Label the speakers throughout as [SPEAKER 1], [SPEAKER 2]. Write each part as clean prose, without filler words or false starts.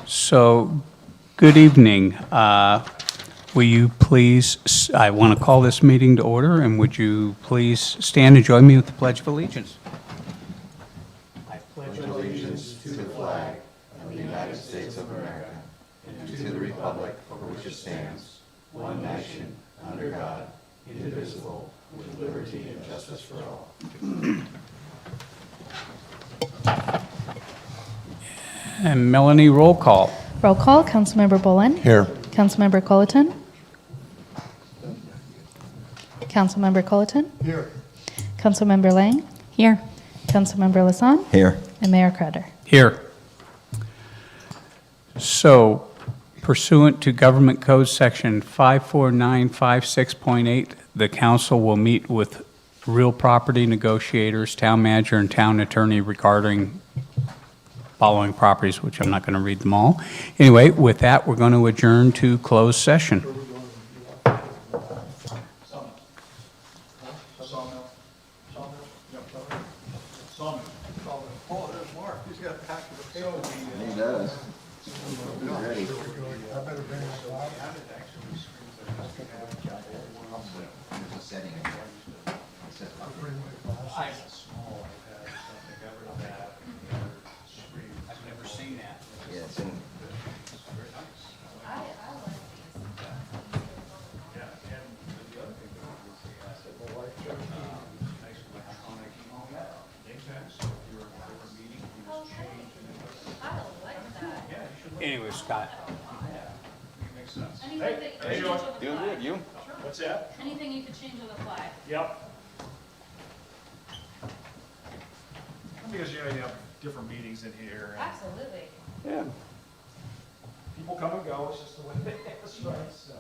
[SPEAKER 1] So, good evening. Will you please, I want to call this meeting to order, and would you please stand and join me with the Pledge of Allegiance? I pledge allegiance to the flag of the United States of America and to the republic for which it stands, one nation, under God, indivisible, with liberty and justice for all. And Melanie, roll call.
[SPEAKER 2] Roll call, Councilmember Bolin.
[SPEAKER 3] Here.
[SPEAKER 2] Councilmember Colleton. Councilmember Colleton.
[SPEAKER 3] Here.
[SPEAKER 2] Councilmember Lang.
[SPEAKER 4] Here.
[SPEAKER 2] Councilmember Lassonde.
[SPEAKER 3] Here.
[SPEAKER 2] And Mayor Crowder.
[SPEAKER 1] Here. So pursuant to Government Code Section 54956.8, the council will meet with real property negotiators, town manager, and town attorney regarding following properties, which I'm not going to read them all. Anyway, with that, we're going to adjourn to closed session.
[SPEAKER 3] He does. Ready.
[SPEAKER 1] I've never seen that.
[SPEAKER 3] Yes, and
[SPEAKER 1] Anyway, Scott.
[SPEAKER 5] Anything that you could change on the
[SPEAKER 3] doing
[SPEAKER 5] flag.
[SPEAKER 3] good. You?
[SPEAKER 6] What's that?
[SPEAKER 5] Anything you could change on the flag.
[SPEAKER 6] Yep. Because you know, you have different meetings in here, and
[SPEAKER 5] Absolutely.
[SPEAKER 3] Yeah.
[SPEAKER 6] people come and go, it's just the way it is, right, so.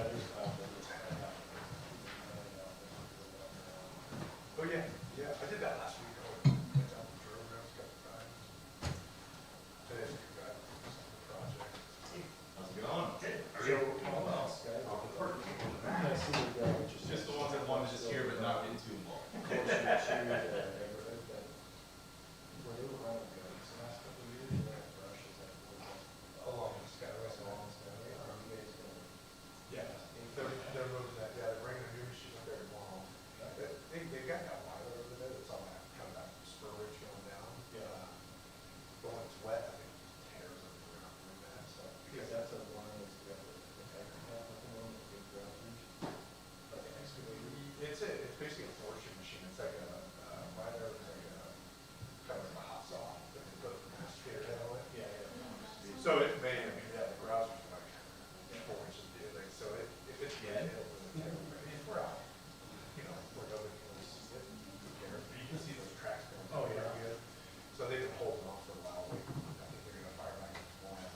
[SPEAKER 6] Oh, yeah, yeah, I did that last week. I went down to Drew, a couple times. Today's a good guy, project.
[SPEAKER 3] How's it going?
[SPEAKER 6] Are you? Well,
[SPEAKER 3] Just the ones that wanted to just hear but not get too involved.
[SPEAKER 6] Along the Skyway, yeah, they're moving that, yeah, they're bringing a new machine up there tomorrow. They've got that wire over there, that's all that, kind of that spur ridge going down. Yeah. But when it's wet, I think it just tears up the ground really bad, so.
[SPEAKER 4] Because that's a line that's got the tanker cap up in one, the big ground reach. Like an excavator.
[SPEAKER 6] It's basically a forestry machine, it's like a, miner, it's like a, kind of like a hot saw, that they put a masticator head on it.
[SPEAKER 4] Yeah, yeah.
[SPEAKER 6] So it may, I mean, yeah, the grouser's like 4 inches deep, like, so if it's dead, we're out. You know, we're going to see it, who cares, but you can see those tracks going.
[SPEAKER 4] Oh, yeah.
[SPEAKER 6] Good. So they've been holding off for a while, I think they're gonna fire back this morning.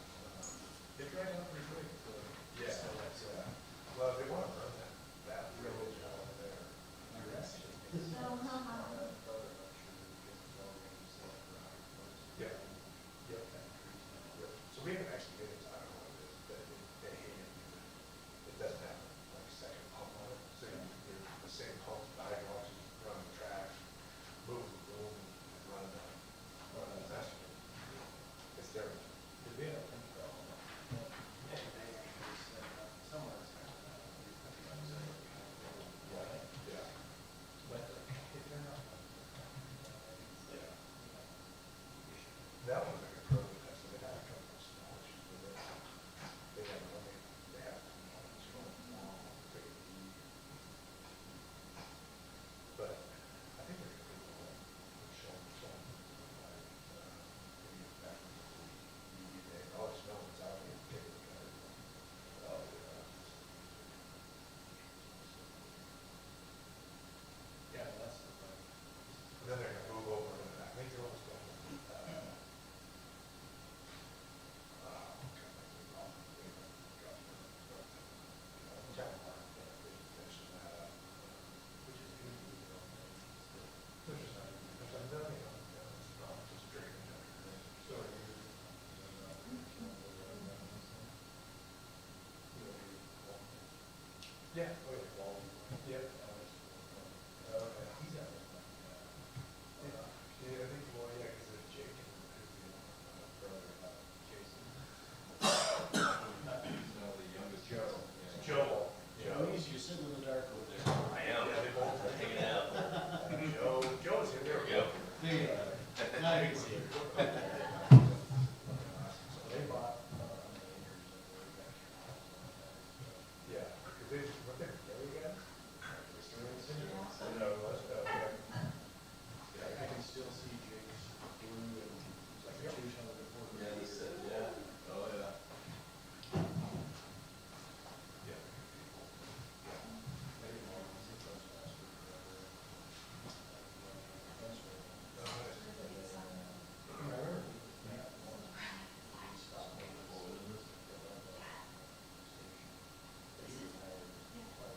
[SPEAKER 4] They dried out pretty quick.
[SPEAKER 6] Yeah,
[SPEAKER 4] So that's,
[SPEAKER 6] well, they wanna burn that village out of there. Yeah. Yep. Yep. So we haven't excavated, so I don't know what it is, but they hate it because it doesn't have like a second pump on it. So you're the same pump, the hydraulics, running the tracks, moving the boom, and running the excavator. It's different.
[SPEAKER 4] did we have a think about all that? Somewhere it's kind of,
[SPEAKER 6] Yeah.
[SPEAKER 4] but if they're not.
[SPEAKER 6] Yeah. That one's like a pro test, so they had a couple of small issues with it. They have one, they have small, big, but I think they're gonna be able to show them, maybe back to the day, I'll just know what's out here, take a look at it. Oh, yeah.
[SPEAKER 4] Yeah, that's the part.
[SPEAKER 6] Then they're gonna move over to that, I think they're almost done. Yeah. Oh, yeah. Yeah. Okay.
[SPEAKER 4] He's out there.
[SPEAKER 6] Yeah, I think, well, yeah, because there's Jake and his brother, Jason.
[SPEAKER 3] No, the youngest Joe.
[SPEAKER 6] Joe.
[SPEAKER 4] Louise, you're sitting in the dark over there.
[SPEAKER 3] I am.
[SPEAKER 6] Yeah, they both are
[SPEAKER 3] Hanging out.
[SPEAKER 6] Joe's in there.
[SPEAKER 3] There we go.
[SPEAKER 4] There you are. Now you can see it.
[SPEAKER 6] So they bought, yeah, because they, what they're really good. No, yeah.
[SPEAKER 4] I can still see Jake's blue and like a two on the report.
[SPEAKER 3] Yeah, he said, yeah. Oh, yeah.
[SPEAKER 6] Yeah.
[SPEAKER 4] Maybe more, I think those last were forever. That's right. I remember we had one, he stopped me before, isn't this? He retired quite a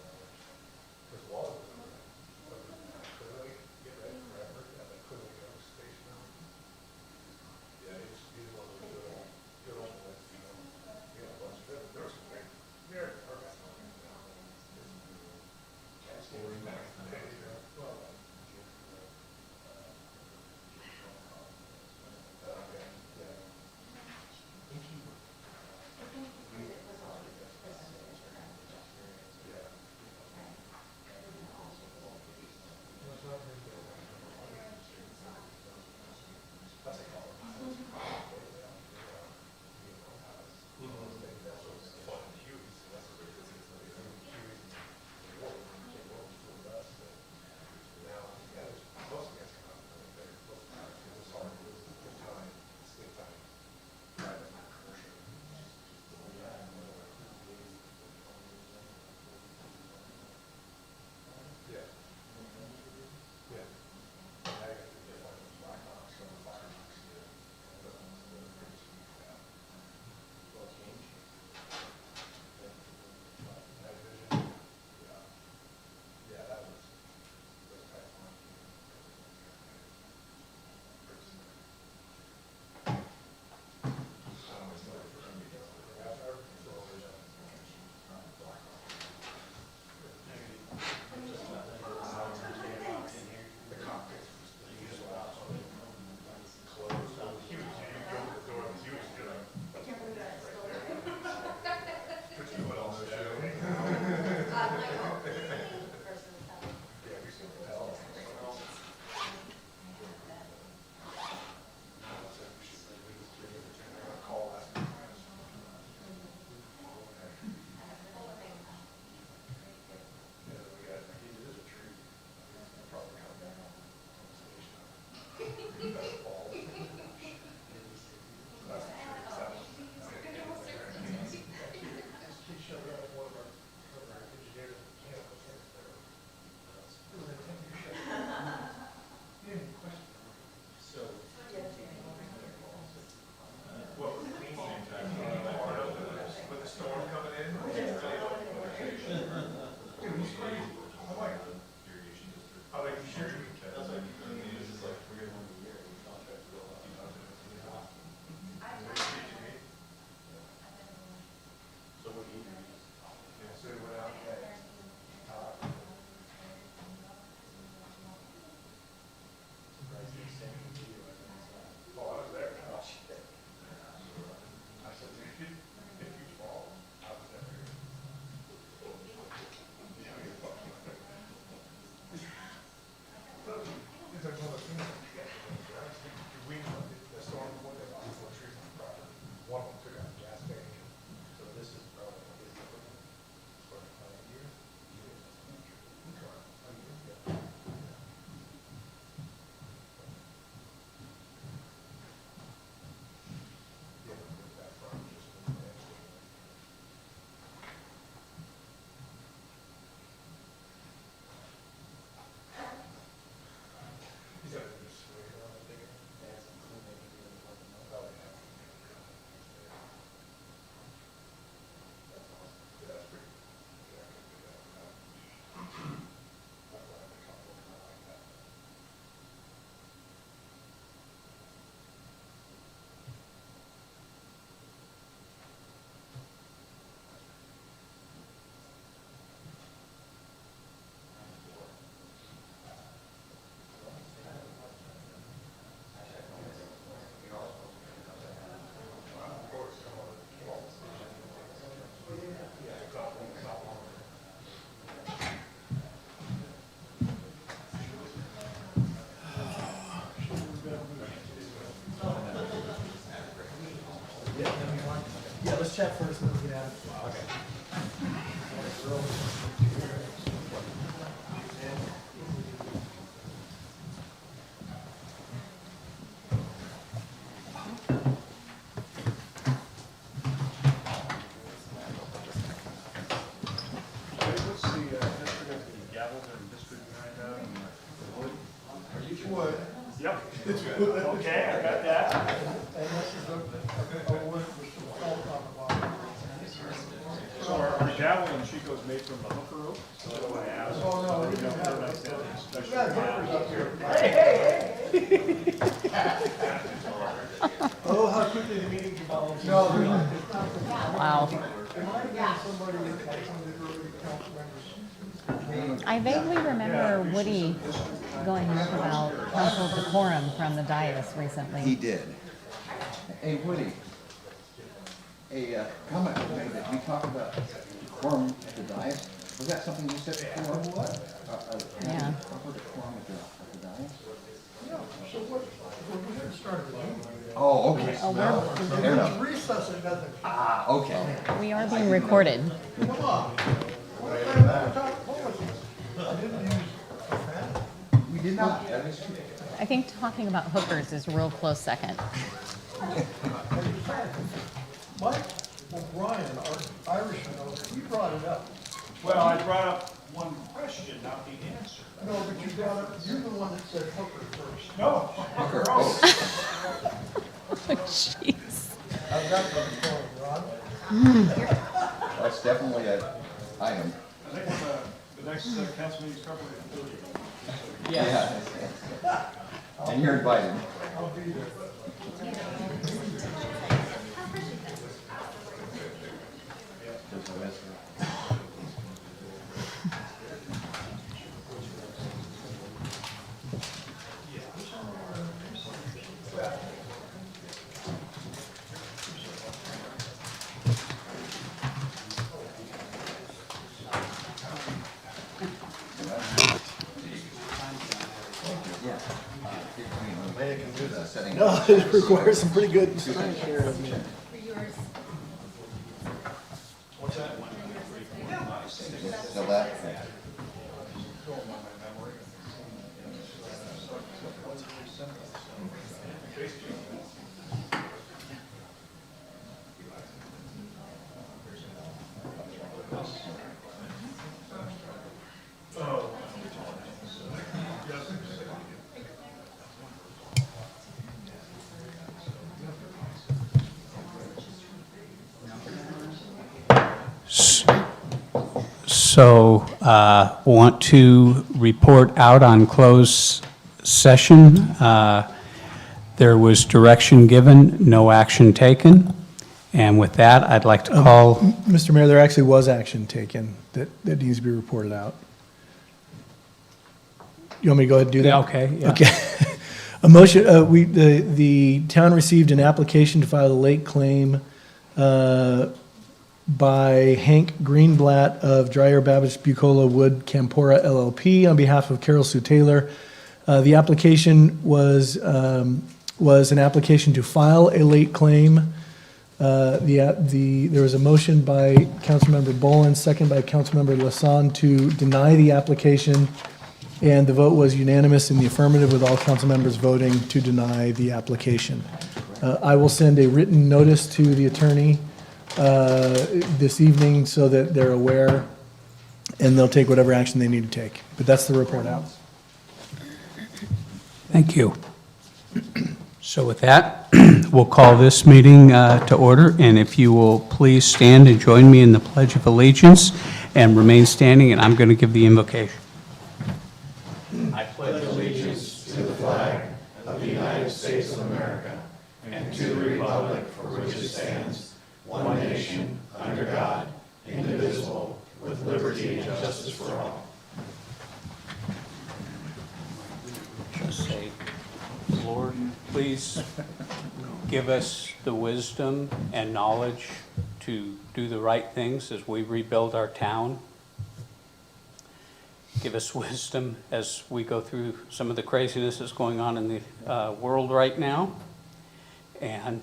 [SPEAKER 4] that first, and then we can add it.
[SPEAKER 6] What's the district of the Gavels and district behind that? Wood. Yep. Okay, I got that.
[SPEAKER 4] And this is a wood with some felt on the bottom.
[SPEAKER 6] So our gavel and Chico's made from the hooker oak? So that's why I asked.
[SPEAKER 4] Oh, no, we
[SPEAKER 6] You
[SPEAKER 4] don't
[SPEAKER 6] know,
[SPEAKER 4] have
[SPEAKER 6] nice to have a
[SPEAKER 4] We
[SPEAKER 6] special
[SPEAKER 4] got
[SPEAKER 6] gavel.
[SPEAKER 4] hookers up here. Oh, how quickly the meeting develops. No, there's not. It's not.
[SPEAKER 7] Wow.
[SPEAKER 4] It might have been somebody, like some of the early council members.
[SPEAKER 7] I vaguely remember Woody going up about council decorum from the dais
[SPEAKER 8] He
[SPEAKER 7] recently.
[SPEAKER 8] did. Hey, Woody. A comment was made that we talked about decorum at the dais. Was that something you said before? What?
[SPEAKER 7] Yeah.
[SPEAKER 8] Proper decorum at the dais?
[SPEAKER 4] So what, we're gonna start the meeting.
[SPEAKER 8] Oh, okay.
[SPEAKER 7] Oh,
[SPEAKER 4] If
[SPEAKER 8] Fair enough.
[SPEAKER 4] it's recess, it doesn't.
[SPEAKER 8] Ah, okay.
[SPEAKER 7] we are being recorded.
[SPEAKER 4] Come on. What kind of talk politics? I didn't use profanity.
[SPEAKER 8] We did not. That is true.
[SPEAKER 7] I think talking about hookers is a real close second.
[SPEAKER 4] Mike O'Brien, our Irishman over there, he brought it up.
[SPEAKER 6] Well, I brought up one question, not the answer.
[SPEAKER 4] No, but you brought up, you're the one that said hooker first.
[SPEAKER 6] No.
[SPEAKER 8] Hooker. Oh,
[SPEAKER 7] Jeez.
[SPEAKER 4] How's that going, Ron?
[SPEAKER 8] that's definitely an item.
[SPEAKER 6] I think the next council meeting is probably the 30th.
[SPEAKER 8] Yeah. And you're invited.
[SPEAKER 4] I'll be there.
[SPEAKER 8] Setting.
[SPEAKER 4] No, it requires some pretty good strength here. I mean.
[SPEAKER 8] So that.
[SPEAKER 1] So, want to report out on closed session. There was direction given, no action taken. And with that, I'd like to call,
[SPEAKER 4] Mr. Mayor, there actually was action taken that needs to be reported out. You want me to go ahead and do that?
[SPEAKER 1] okay, yeah.
[SPEAKER 4] Okay. A motion, the town received an application to file a late claim by Hank Greenblatt of Dreyer Babbage Bucola Wood Campora LLP on behalf of Carol Sue Taylor. The application was an application to file a late claim. There was a motion by Councilmember Bolin, second by Councilmember Lassonde to deny the application, and the vote was unanimous in the affirmative with all council members voting to deny the application. I will send a written notice to the attorney this evening so that they're aware, and they'll take whatever action they need to take. But that's the report out.
[SPEAKER 1] thank you. So with that, we'll call this meeting to order, and if you will please stand and join me in the Pledge of Allegiance and remain standing, and I'm going to give the invocation. I pledge allegiance to the flag of the United States of America and to the republic for which it stands, one nation, under God, indivisible, with liberty and justice for all. Just say, Lord, please give us the wisdom and knowledge to do the right things as we rebuild our town. Give us wisdom as we go through some of the craziness that's going on in the world right now. And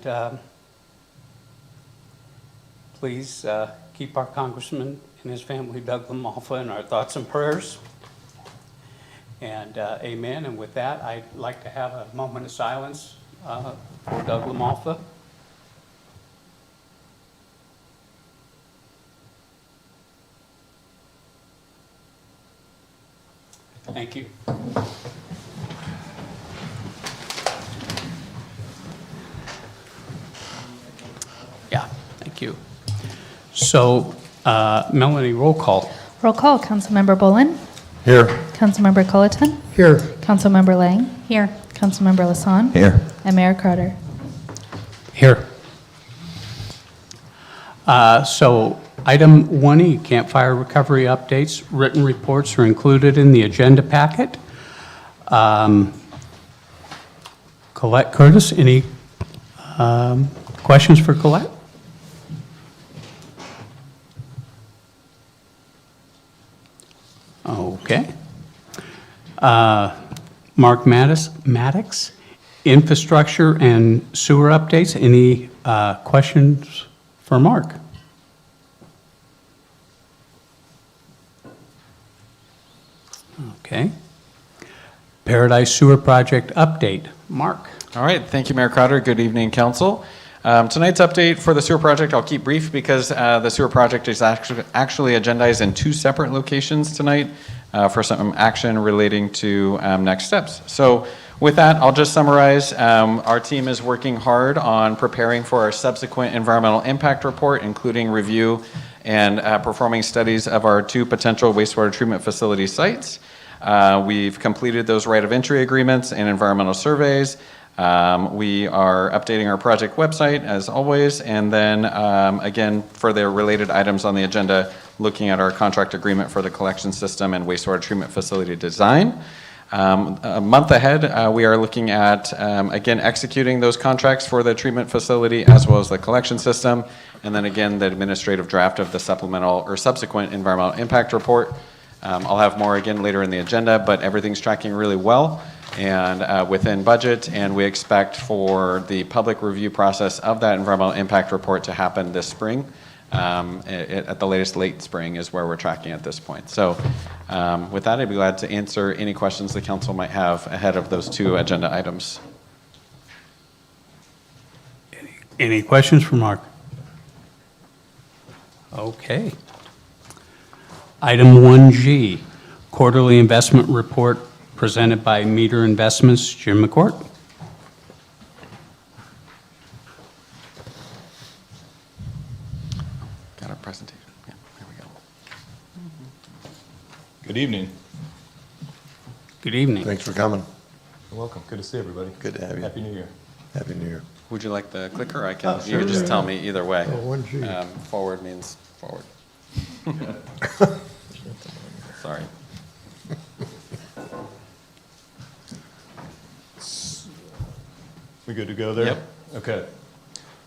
[SPEAKER 1] please keep our congressman and his family, Doug LaMalfa, in our thoughts and prayers. And amen. And with that, I'd like to have a moment of silence for Doug LaMalfa. Thank you. Yeah, thank you. So, Melanie, roll call.
[SPEAKER 2] Roll call. Councilmember Bolin?
[SPEAKER 6] Here.
[SPEAKER 2] Councilmember Culleton?
[SPEAKER 4] Here.
[SPEAKER 2] Councilmember Lang?
[SPEAKER 7] Here.
[SPEAKER 2] Councilmember Lasson?
[SPEAKER 8] Here.
[SPEAKER 2] And Mayor Carter.
[SPEAKER 1] Here. So, item 1E, campfire recovery updates. Written reports are included in the agenda packet. Colette Curtis, any questions for Colette? Okay. Mark Maddox, infrastructure and sewer updates. Any questions for Mark? Okay. Paradise Sewer Project update. Mark.
[SPEAKER 9] All right, thank you, Mayor Crowder. Good evening, council. Tonight's update for the sewer project, I'll keep brief because the sewer project is actually agendized in 2 separate locations tonight for some action relating to next steps. So with that, I'll just summarize. Our team is working hard on preparing for our subsequent environmental impact report, including review and performing studies of our 2 potential wastewater treatment facility sites. We've completed those right of entry agreements and environmental surveys. We are updating our project website as always, and then again, for the related items on the agenda, looking at our contract agreement for the collection system and wastewater treatment facility design. A month ahead, we are looking at, again, executing those contracts for the treatment facility as well as the collection system, and then again, the administrative draft of the supplemental or subsequent environmental impact report. I'll have more again later in the agenda, but everything's tracking really well and within budget, and we expect for the public review process of that environmental impact report to happen this spring. At the latest, late spring is where we're tracking at this point. So with that, I'd be glad to answer any questions the council might have ahead of those 2 agenda items.
[SPEAKER 1] Any questions for Mark? Okay. Item 1G, quarterly investment report presented by Meter Investments. Jim McCourt.
[SPEAKER 9] Got our presentation. Yeah, there we go.
[SPEAKER 3] Good evening.
[SPEAKER 1] Good evening.
[SPEAKER 6] Thanks for coming.
[SPEAKER 3] You're welcome. Good to see everybody.
[SPEAKER 6] Good to have you.
[SPEAKER 3] Happy New Year.
[SPEAKER 6] Happy New Year.
[SPEAKER 9] Would you like the clicker? I can. You can just tell me either way.
[SPEAKER 6] 1G.
[SPEAKER 9] Forward means forward. Sorry.
[SPEAKER 3] We good to go there?
[SPEAKER 9] Yep.
[SPEAKER 3] Okay.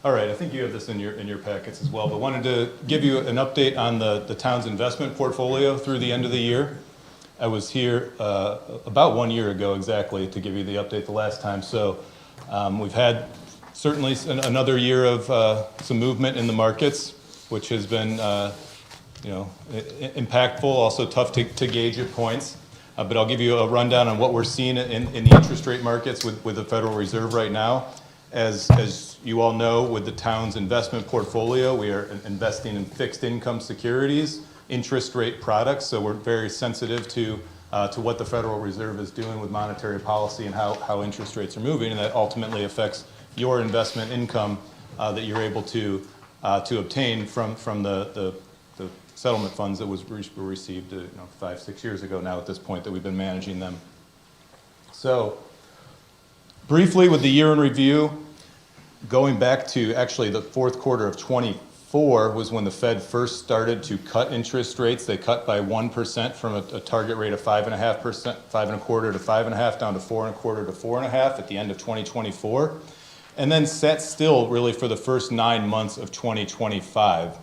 [SPEAKER 3] All right, I think you have this in your packets as well, but wanted to give you an update on the town's investment portfolio through the end of the year. I was here about 1 year ago exactly to give you the update the last time. So we've had certainly another year of some movement in the markets, which has been impactful, also tough to gauge at points. But I'll give you a rundown on what we're seeing in the interest rate markets with the Federal Reserve right now. As you all know, with the town's investment portfolio, we are investing in fixed income securities, interest rate products, so we're very sensitive to what the Federal Reserve is doing with monetary policy and how interest rates are moving, and that ultimately affects your investment income that you're able to obtain from the settlement funds that were received 5-6 years ago now at this point that we've been managing them. So briefly with the year in review, going back to actually the 4th quarter of 24 was when the Fed first started to cut interest rates. They cut by 1% from a target rate of 5.5%, 5.25 to 5.5 down to 4.25 to 4.5 at the end of 2024, and then sat still really for the first 9 months of 2025.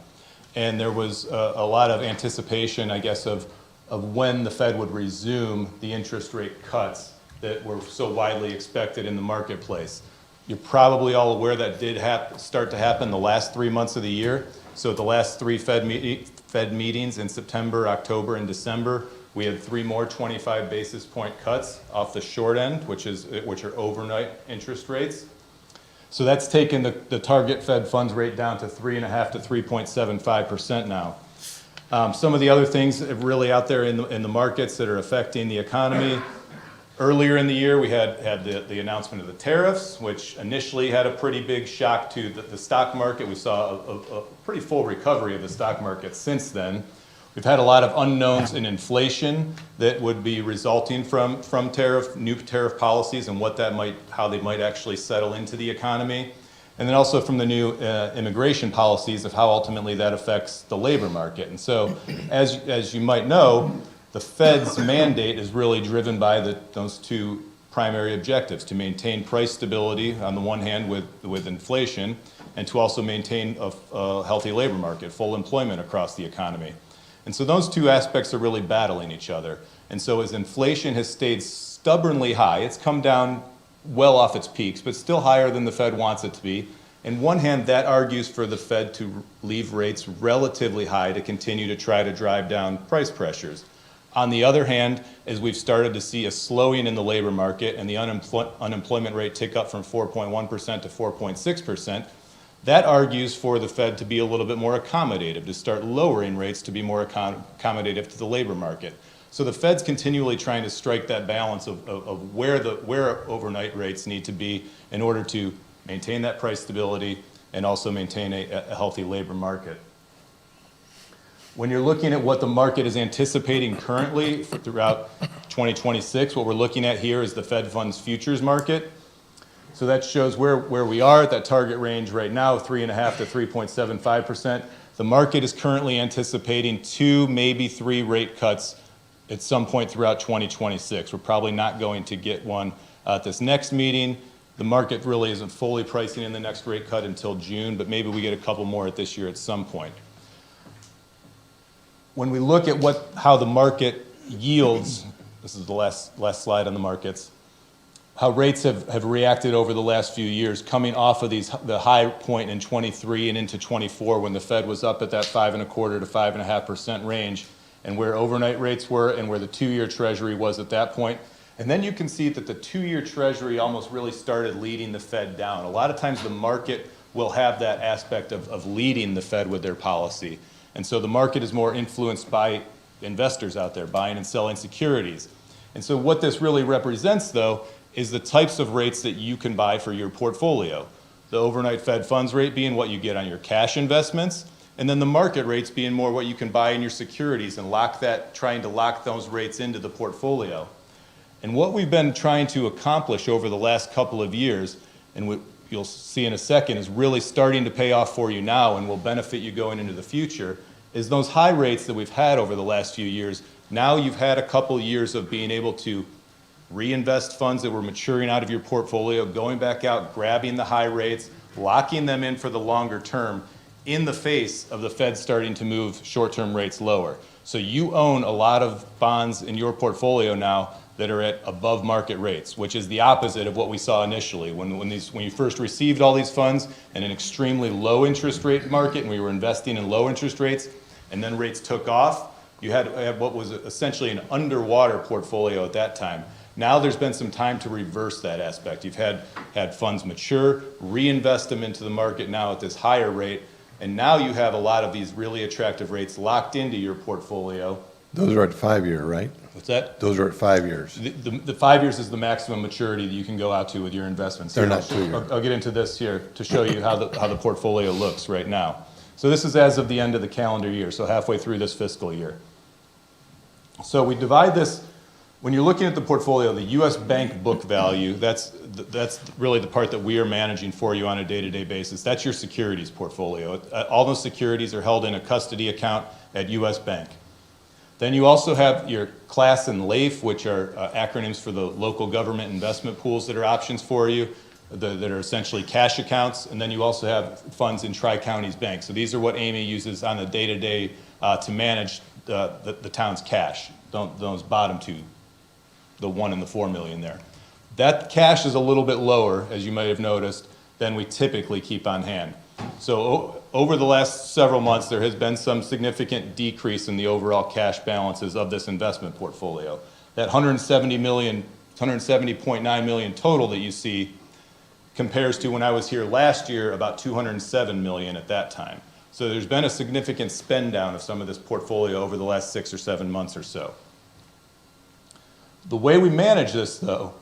[SPEAKER 3] And there was a lot of anticipation, I guess, of when the Fed would resume the interest rate cuts that were so widely expected in the marketplace. You're probably all aware that did start to happen the last 3 months of the year. So at the last three Fed meetings in September, October, and December, we had 3 more 25 basis point cuts off the short end, which are overnight interest rates. So that's taken the target Fed funds rate down to 3.5 to 3.75% now. Some of the other things really out there in the markets that are affecting the economy. Earlier in the year, we had the announcement of the tariffs, which initially had a pretty big shock to the stock market. We saw a pretty full recovery of the stock market since then. We've had a lot of unknowns in inflation that would be resulting from new tariff policies and how they might actually settle into the economy. And then also from the new immigration policies of how ultimately that affects the labor market. And so, as you might know, the Fed's mandate is really driven by those two primary objectives: to maintain price stability on the one hand with inflation, and to also maintain a healthy labor market, full employment across the economy. And so those two aspects are really battling each other. And so as inflation has stayed stubbornly high, it's come down well off its peaks, but still higher than the Fed wants it to be. On one hand, that argues for the Fed to leave rates relatively high to continue to try to drive down price pressures. On the other hand, as we've started to see a slowing in the labor market and the unemployment rate tick up from 4.1% to 4.6%, that argues for the Fed to be a little bit more accommodative, to start lowering rates to be more accommodative to the labor market. So the Fed's continually trying to strike that balance of where overnight rates need to be in order to maintain that price stability and also maintain a healthy labor market. When you're looking at what the market is anticipating currently throughout 2026, what we're looking at here is the Fed funds futures market. So that shows where we are at that target range right now, 3.5 to 3.75%. The market is currently anticipating 2, maybe 3 rate cuts at some point throughout 2026. We're probably not going to get one at this next meeting. The market really isn't fully pricing in the next rate cut until June, but maybe we get a couple more at this year at some point. When we look at how the market yields, this is the last slide on the markets, how rates have reacted over the last few years, coming off of the high point in 23 and into 24 when the Fed was up at that 5.25% to 5.5% range, and where overnight rates were and where the 2-year Treasury was at that point. And then you can see that the 2-year Treasury almost really started leading the Fed down. A lot of times the market will have that aspect of leading the Fed with their policy. And so the market is more influenced by investors out there buying and selling securities. And so what this really represents, though, is the types of rates that you can buy for your portfolio. The overnight Fed funds rate being what you get on your cash investments, and then the market rates being more what you can buy in your securities and trying to lock those rates into the portfolio. And what we've been trying to accomplish over the last couple of years, and what you'll see in a second, is really starting to pay off for you now and will benefit you going into the future, is those high rates that we've had over the last few years. Now you've had a couple years of being able to reinvest funds that were maturing out of your portfolio, going back out, grabbing the high rates, locking them in for the longer term in the face of the Fed starting to move short-term rates lower. So you own a lot of bonds in your portfolio now that are at above market rates, which is the opposite of what we saw initially. When you first received all these funds in an extremely low interest rate market and we were investing in low interest rates and then rates took off, you had what was essentially an underwater portfolio at that time. Now there's been some time to reverse that aspect. You've had funds mature, reinvest them into the market now at this higher rate, and now you have a lot of these really attractive rates locked into your portfolio.
[SPEAKER 10] Those are at 5-year, right?
[SPEAKER 3] What's that?
[SPEAKER 10] Those are at 5 years.
[SPEAKER 3] The 5 years is the maximum maturity that you can go out to with your investments.
[SPEAKER 10] They're not 2 years.
[SPEAKER 3] I'll get into this here to show you how the portfolio looks right now. So this is as of the end of the calendar year, so halfway through this fiscal year. So we divide this. When you're looking at the portfolio, the U.S. bank book value, that's really the part that we are managing for you on a day-to-day basis. That's your securities portfolio. All those securities are held in a custody account at U.S. Bank. Then you also have your CLAS and LAIF, which are acronyms for the local government investment pools that are options for you, that are essentially cash accounts. And then you also have funds in Tri-Counties Bank. So these are what Amy uses on a day-to-day to manage the town's cash, those bottom two, the 1 and the 4 million there. That cash is a little bit lower, as you might have noticed, than we typically keep on hand. So over the last several months, there has been some significant decrease in the overall cash balances of this investment portfolio. That 170.9 million total that you see compares to when I was here last year, about 207 million at that time. So there's been a significant spend down of some of this portfolio over the last 6 or 7 months or so. The way we manage this, though,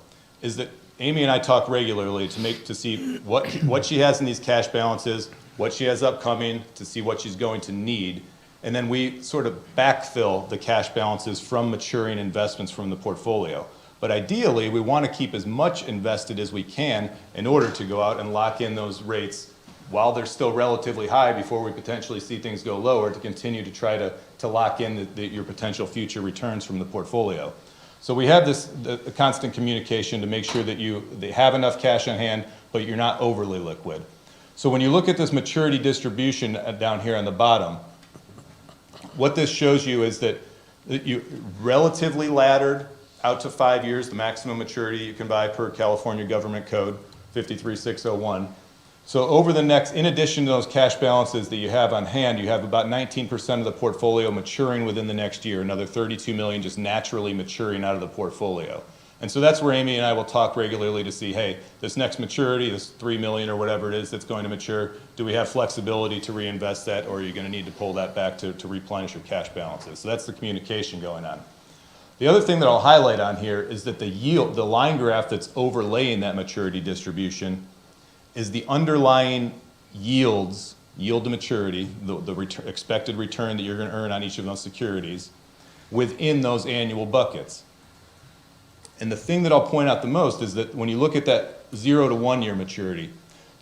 [SPEAKER 3] is that Amy and I talk regularly to see what she has in these cash balances, what she has upcoming, to see what she's going to need, and then we sort of backfill the cash balances from maturing investments from the portfolio. But ideally, we want to keep as much invested as we can in order to go out and lock in those rates while they're still relatively high before we potentially see things go lower, to continue to try to lock in your potential future returns from the portfolio. So we have the constant communication to make sure that they have enough cash on hand, but you're not overly liquid. So when you look at this maturity distribution down here on the bottom, what this shows you is that you relatively laddered out to 5 years, the maximum maturity you can buy per California Government Code 53601. So over the next, in addition to those cash balances that you have on hand, you have about 19% of the portfolio maturing within the next year, another 32 million just naturally maturing out of the portfolio. And so that's where Amy and I will talk regularly to see, hey, this next maturity, this 3 million or whatever it is that's going to mature, do we have flexibility to reinvest that, or are you going to need to pull that back to replenish your cash balances? So that's the communication going on. The other thing that I'll highlight on here is that the yield, the line graph that's overlaying that maturity distribution, is the underlying yields, yield to maturity, the expected return that you're going to earn on each of those securities within those annual buckets. And the thing that I'll point out the most is that when you look at that 0 to 1 year maturity,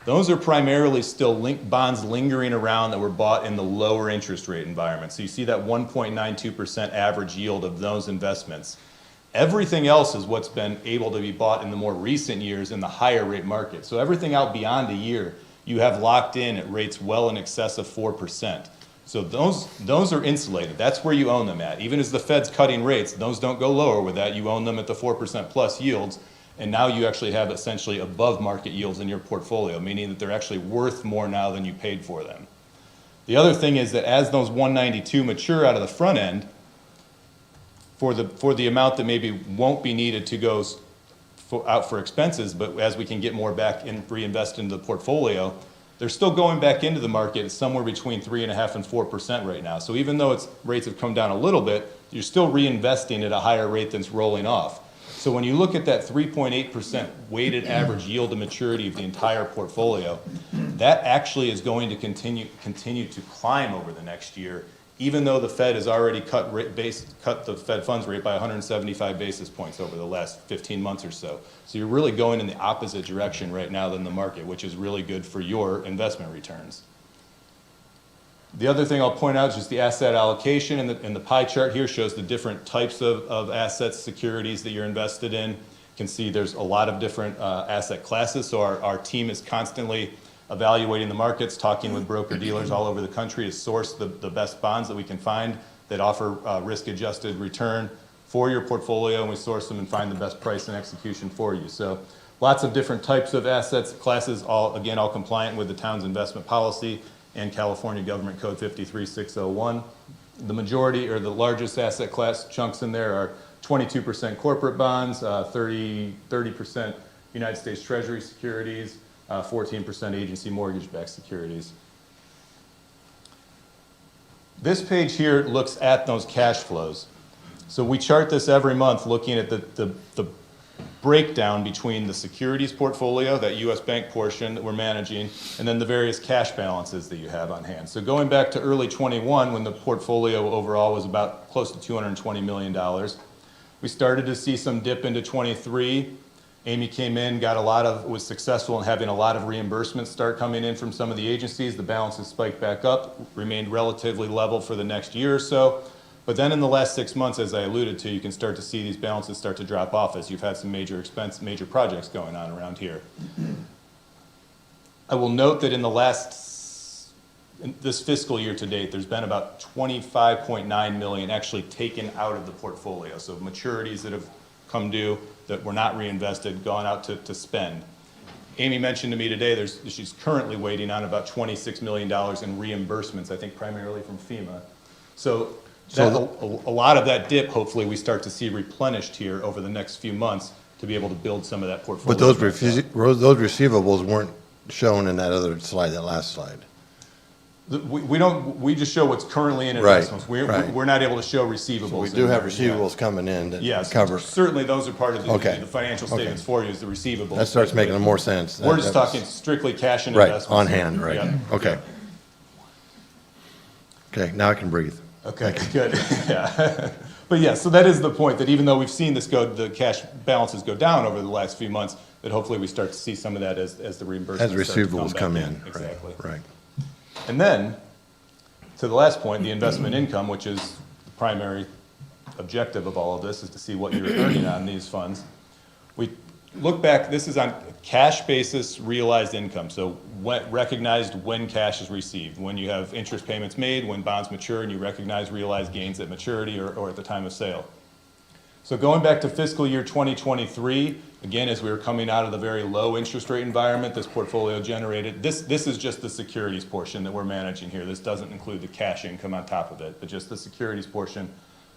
[SPEAKER 3] those are primarily still bonds lingering around that were bought in the lower interest rate environment. So you see that 1.92% average yield of those investments. Everything else is what's been able to be bought in the more recent years in the higher rate market. So everything out beyond a year, you have locked in at rates well in excess of 4%. So those are insulated. That's where you own them at. Even as the Fed's cutting rates, those don't go lower with that. You own them at the 4% plus yields, and now you actually have essentially above market yields in your portfolio, meaning that they're actually worth more now than you paid for them. The other thing is that as those 192 mature out of the front end, for the amount that maybe won't be needed to go out for expenses, but as we can get more back and reinvest into the portfolio, they're still going back into the market somewhere between 3.5% and 4% right now. So even though rates have come down a little bit, you're still reinvesting at a higher rate than it's rolling off. So when you look at that 3.8% weighted average yield to maturity of the entire portfolio, that actually is going to continue to climb over the next year, even though the Fed has already cut the Fed funds rate by 175 basis points over the last 15 months or so. So you're really going in the opposite direction right now than the market, which is really good for your investment returns. The other thing I'll point out is just the asset allocation, and the pie chart here shows the different types of assets, securities that you're invested in. You can see there's a lot of different asset classes, so our team is constantly evaluating the markets, talking with broker-dealers all over the country to source the best bonds that we can find that offer risk-adjusted return for your portfolio, and we source them and find the best price and execution for you. So lots of different types of assets, classes, all compliant with the town's investment policy and California Government Code 53601. The majority or the largest asset class chunks in there are 22% corporate bonds, 30% United States Treasury securities, 14% agency mortgage-backed securities. This page here looks at those cash flows. So we chart this every month looking at the breakdown between the securities portfolio, that U.S. bank portion that we're managing, and then the various cash balances that you have on hand. So going back to early 21, when the portfolio overall was about close to $220 million, we started to see some dip into 23. Amy came in, was successful in having a lot of reimbursements start coming in from some of the agencies. The balances spiked back up, remained relatively level for the next year or so. But then in the last 6 months, as I alluded to, you can start to see these balances start to drop off as you've had some major projects going on around here. I will note that in this fiscal year to date, there's been about 25.9 million actually taken out of the portfolio. So maturities that have come due that were not reinvested, gone out to spend. Amy mentioned to me today, she's currently waiting on about $26 million in reimbursements, I think primarily from FEMA. So a lot of that dip, hopefully, we start to see replenished here over the next few months to be able to build some of that portfolio.
[SPEAKER 10] But those
[SPEAKER 3] back up.
[SPEAKER 10] those receivables weren't shown in that other slide, that last slide.
[SPEAKER 3] We just show what's currently in
[SPEAKER 10] Right,
[SPEAKER 3] investments.
[SPEAKER 10] right.
[SPEAKER 3] We're not able to show receivables.
[SPEAKER 10] So we
[SPEAKER 3] in
[SPEAKER 10] do have
[SPEAKER 3] there yet.
[SPEAKER 10] receivables coming in that
[SPEAKER 3] Yes,
[SPEAKER 10] cover.
[SPEAKER 3] certainly those are part of
[SPEAKER 10] Okay,
[SPEAKER 3] the financial
[SPEAKER 10] okay.
[SPEAKER 3] statements for you, is the receivables.
[SPEAKER 10] That starts making more sense.
[SPEAKER 3] We're just
[SPEAKER 10] That's-
[SPEAKER 3] talking strictly cash and
[SPEAKER 10] Right,
[SPEAKER 3] investments.
[SPEAKER 10] on hand, right.
[SPEAKER 3] Yeah.
[SPEAKER 10] Okay. Okay, now I can breathe.
[SPEAKER 3] Okay, good, yeah. But yeah, so that is the point, that even though we've seen the cash balances go down over the last few months, that hopefully we start to see some of that as the reimbursements
[SPEAKER 10] As
[SPEAKER 3] start to
[SPEAKER 10] receivables
[SPEAKER 3] back
[SPEAKER 10] come in. Right,
[SPEAKER 3] Exactly.
[SPEAKER 10] Right.
[SPEAKER 3] And then, to the last point, the investment income, which is the primary objective of all of this, is to see what you're earning on these funds. We look back, this is on cash basis realized income, so recognized when cash is received, when you have interest payments made, when bonds mature, and you recognize realized gains at maturity or at the time of sale. So going back to fiscal year 2023, again, as we were coming out of the very low interest rate environment, this portfolio generated, this is just the securities portion that we're managing here. This doesn't include the cash income on top of it, but just the securities portion.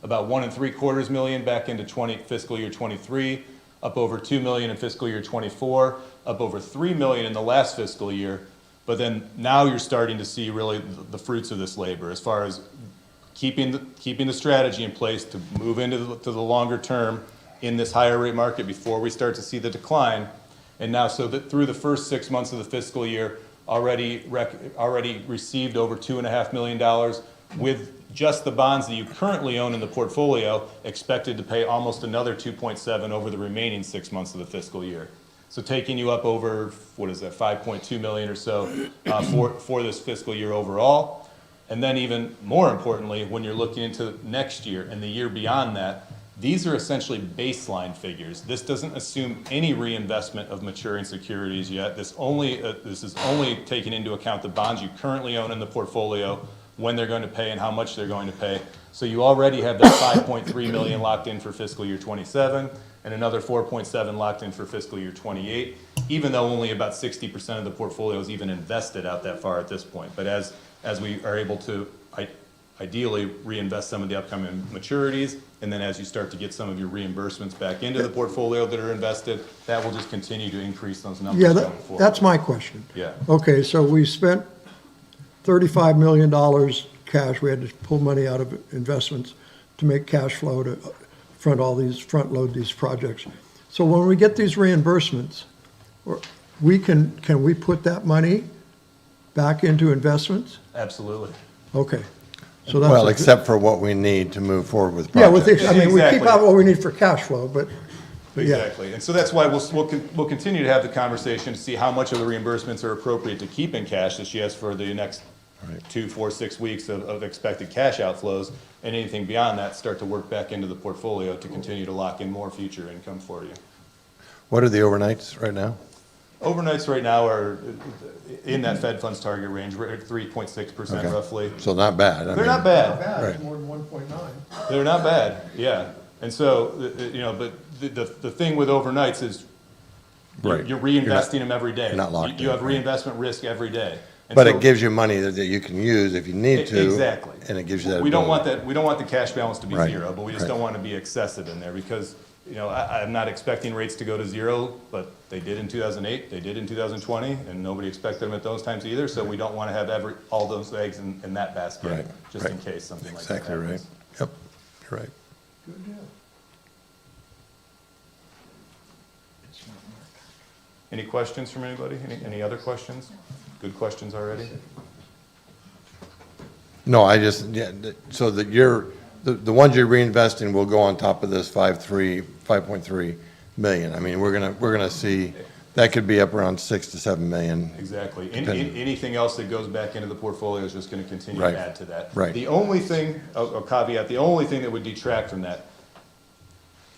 [SPEAKER 3] About $1.75 million back into fiscal year 23, up over $2 million in fiscal year 24, up over $3 million in the last fiscal year. But then now you're starting to see really the fruits of this labor as far as keeping the strategy in place to move into the longer term in this higher rate market before we start to see the decline. And now, so that through the first 6 months of the fiscal year, already received over $2.5 million, with just the bonds that you currently own in the portfolio, expected to pay almost another 2.7 over the remaining 6 months of the fiscal year. So taking you up over, what is that, 5.2 million or so for this fiscal year overall. And then even more importantly, when you're looking into next year and the year beyond that, these are essentially baseline figures. This doesn't assume any reinvestment of maturing securities yet. This is only taking into account the bonds you currently own in the portfolio, when they're going to pay and how much they're going to pay. So you already have that 5.3 million locked in for fiscal year 27 and another 4.7 locked in for fiscal year 28, even though only about 60% of the portfolio is even invested out that far at this point. But as we are able to ideally reinvest some of the upcoming maturities, and then as you start to get some of your reimbursements back into the portfolio that are invested, that will just continue to increase those numbers
[SPEAKER 11] Yeah,
[SPEAKER 3] going forward.
[SPEAKER 11] that's my question.
[SPEAKER 3] Yeah.
[SPEAKER 11] Okay, so we spent $35 million cash. We had to pull money out of investments to make cash flow to front load these projects. So when we get these reimbursements, can we put that money back into investments?
[SPEAKER 3] Absolutely.
[SPEAKER 11] Okay. So that's
[SPEAKER 10] Well,
[SPEAKER 11] a-
[SPEAKER 10] except for what we need to move forward with
[SPEAKER 11] Yeah, with
[SPEAKER 10] projects.
[SPEAKER 11] the, I mean, we keep
[SPEAKER 3] Exactly.
[SPEAKER 11] out what we need for cash flow, but yeah.
[SPEAKER 3] Exactly, and so that's why we'll continue to have the conversation to see how much of the reimbursements are appropriate to keep in cash that she has for the next 2, 4, 6 weeks of expected cash outflows, and anything beyond that, start to work back into the portfolio to continue to lock in more future income for you.
[SPEAKER 10] What are the overnights right now?
[SPEAKER 3] Overnights right now are in that Fed funds target range, we're at 3.6%
[SPEAKER 10] Okay.
[SPEAKER 3] roughly.
[SPEAKER 10] So not bad. I
[SPEAKER 3] They're
[SPEAKER 10] mean,
[SPEAKER 3] not bad.
[SPEAKER 11] Bad, more than 1.9.
[SPEAKER 3] They're not bad, yeah. And so, but the thing with overnights is
[SPEAKER 10] Right.
[SPEAKER 3] you're
[SPEAKER 10] You're not-
[SPEAKER 3] reinvesting them every day.
[SPEAKER 10] you're not locked
[SPEAKER 3] You
[SPEAKER 10] in,
[SPEAKER 3] have
[SPEAKER 10] right.
[SPEAKER 3] reinvestment risk every day. And
[SPEAKER 10] But
[SPEAKER 3] so-
[SPEAKER 10] it gives you money that you can use if you need to.
[SPEAKER 3] Exactly.
[SPEAKER 10] And it gives you that.
[SPEAKER 3] We don't want
[SPEAKER 10] ability.
[SPEAKER 3] that, we don't want the cash balance to be
[SPEAKER 10] Right,
[SPEAKER 3] zero, but we just
[SPEAKER 10] right.
[SPEAKER 3] don't want to be excessive in there because, I'm not expecting rates to go to zero, but they did in 2008, they did in 2020, and nobody expected them at those times either, so we don't want to have all those eggs in that basket,
[SPEAKER 10] Right,
[SPEAKER 3] just in
[SPEAKER 10] right.
[SPEAKER 3] case something like that
[SPEAKER 10] Exactly right.
[SPEAKER 3] happens.
[SPEAKER 10] Yep, you're right.
[SPEAKER 3] Any questions from anybody? Any other questions? Good questions already?
[SPEAKER 10] No, I just, yeah, so that the ones you're reinvesting will go on top of this 5.3 million. I mean, we're gonna see, that could be up around 6 to 7 million.
[SPEAKER 3] Exactly.
[SPEAKER 10] Depending.
[SPEAKER 3] Anything else that goes back into the portfolio is just going to continue
[SPEAKER 10] Right.
[SPEAKER 3] to add to that.
[SPEAKER 10] Right.
[SPEAKER 3] The only thing, a caveat, the only thing that would detract from that,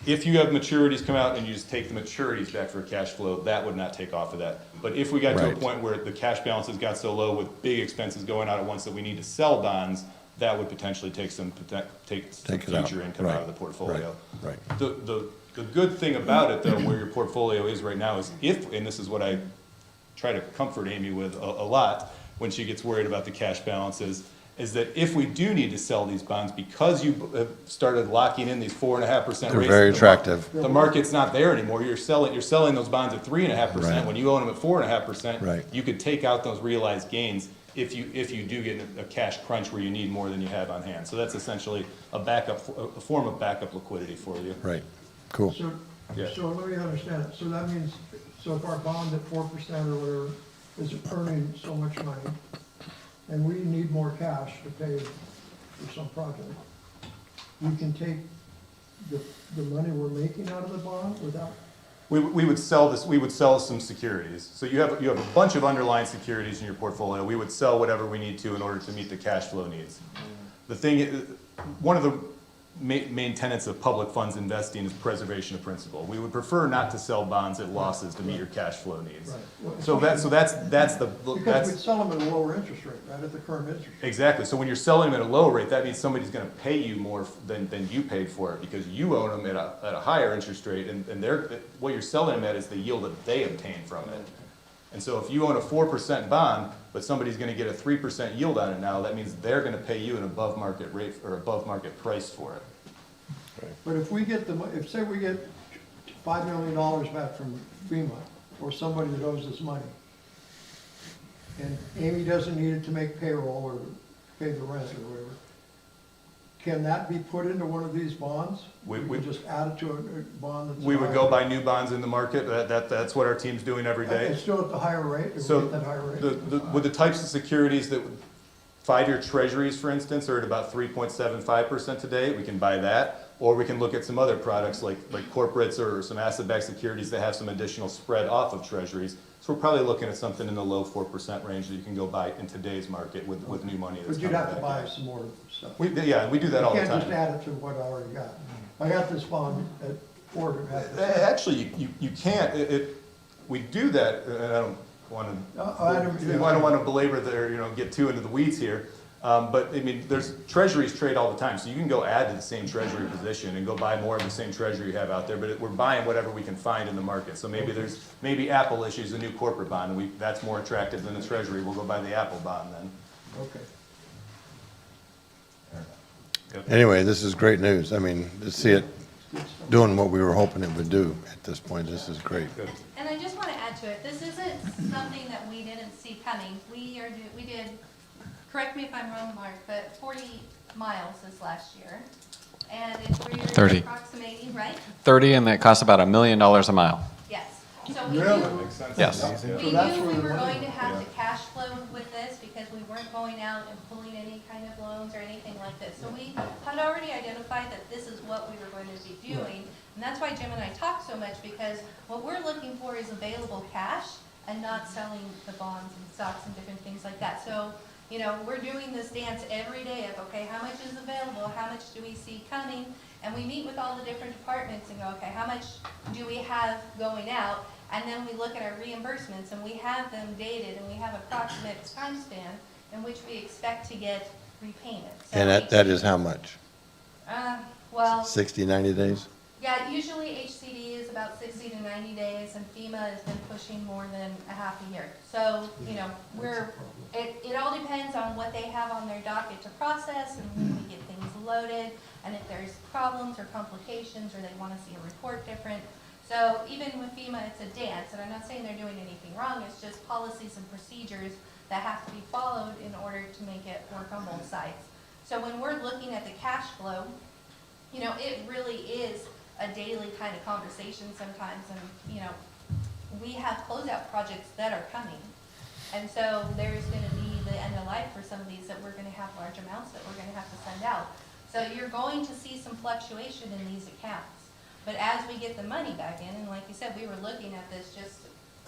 [SPEAKER 3] if you have maturities come out and you just take the maturities back for cash flow, that would not take off of that. But if we got to a
[SPEAKER 10] Right.
[SPEAKER 3] point where the cash balances got so low with big expenses going out at once that we need to sell bonds, that would potentially take some
[SPEAKER 10] Take it out.
[SPEAKER 3] future income out of the
[SPEAKER 10] Right.
[SPEAKER 3] portfolio.
[SPEAKER 10] Right.
[SPEAKER 3] The good thing about it, though, where your portfolio is right now is and this is what I try to comfort Amy with a lot when she gets worried about the cash balances, is that if we do need to sell these bonds, because you have started locking in these 4.5% rates.
[SPEAKER 10] They're very attractive.
[SPEAKER 3] The market's not there anymore. You're selling those bonds at 3.5%.
[SPEAKER 10] Right.
[SPEAKER 3] When you own them at 4.5%.
[SPEAKER 10] Right.
[SPEAKER 3] You could take out those realized gains if you do get a cash crunch where you need more than you have on hand. So that's essentially a form of backup liquidity for you.
[SPEAKER 10] Right, cool.
[SPEAKER 11] So,
[SPEAKER 3] Yeah.
[SPEAKER 11] so let me understand it. So that means, so if our bond at 4% or whatever is earning so much money, and we need more cash to pay for some project, we can take the money we're making out of the bond without,
[SPEAKER 3] We would sell this, we would sell some securities. So you have a bunch of underlying securities in your portfolio. We would sell whatever we need to in order to meet the cash flow needs. The thing, one of the main tenets of public funds investing is preservation of principal. We would prefer not to sell bonds at losses to meet your cash flow needs.
[SPEAKER 11] Right.
[SPEAKER 3] So that's
[SPEAKER 11] because we'd sell them at a lower interest rate, right, at the current interest rate.
[SPEAKER 3] exactly. So when you're selling them at a low rate, that means somebody's gonna pay you more than you paid for it, because you own them at a higher interest rate, and what you're selling them at is the yield that they obtain from it. And so if you own a 4% bond, but somebody's gonna get a 3% yield on it now, that means they're gonna pay you an above market rate or above market price for it.
[SPEAKER 11] But if we get if say we get $5 million back from FEMA, or somebody that owes us money, and Amy doesn't need it to make payroll or pay the rent or whatever, can that be put into one of these bonds?
[SPEAKER 3] We
[SPEAKER 11] can just add it to a bond that's.
[SPEAKER 3] We would go buy new bonds in the market. That's what our team's doing every day.
[SPEAKER 11] It's still at the higher rate, or
[SPEAKER 3] So
[SPEAKER 11] we get that higher rate?
[SPEAKER 3] with the types of securities that, 5-year treasuries, for instance, are at about 3.75% today. We can buy that, or we can look at some other products like corporates or some asset-backed securities that have some additional spread off of treasuries. So we're probably looking at something in the low 4% range that you can go buy in today's market with new money that's
[SPEAKER 11] But you'd
[SPEAKER 3] coming
[SPEAKER 11] have to
[SPEAKER 3] back
[SPEAKER 11] buy
[SPEAKER 3] in.
[SPEAKER 11] some more stuff.
[SPEAKER 3] We do that all the
[SPEAKER 11] You can't just
[SPEAKER 3] time.
[SPEAKER 11] add it to what I already got. I got this bond at 4.5%.
[SPEAKER 3] Actually, you can't. We do that, and I don't want to.
[SPEAKER 11] I don't
[SPEAKER 3] want to belabor get too into the weeds here. But I mean, there's treasuries trade all the time, so you can go add to the same treasury position and go buy more of the same treasury you have out there. But we're buying whatever we can find in the market. So maybe Apple issues a new corporate bond, and that's more attractive than the treasury. We'll go buy the Apple bond then.
[SPEAKER 11] Okay.
[SPEAKER 10] Anyway, this is great news. I mean, to see it doing what we were hoping it would do at this point, this is great.
[SPEAKER 5] And I just want to add to it, this isn't something that we didn't see coming. We did, correct me if I'm wrong, Mark, but 40 miles this last year. And if we're
[SPEAKER 9] 30.
[SPEAKER 5] approximating, right?
[SPEAKER 9] 30, and that costs about $1 million a mile.
[SPEAKER 5] Yes. So we
[SPEAKER 11] Really?
[SPEAKER 5] knew,
[SPEAKER 9] Yes.
[SPEAKER 5] we
[SPEAKER 11] that's
[SPEAKER 5] knew
[SPEAKER 11] where
[SPEAKER 5] we
[SPEAKER 11] the
[SPEAKER 5] were
[SPEAKER 11] money
[SPEAKER 5] going to
[SPEAKER 11] is.
[SPEAKER 5] have to cash flow with this because we weren't going out and pulling any kind of loans or anything like this. So we had already identified that this is what we were going to be doing. And that's why Jim and I talk so much, because what we're looking for is available cash and not selling the bonds and stocks and different things like that. So, we're doing this dance every day of, okay, how much is available? How much do we see coming? And we meet with all the different departments and go, okay, how much do we have going out? And then we look at our reimbursements, and we have them dated, and we have approximate time span in which we expect to get repayment. So
[SPEAKER 10] And that is how much?
[SPEAKER 5] well,
[SPEAKER 10] 60, 90 days?
[SPEAKER 5] yeah, usually HCD is about 60 to 90 days, and FEMA has been pushing more than a half a year. So, it all depends on what they have on their docket to process, and when we get things loaded, and if there's problems or complications, or they want to see a report different. So even with FEMA, it's a dance, and I'm not saying they're doing anything wrong, it's just policies and procedures that have to be followed in order to make it work on both sides. So when we're looking at the cash flow, it really is a daily kind of conversation sometimes, and, we have closeout projects that are coming. And so there's gonna be the end of life for some of these that we're gonna have large amounts that we're gonna have to send out. So you're going to see some fluctuation in these accounts. But as we get the money back in, and like you said, we were looking at this just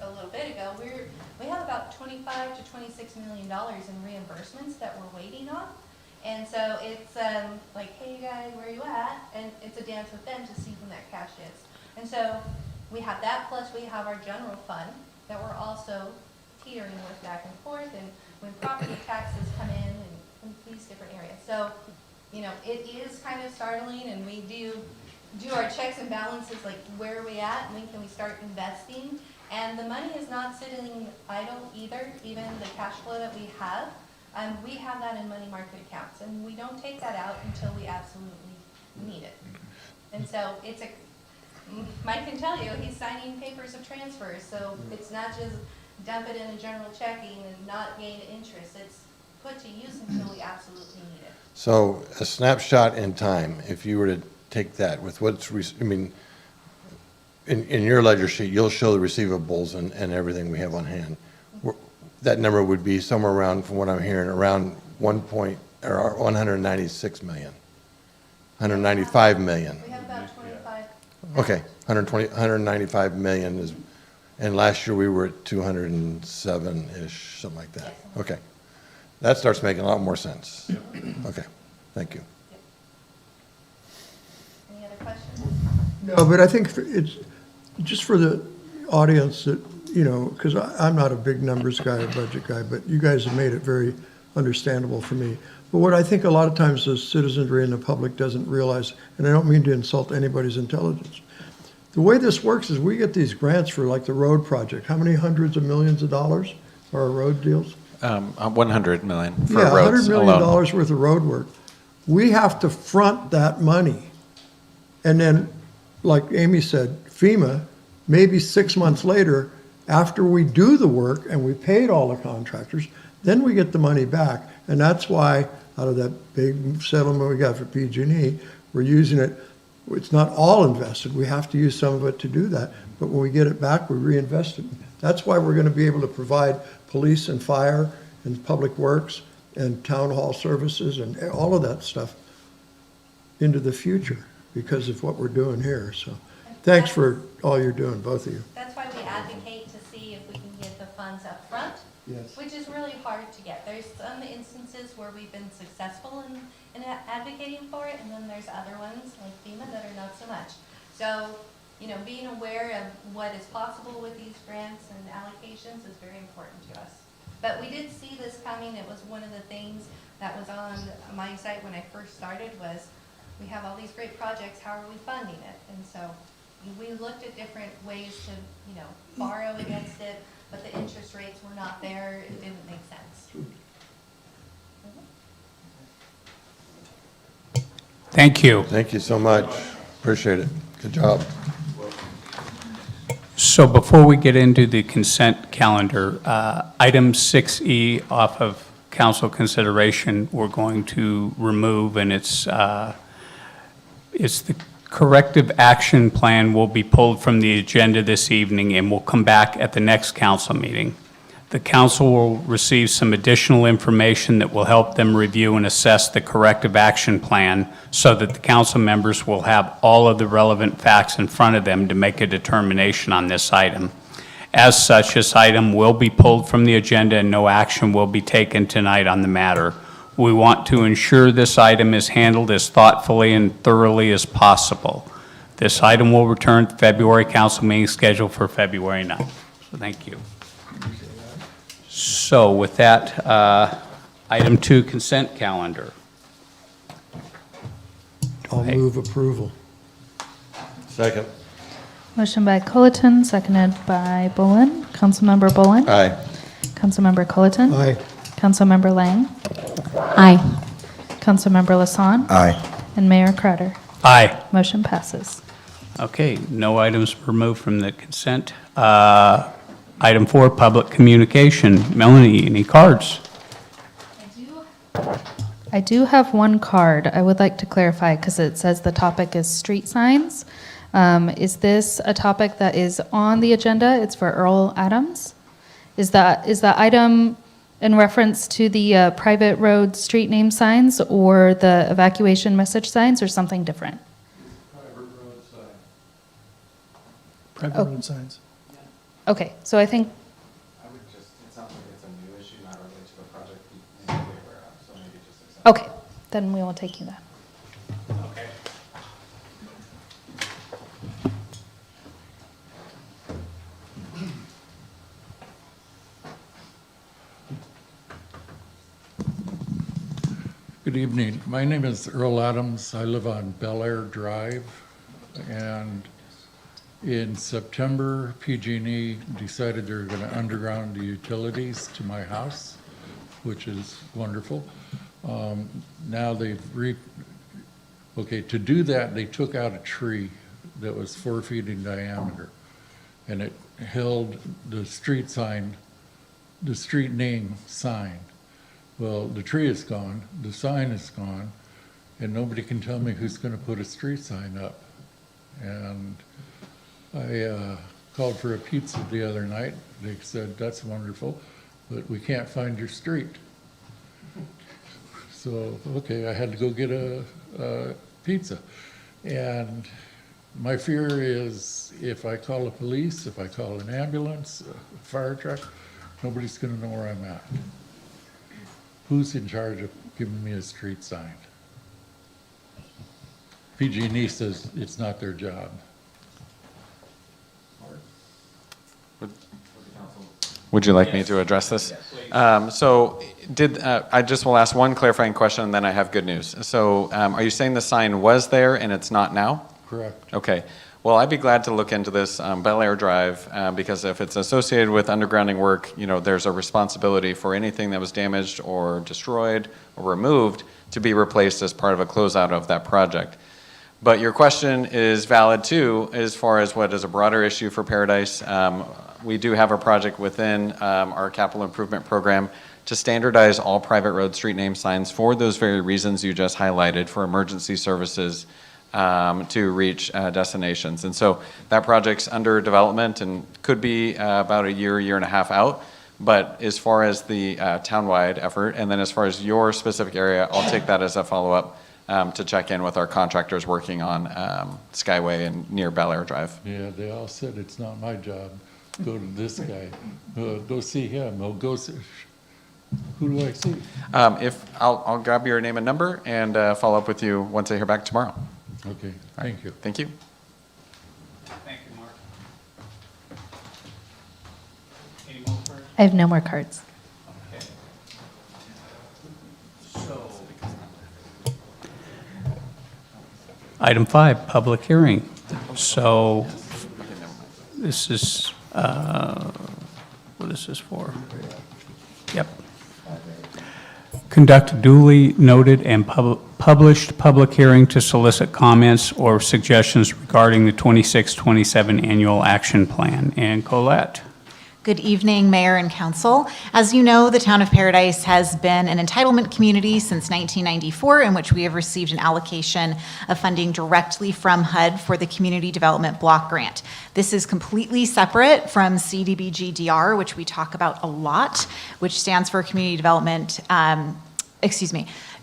[SPEAKER 5] a little bit ago, we have about $25 to $26 million in reimbursements that we're waiting on. And so it's like, hey guys, where are you at? And it's a dance with them to see when that cash is. And so we have that, plus we have our general fund that we're also teetering with back and forth, and when property taxes come in these different areas. So, it is kind of startling, and we do our checks and balances, like where are we at, when can we start investing? And the money is not sitting idle either, even the cash flow that we have. We have that in money market accounts, and we don't take that out until we absolutely need it. And so it's Mike can tell you, he's signing papers of transfers, so it's not just dump it in a general checking and not gain interest. It's put to use until we absolutely need it.
[SPEAKER 10] So a snapshot in time, if you were to take that with in your ledger sheet, you'll show the receivables and everything we have on hand. That number would be somewhere around, from what I'm hearing, around 196 million, 195 million.
[SPEAKER 5] We have about 25.
[SPEAKER 10] Okay, 195 million is, and last year we were at 207-ish, something like that. Okay. That starts making a lot more sense. Okay, thank you.
[SPEAKER 5] Any other questions?
[SPEAKER 11] No, but I think it's, just for the audience that, you know, because I'm not a big numbers guy or budget guy, but you guys have made it very understandable for me. But what I think a lot of times the citizenry and the public doesn't realize, and I don't mean to insult anybody's intelligence, the way this works is we get these grants for like the road project. How many hundreds of millions of dollars are our road deals?
[SPEAKER 9] 100 million for
[SPEAKER 11] Yeah,
[SPEAKER 9] roads
[SPEAKER 11] $100 million
[SPEAKER 9] alone.
[SPEAKER 11] worth of road work. We have to front that money. And then, like Amy said, FEMA, maybe 6 months later, after we do the work and we paid all the contractors, then we get the money back. And that's why, out of that big settlement we got for PG&E, we're using it. It's not all invested. We have to use some of it to do that. But when we get it back, we reinvest it. That's why we're going to be able to provide police and fire and public works and town hall services and all of that stuff into the future because of what we're doing here. So thanks for all you're doing, both of you.
[SPEAKER 5] That's why we advocate to see if we can get the funds up front,
[SPEAKER 11] Yes.
[SPEAKER 5] which is really hard to get. There's some instances where we've been successful in advocating for it, and then there's other ones like FEMA that are not so much. So, you know, being aware of what is possible with these grants and allocations is very important to us. But we did see this coming. It was one of the things that was on my site when I first started was, we have all these great projects, how are we funding it? And so we looked at different ways to, you know, borrow against it, but the interest rates were not there. It didn't make sense.
[SPEAKER 1] Thank you.
[SPEAKER 10] Thank you so much. Appreciate it. Good job.
[SPEAKER 1] So before we get into the consent calendar, item 6E off of council consideration, we're going to remove, and it's the corrective action plan will be pulled from the agenda this evening and will come back at the next council meeting. The council will receive some additional information that will help them review and assess the corrective action plan so that the council members will have all of the relevant facts in front of them to make a determination on this item. As such, this item will be pulled from the agenda and no action will be taken tonight on the matter. We want to ensure this item is handled as thoughtfully and thoroughly as possible. This item will return to February council meeting scheduled for February 9th. So thank you. So with that, item 2, consent calendar.
[SPEAKER 11] I'll move approval.
[SPEAKER 10] Second.
[SPEAKER 2] Motion by Colleton, seconded by Bullen. Councilmember Bullen.
[SPEAKER 10] Aye.
[SPEAKER 2] Councilmember Colleton.
[SPEAKER 11] Aye.
[SPEAKER 2] Councilmember Lang.
[SPEAKER 7] Aye.
[SPEAKER 2] Councilmember Lasson.
[SPEAKER 8] Aye.
[SPEAKER 2] And Mayor Carter.
[SPEAKER 1] Aye.
[SPEAKER 2] Motion passes.
[SPEAKER 1] Okay, no items removed from the consent. Item 4, public communication. Melanie, any cards?
[SPEAKER 2] I do have one card I would like to clarify because it says the topic is street signs. Is this a topic that is on the agenda? It's for Earl Adams. Is that item in reference to the private road street name signs or the evacuation message signs or something different?
[SPEAKER 4] Private
[SPEAKER 2] Oh.
[SPEAKER 4] road signs.
[SPEAKER 2] Okay, so I think,
[SPEAKER 9] I would just, it sounds like it's a new issue, not related to the project you need to be aware of, so maybe just accept.
[SPEAKER 2] okay, then we will take you that.
[SPEAKER 1] Okay.
[SPEAKER 12] Good evening. My name is Earl Adams. I live on Bel Air Drive, and In September, PG&E decided they were going to underground the utilities to my house, which is wonderful. Now okay, to do that, they took out a tree that was 4 feet in diameter, and it held the street sign, the street name sign. Well, the tree is gone, the sign is gone, and nobody can tell me who's going to put a street sign up. And I called for a pizza the other night. They said, that's wonderful, but we can't find your street. So, okay, I had to go get a pizza. And my fear is if I call the police, if I call an ambulance, a fire truck, nobody's going to know where I'm at. Who's in charge of giving me a street sign? PG&E says it's not their job.
[SPEAKER 9] Would you like me to address this? I just will ask one clarifying question, and then I have good news. So are you saying the sign was there and it's not now?
[SPEAKER 12] Correct.
[SPEAKER 9] Okay. Well, I'd be glad to look into this Bel Air Drive, because if it's associated with undergrounding work, there's a responsibility for anything that was damaged or destroyed or removed to be replaced as part of a closeout of that project. But your question is valid too, as far as what is a broader issue for Paradise. We do have a project within our capital improvement program to standardize all private road street name signs for those very reasons you just highlighted, for emergency services to reach destinations. And so that project's under development and could be about a year and a half out. But as far as the townwide effort, and then as far as your specific area, I'll take that as a follow-up to check in with our contractors working on Skyway and near Bel Air Drive.
[SPEAKER 12] Yeah, they all said it's not my job. Go to this guy. Go see him. Go see. Who do I see?
[SPEAKER 9] I'll grab your name and number and follow up with you once I hear back tomorrow.
[SPEAKER 12] Okay, thank you.
[SPEAKER 9] Thank you.
[SPEAKER 1] Thank you, Mark. Any more cards?
[SPEAKER 2] I have no more cards.
[SPEAKER 1] Okay. So, item 5, public hearing. So, this is, what is this for? Yep. Conduct a duly noted and published public hearing to solicit comments or suggestions regarding the 26-27 annual action plan. And Colette.
[SPEAKER 13] Good evening, Mayor and Council. As you know, the Town of Paradise has been an entitlement community since 1994, in which we have received an allocation of funding directly from HUD for the Community Development Block Grant. This is completely separate from CDBG-DR, which we talk about a lot, which stands for Community Development,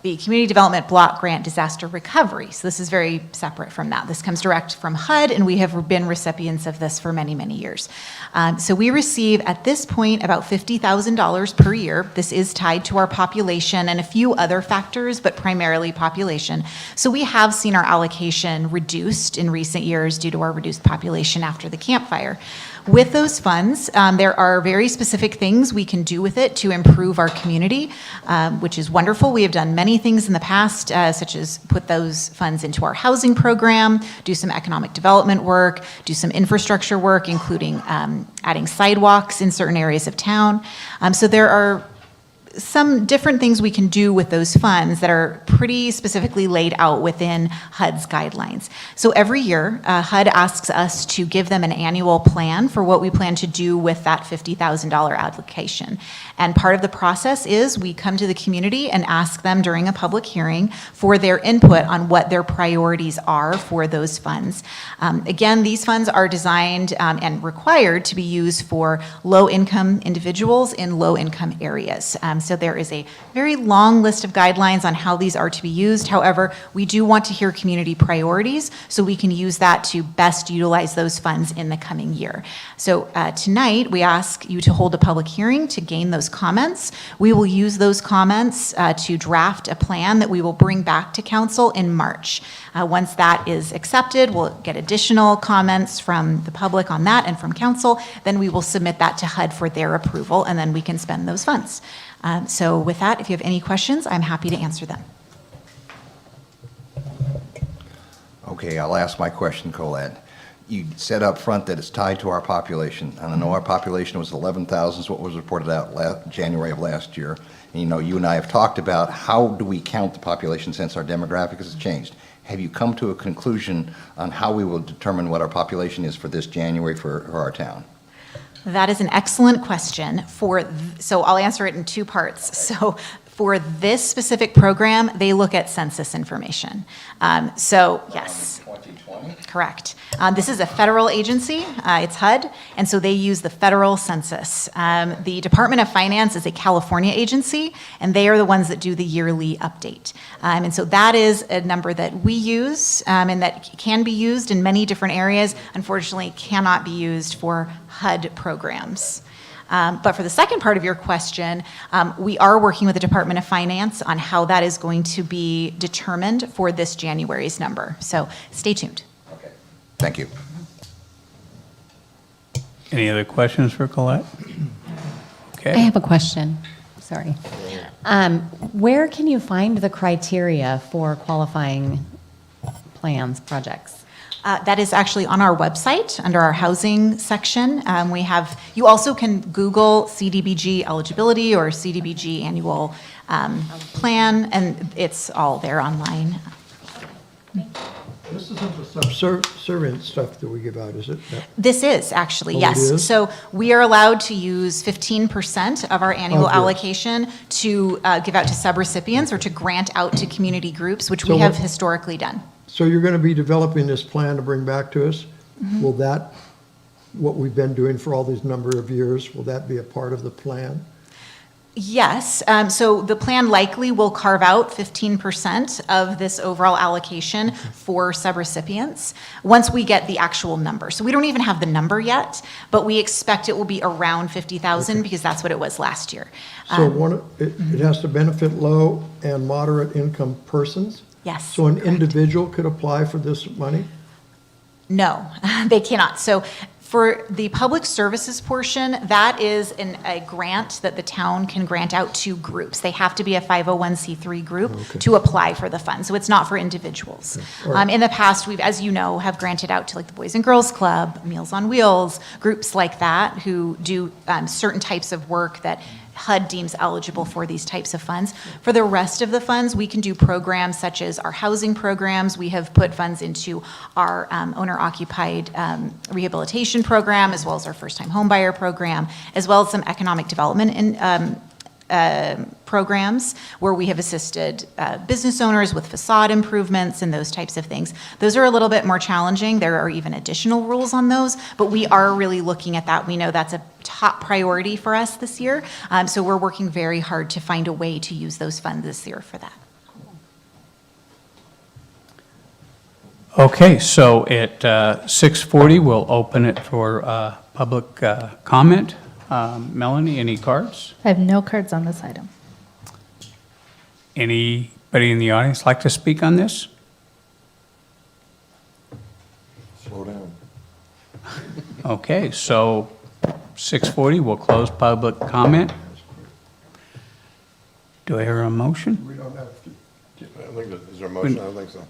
[SPEAKER 13] the Community Development Block Grant Disaster Recovery. So this is very separate from that. This comes direct from HUD, and we have been recipients of this for many, many years. So we receive, at this point, about $50,000 per year. This is tied to our population and a few other factors, but primarily population. So we have seen our allocation reduced in recent years due to our reduced population after the Camp Fire. With those funds, there are very specific things we can do with it to improve our community, which is wonderful. We have done many things in the past, such as put those funds into our housing program, do some economic development work, do some infrastructure work, including adding sidewalks in certain areas of town. So there are some different things we can do with those funds that are pretty specifically laid out within HUD's guidelines. So every year, HUD asks us to give them an annual plan for what we plan to do with that $50,000 application. And part of the process is we come to the community and ask them during a public hearing for their input on what their priorities are for those funds. Again, these funds are designed and required to be used for low-income individuals in low-income areas. So there is a very long list of guidelines on how these are to be used. However, we do want to hear community priorities so we can use that to best utilize those funds in the coming year. So tonight, we ask you to hold a public hearing to gain those comments. We will use those comments to draft a plan that we will bring back to council in March. Once that is accepted, we'll get additional comments from the public on that and from council. Then we will submit that to HUD for their approval, and then we can spend those funds. So with that, if you have any questions, I'm happy to answer them.
[SPEAKER 8] Okay, I'll ask my question, Colette. you said up front that it's tied to our population. And I know our population was 11,000 is what was reported out January of last year. And you and I have talked about how do we count the population since our demographics has changed. Have you come to a conclusion on how we will determine what our population is for this January for our town?
[SPEAKER 13] That is an excellent question. So I'll answer it in two parts. So for this specific program, they look at census information. So yes.
[SPEAKER 8] 2020?
[SPEAKER 13] Correct. This is a federal agency, it's HUD, and so they use the federal census. The Department of Finance is a California agency, and they are the ones that do the yearly update. And so that is a number that we use, and that can be used in many different areas, unfortunately cannot be used for HUD programs. But for the second part of your question, we are working with the Department of Finance on how that is going to be determined for this January's number. So stay tuned.
[SPEAKER 8] Okay. Thank you.
[SPEAKER 1] Any other questions for Colette?
[SPEAKER 7] I
[SPEAKER 1] Okay.
[SPEAKER 7] have a question. Sorry. Where can you find the criteria for qualifying plans, projects?
[SPEAKER 13] That is actually on our website under our housing section. You also can Google CDBG eligibility or CDBG annual plan, and it's all there online.
[SPEAKER 11] This isn't the subservient stuff that we give out, is it?
[SPEAKER 13] This is actually,
[SPEAKER 11] Oh, it
[SPEAKER 13] yes.
[SPEAKER 11] is?
[SPEAKER 13] So we are allowed to use 15% of our annual
[SPEAKER 11] good.
[SPEAKER 13] allocation to give out to subrecipients or to grant out to community groups, which
[SPEAKER 11] So
[SPEAKER 13] we have
[SPEAKER 11] what-
[SPEAKER 13] historically done.
[SPEAKER 11] So you're going to be developing this plan to bring back to us? Will that, what we've been doing for all these number of years, will that be a part of the plan?
[SPEAKER 13] Yes, so the plan likely will carve out 15% of this overall allocation for subrecipients once we get the actual number. So we don't even have the number yet, but we expect it will be around 50,000 because that's what it was last year.
[SPEAKER 11] So it has to benefit low and moderate income persons?
[SPEAKER 13] Yes.
[SPEAKER 11] So an individual could apply for this money?
[SPEAKER 13] No, they cannot. So for the public services portion, that is a grant that the town can grant out to groups. They have to be a 501c3 group to apply for the fund. So it's not for individuals.
[SPEAKER 11] All right.
[SPEAKER 13] In the past, we've, as you know, have granted out to like the Boys and Girls Club, Meals on Wheels, groups like that who do certain types of work that HUD deems eligible for these types of funds. For the rest of the funds, we can do programs such as our housing programs. We have put funds into our owner-occupied rehabilitation program, as well as our first-time homebuyer program, as well as some economic development programs where we have assisted business owners with facade improvements and those types of things. Those are a little bit more challenging. There are even additional rules on those, but we are really looking at that. We know that's a top priority for us this year. So we're working very hard to find a way to use those funds this year for that.
[SPEAKER 1] Okay, so at 6:40, we'll open it for public comment. Melanie, any cards?
[SPEAKER 2] I have no cards on this item.
[SPEAKER 1] Anybody in the audience like to speak on this?
[SPEAKER 10] Slow down.
[SPEAKER 1] Okay, so 6:40, we'll close public comment. Do I hear a motion?
[SPEAKER 11] We don't have to.
[SPEAKER 10] I think that, is there a motion? I don't think so.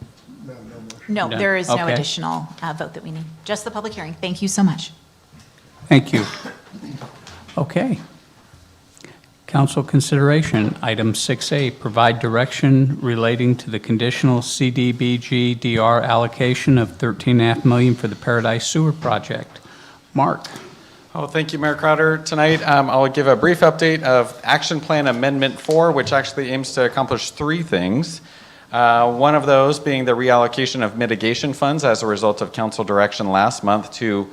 [SPEAKER 13] No,
[SPEAKER 1] Done.
[SPEAKER 13] there is no
[SPEAKER 1] Okay.
[SPEAKER 13] additional vote that we need. Just the public hearing. Thank you so much.
[SPEAKER 1] Thank you. Okay. Council consideration, item 6A, provide direction relating to the conditional CDBG DR allocation of $13.5 million for the Paradise Sewer Project. Mark?
[SPEAKER 9] Oh, thank you, Mayor Crowder. Tonight, I'll give a brief update of Action Plan Amendment 4, which actually aims to accomplish three things. One of those being the reallocation of mitigation funds as a result of council direction last month to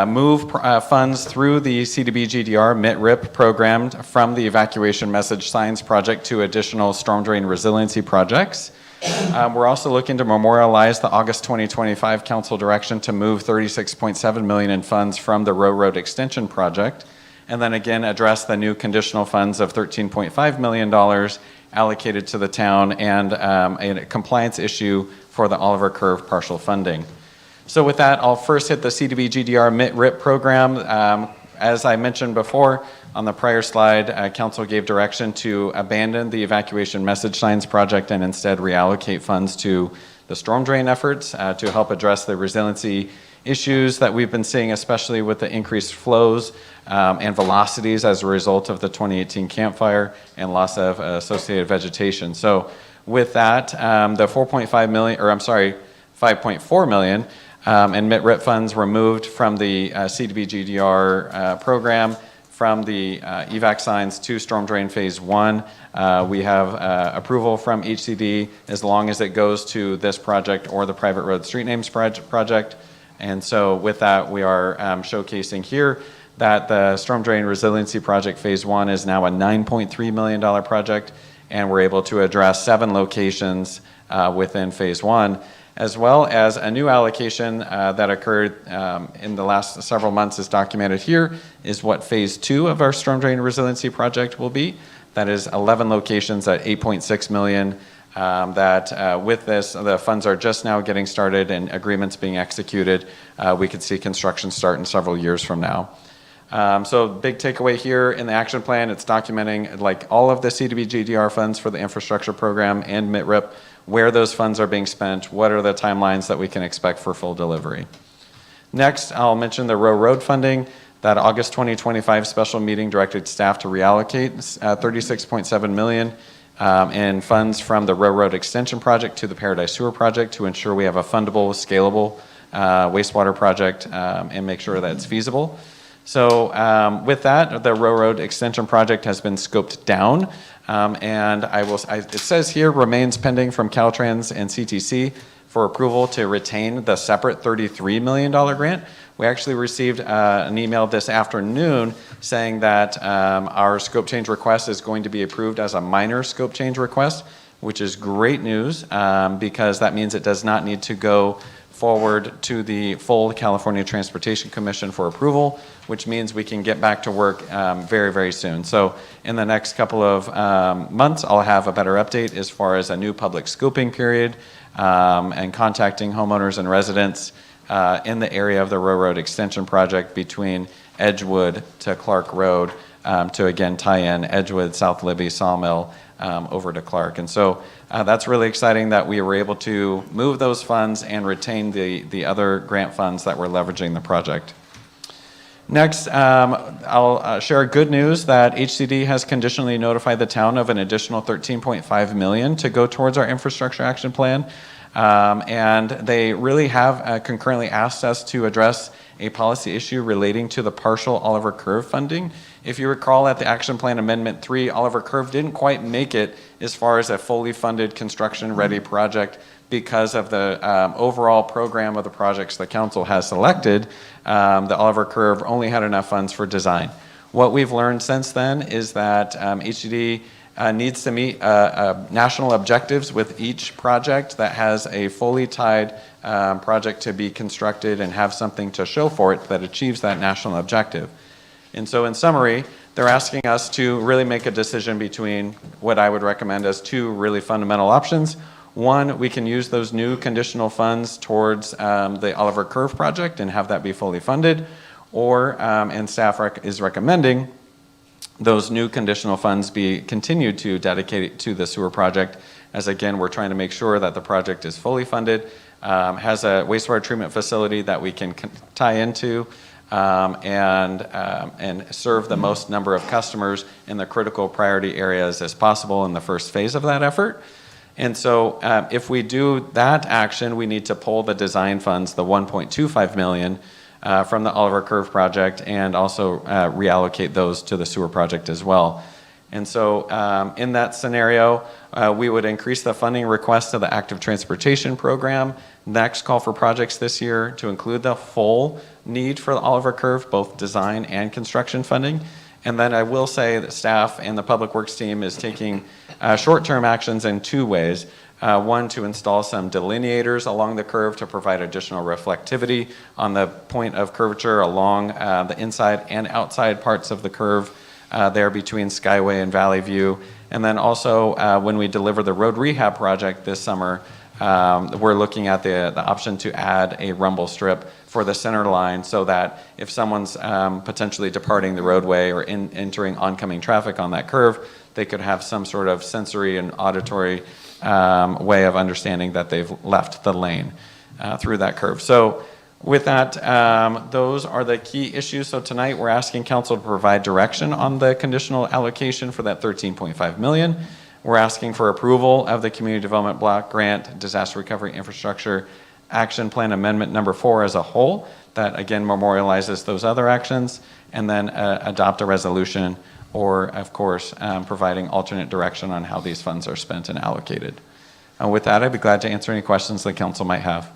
[SPEAKER 9] move funds through the CDBG-DR MIT-RIP program from the Evacuation Message Signs Project to additional storm drain resiliency projects. We're also looking to memorialize the August 2025 council direction to move $36.7 million in funds from the Road Extension Project, and then again address the new conditional funds of $13.5 million allocated to the town and a compliance issue for the Oliver Curve partial funding. So with that, I'll first hit the CDBG-DR MIT-RIP program. As I mentioned before, on the prior slide, council gave direction to abandon the Evacuation Message Signs Project and instead reallocate funds to the storm drain efforts to help address the resiliency issues that we've been seeing, especially with the increased flows and velocities as a result of the 2018 Camp Fire and loss of associated vegetation. So with that, the 5.4 million in MIT-RIP funds were moved from the CDBG-DR program from the EVAC signs to storm drain phase 1. We have approval from HCD as long as it goes to this project or the private road street names project. And so with that, we are showcasing here that the storm drain resiliency project phase 1 is now a $9.3 million project, and we're able to address 7 locations within phase 1, as well as a new allocation that occurred in the last several months is documented here, is what phase 2 of our storm drain resiliency project will be. That is 11 locations at $8.6 million. With this, the funds are just now getting started and agreements being executed. We could see construction start in several years from now. So big takeaway here in the action plan, it's documenting like all of the CDBG-DR funds for the infrastructure program and MIT-RIP, where those funds are being spent, what are the timelines that we can expect for full delivery. Next, I'll mention the Road funding. That August 2025 special meeting directed staff to reallocate $36.7 million in funds from the Road Extension Project to the Paradise Sewer Project to ensure we have a fundable, scalable wastewater project and make sure that it's feasible. So with that, the Road Extension Project has been scoped down, and it says here remains pending from Caltrans and CTC for approval to retain the separate $33 million grant. We actually received an email this afternoon saying that our scope change request is going to be approved as a minor scope change request, which is great news because that means it does not need to go forward to the full California Transportation Commission for approval, which means we can get back to work very, very soon. So in the next couple of months, I'll have a better update as far as a new public scoping period and contacting homeowners and residents in the area of the Road Extension Project between Edgewood to Clark Road to again tie in Edgewood, South Libby, Sawmill over to Clark. And so that's really exciting that we were able to move those funds and retain the other grant funds that were leveraging the project. Next, I'll share good news that HCD has conditionally notified the town of an additional $13.5 million to go towards our infrastructure action plan. And they really have concurrently asked us to address a policy issue relating to the partial Oliver Curve funding. If you recall at the Action Plan Amendment 3, Oliver Curve didn't quite make it as far as a fully funded construction-ready project because of the overall program of the projects the council has selected. The Oliver Curve only had enough funds for design. What we've learned since then is that HCD needs to meet national objectives with each project that has a fully tied project to be constructed and have something to show for it that achieves that national objective. And so in summary, they're asking us to really make a decision between what I would recommend as 2 really fundamental options. One, we can use those new conditional funds towards the Oliver Curve project and have that be fully funded, or, and staff is recommending, those new conditional funds be continued to dedicate to the sewer project, as again, we're trying to make sure that the project is fully funded, has a wastewater treatment facility that we can tie into, and serve the most number of customers in the critical priority areas as possible in the first phase of that effort. And so if we do that action, we need to pull the design funds, the $1.25 million, from the Oliver Curve project and also reallocate those to the sewer project as well. And so in that scenario, we would increase the funding request to the active transportation program, next call for projects this year to include the full need for the Oliver Curve, both design and construction funding. And then I will say that staff and the Public Works team is taking short-term actions in 2 ways. One, to install some delineators along the curve to provide additional reflectivity on the point of curvature along the inside and outside parts of the curve there between Skyway and Valley View. And then also when we deliver the road rehab project this summer, we're looking at the option to add a rumble strip for the center line so that if someone's potentially departing the roadway or entering oncoming traffic on that curve, they could have some sort of sensory and auditory way of understanding that they've left the lane through that curve. So with that, those are the key issues. So tonight, we're asking council to provide direction on the conditional allocation for that 13.5 million. We're asking for approval of the Community Development Block Grant Disaster Recovery Infrastructure Action Plan Amendment number 4 as a whole, that again memorializes those other actions, and then adopt a resolution, or of course, providing alternate direction on how these funds are spent and allocated. With that, I'd be glad to answer any questions the council might have.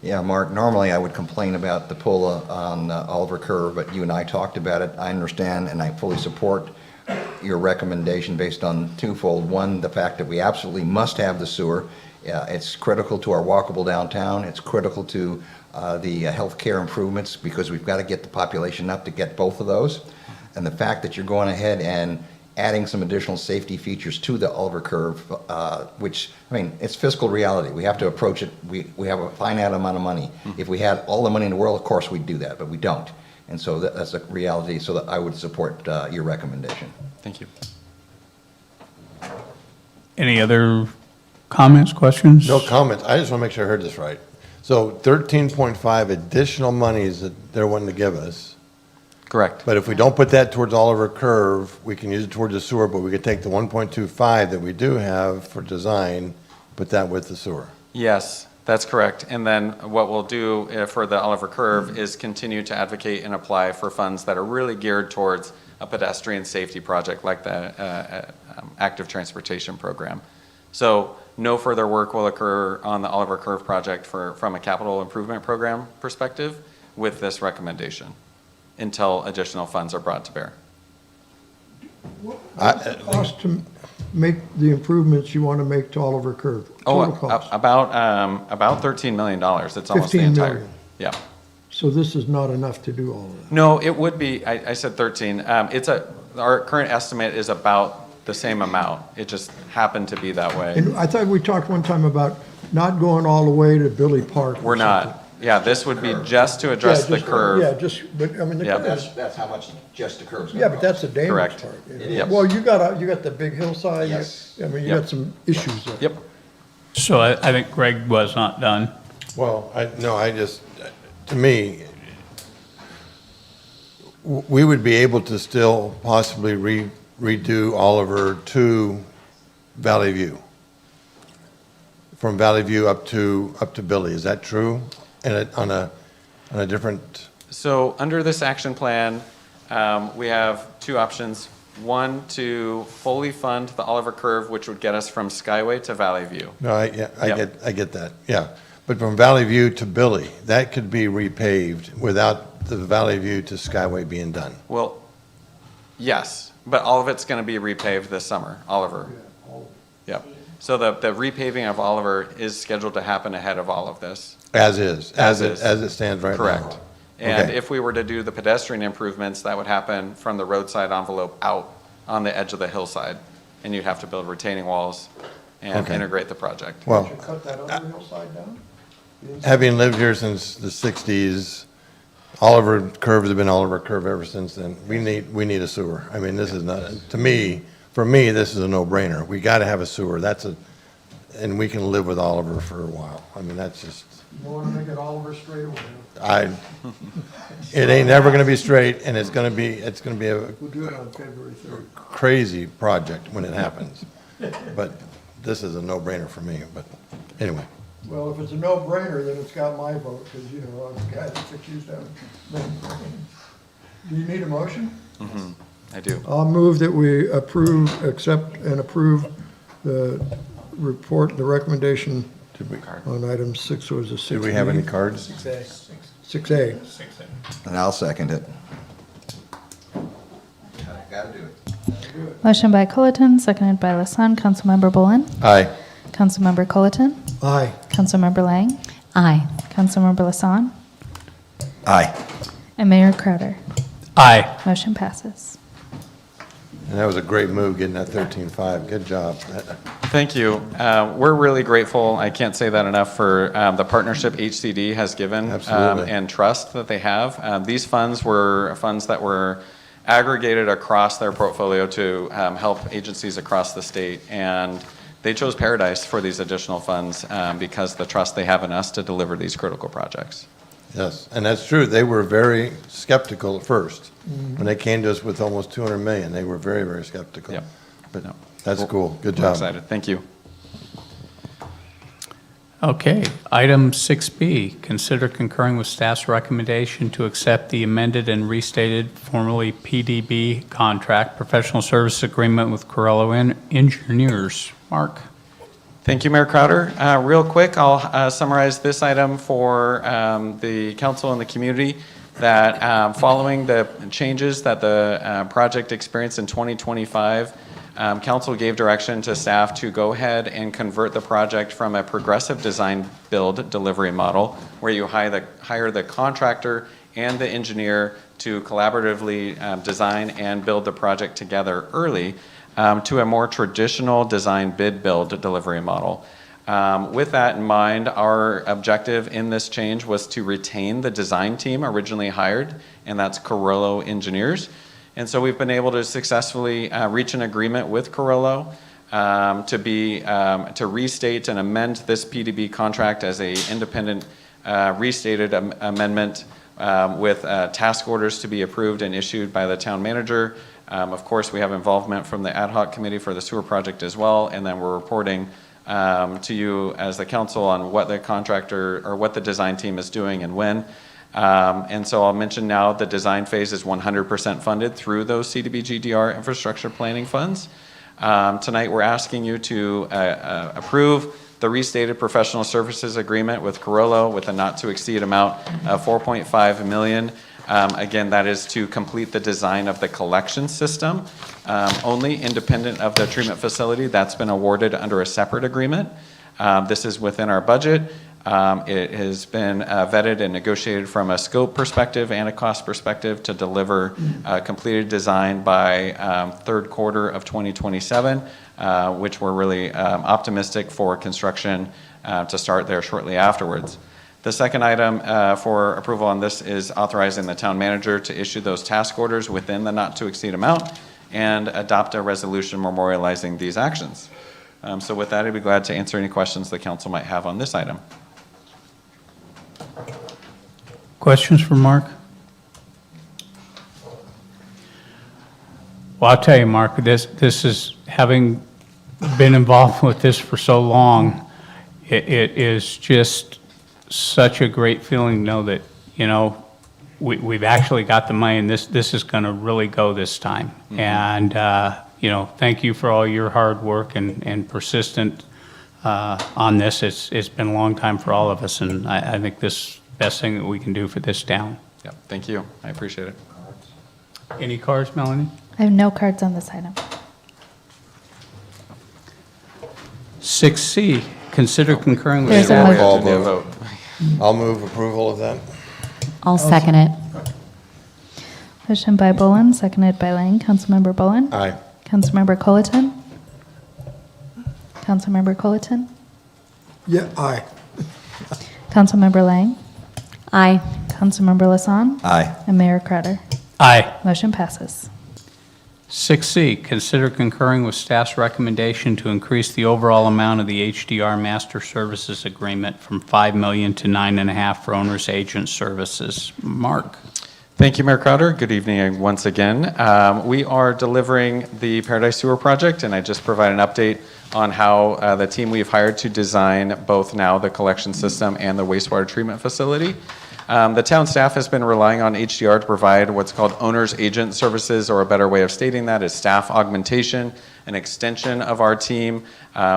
[SPEAKER 8] Yeah, Mark, normally I would complain about the pull on Oliver Curve, but you and I talked about it. I understand and I fully support your recommendation based on twofold. One, the fact that we absolutely must have the sewer. It's critical to our walkable downtown. It's critical to the healthcare improvements, because we've got to get the population up to get both of those. And the fact that you're going ahead and adding some additional safety features to the Oliver Curve, which, I mean, it's fiscal reality. We have to approach it. We have a finite amount of money. If we had all the money in the world, of course we'd do that, but we don't. And so that's a reality, so that I would support your recommendation.
[SPEAKER 9] Thank you.
[SPEAKER 1] Any other comments, questions?
[SPEAKER 10] No comments. I just want to make sure I heard this right. So 13.5 additional monies that they're wanting to give us.
[SPEAKER 9] Correct.
[SPEAKER 10] But if we don't put that towards Oliver Curve, we can use it towards the sewer, but we could take the 1.25 that we do have for design, put that with the sewer.
[SPEAKER 9] Yes, that's correct. And then what we'll do for the Oliver Curve is continue to advocate and apply for funds that are really geared towards a pedestrian safety project like the active transportation program. So no further work will occur on the Oliver Curve project from a capital improvement program perspective with this recommendation until additional funds are brought to bear.
[SPEAKER 11] What's the cost to make the improvements you want to make to Oliver Curve? Total cost.
[SPEAKER 9] About $13 million. It's almost the
[SPEAKER 11] 15
[SPEAKER 9] entire.
[SPEAKER 11] million.
[SPEAKER 9] Yeah.
[SPEAKER 11] So this is not enough to do all of that?
[SPEAKER 9] No, it would be, I said 13. Our current estimate is about the same amount. It just happened to be that way.
[SPEAKER 11] And I thought we talked one time about not going all the way to Billy Park. or
[SPEAKER 9] We're
[SPEAKER 11] something.
[SPEAKER 9] not. Yeah, this would be just to address
[SPEAKER 11] Yeah,
[SPEAKER 9] the
[SPEAKER 11] just-
[SPEAKER 9] curve.
[SPEAKER 11] Yeah, just, but, I mean,
[SPEAKER 9] Yeah.
[SPEAKER 8] That's how much just the curve's
[SPEAKER 11] yeah, but that's the dangerous
[SPEAKER 9] Correct.
[SPEAKER 11] part.
[SPEAKER 8] It is.
[SPEAKER 11] Well, you got the big hillside.
[SPEAKER 8] Yes.
[SPEAKER 11] I mean, you
[SPEAKER 9] Yep.
[SPEAKER 11] got some issues there.
[SPEAKER 9] Yep.
[SPEAKER 1] So I think Greg was not done.
[SPEAKER 10] Well, to me, we would be able to still possibly redo Oliver to Valley View. From Valley View up to Billy, is that true? And on a different,
[SPEAKER 9] So under this action plan, we have two options. One, to fully fund the Oliver Curve, which would get us from Skyway to Valley View.
[SPEAKER 10] no, I get that, yeah. But from Valley View to Billy, that could be repaved without the Valley View to Skyway being done.
[SPEAKER 9] Well, yes, but all of it's going to be repaved this summer, Oliver. Yep. So the repaving of Oliver is scheduled to happen ahead of all of this.
[SPEAKER 10] As is,
[SPEAKER 9] As is.
[SPEAKER 10] as it stands right now.
[SPEAKER 9] Correct. And
[SPEAKER 10] Okay.
[SPEAKER 9] if we were to do the pedestrian improvements, that would happen from the roadside envelope out on the edge of the hillside. And you'd have to build retaining walls and
[SPEAKER 10] Okay.
[SPEAKER 9] integrate the project.
[SPEAKER 10] Well,
[SPEAKER 11] Should cut that other hillside down?
[SPEAKER 10] having lived here since the 60s, Oliver Curves have been Oliver Curve ever since then. We need a sewer. I mean, this is not, for me, this is a no-brainer. We got to have a sewer. And we can live with Oliver for a while. I mean, that's just,
[SPEAKER 11] You want to make it Oliver straight away?
[SPEAKER 10] it ain't never going to be straight, and it's going to be a
[SPEAKER 11] We'll do it on February 3rd.
[SPEAKER 10] crazy project when it happens. But this is a no-brainer for me, but anyway.
[SPEAKER 11] Well, if it's a no-brainer, then it's got my vote, because, you know, I'm the guy that accused them. Do you need a motion?
[SPEAKER 9] I do.
[SPEAKER 11] I'll move that we accept and approve the report, the recommendation
[SPEAKER 10] Did we,
[SPEAKER 11] on item 6, or was it 6?
[SPEAKER 10] did we have any cards?
[SPEAKER 11] 6A.
[SPEAKER 8] And I'll second it. Got to do it.
[SPEAKER 2] Motion by Colleton, seconded by Lassan. Councilmember Bullen.
[SPEAKER 10] Aye.
[SPEAKER 2] Councilmember Colleton.
[SPEAKER 11] Aye.
[SPEAKER 2] Councilmember Lang.
[SPEAKER 7] Aye.
[SPEAKER 2] Councilmember Lassan.
[SPEAKER 8] Aye.
[SPEAKER 2] And Mayor Crowder.
[SPEAKER 1] Aye.
[SPEAKER 2] Motion passes.
[SPEAKER 10] And that was a great move, getting that 13.5. Good job.
[SPEAKER 9] Thank you. We're really grateful, I can't say that enough, for the partnership HCD has given
[SPEAKER 10] Absolutely.
[SPEAKER 9] and trust that they have. These funds were funds that were aggregated across their portfolio to help agencies across the state. And they chose Paradise for these additional funds because of the trust they have in us to deliver these critical projects.
[SPEAKER 10] Yes, and that's true. They were very skeptical at first. When they came to us with almost 200 million, they were very, very skeptical.
[SPEAKER 9] Yep.
[SPEAKER 10] But
[SPEAKER 9] No.
[SPEAKER 10] that's cool. Good
[SPEAKER 9] We're
[SPEAKER 10] job.
[SPEAKER 9] excited. Thank you.
[SPEAKER 1] Okay, item 6B, consider concurring with staff's recommendation to accept the amended and restated formerly PDB contract professional service agreement with Corello Engineers. Mark?
[SPEAKER 9] Thank you, Mayor Crowder. Real quick, I'll summarize this item for the council and the community, that following the changes that the project experienced in 2025, council gave direction to staff to go ahead and convert the project from a progressive design build delivery model, where you hire the contractor and the engineer to collaboratively design and build the project together early, to a more traditional design bid build delivery model. With that in mind, our objective in this change was to retain the design team originally hired, and that's Corello Engineers. And so we've been able to successfully reach an agreement with Corello to restate and amend this PDB contract as a independent restated amendment with task orders to be approved and issued by the town manager. Of course, we have involvement from the ad hoc committee for the sewer project as well, and then we're reporting to you as the council on what the contractor or what the design team is doing and when. And so I'll mention now the design phase is 100% funded through those CDBG-DR infrastructure planning funds. Tonight we're asking you to approve the restated professional services agreement with Corello with a not to exceed amount of $4.5 million. Again, that is to complete the design of the collection system, only independent of the treatment facility. That's been awarded under a separate agreement. This is within our budget. It has been vetted and negotiated from a scope perspective and a cost perspective to deliver completed design by third quarter of 2027, which we're really optimistic for construction to start there shortly afterwards. The second item for approval on this is authorizing the town manager to issue those task orders within the not to exceed amount and adopt a resolution memorializing these actions. So with that, I'd be glad to answer any questions the council might have on this item.
[SPEAKER 1] Questions for Mark? Well, I'll tell you, Mark, this is, having been involved with this for so long, it is just such a great feeling to know that, you know, we've actually got the money, and this is going to really go this time. Mm-hmm. And, you know, thank you for all your hard work and persistent on this. It's been a long time for all of us, and I think this best thing that we can do for this town.
[SPEAKER 9] Yeah, thank you. I appreciate it.
[SPEAKER 1] Any cards, Melanie?
[SPEAKER 2] I have no cards on this item.
[SPEAKER 1] 6C, consider concurring with
[SPEAKER 2] There's a
[SPEAKER 1] staff.
[SPEAKER 2] motion.
[SPEAKER 10] Call
[SPEAKER 9] We have to
[SPEAKER 10] vote. I'll move approval of that.
[SPEAKER 7] I'll second it.
[SPEAKER 2] Motion by Bullen, seconded by Lang. Councilmember Bullen?
[SPEAKER 10] Aye.
[SPEAKER 2] Councilmember Colleton? Councilmember Colleton?
[SPEAKER 11] Yeah, aye.
[SPEAKER 2] Councilmember Lang?
[SPEAKER 7] Aye.
[SPEAKER 2] Councilmember Lasson?
[SPEAKER 8] Aye.
[SPEAKER 2] And Mayor Crowder?
[SPEAKER 1] Aye.
[SPEAKER 2] Motion passes.
[SPEAKER 1] 6C, consider concurring with staff's recommendation to increase the overall amount of the HDR Master Services Agreement from $5 million to $9.5 million for owner's agent services. Mark?
[SPEAKER 9] Thank you, Mayor Crowder. Good evening once again. We are delivering the Paradise Sewer Project, and I just provide an update on how the team we've hired to design both now the collection system and the wastewater treatment facility. The town staff has been relying on HDR to provide what's called owner's agent services, or a better way of stating that is staff augmentation, an extension of our team.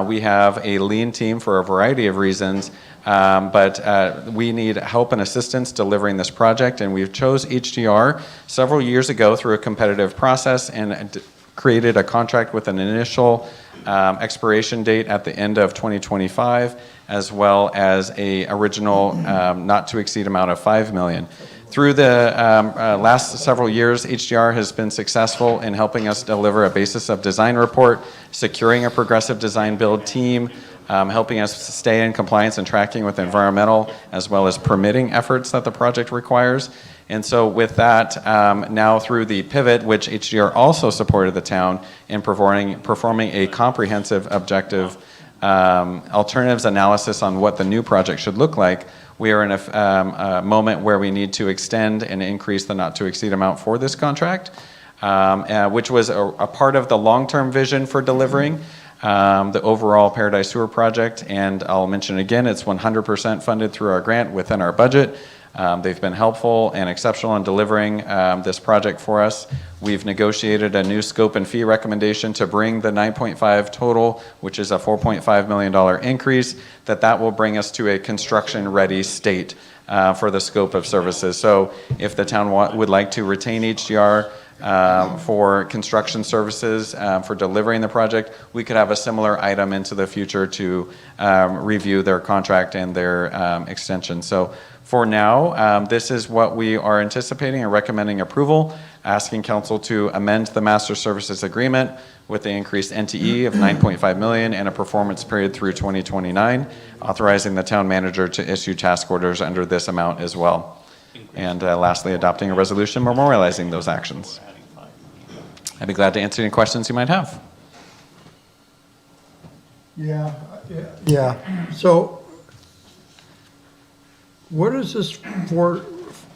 [SPEAKER 9] We have a lean team for a variety of reasons, but we need help and assistance delivering this project, and we've chose HDR several years ago through a competitive process and created a contract with an initial expiration date at the end of 2025, as well as a original not to exceed amount of $5 million. Through the last several years, HDR has been successful in helping us deliver a basis of design report, securing a progressive design build team, helping us stay in compliance and tracking with environmental as well as permitting efforts that the project requires. And so with that, now through the pivot, which HDR also supported the town in performing a comprehensive objective alternatives analysis on what the new project should look like, we are in a moment where we need to extend and increase the not-to-exceed amount for this contract, which was a part of the long-term vision for delivering the overall Paradise Sewer Project. And I'll mention again, it's 100% funded through our grant within our budget. They've been helpful and exceptional in delivering this project for us. We've negotiated a new scope and fee recommendation to bring the 9.5 total, which is a $4.5 million increase, that will bring us to a construction-ready state for the scope of services. So if the town would like to retain HDR for construction services for delivering the project, we could have a similar item into the future to review their contract and their extension. So for now, this is what we are anticipating and recommending approval, asking council to amend the master services agreement with the increased NTE of $9.5 million and a performance period through 2029, authorizing the town manager to issue task orders under this amount as well. And lastly, adopting a resolution memorializing those actions. I'd be glad to answer any questions you might have.
[SPEAKER 11] Yeah. So what is this for,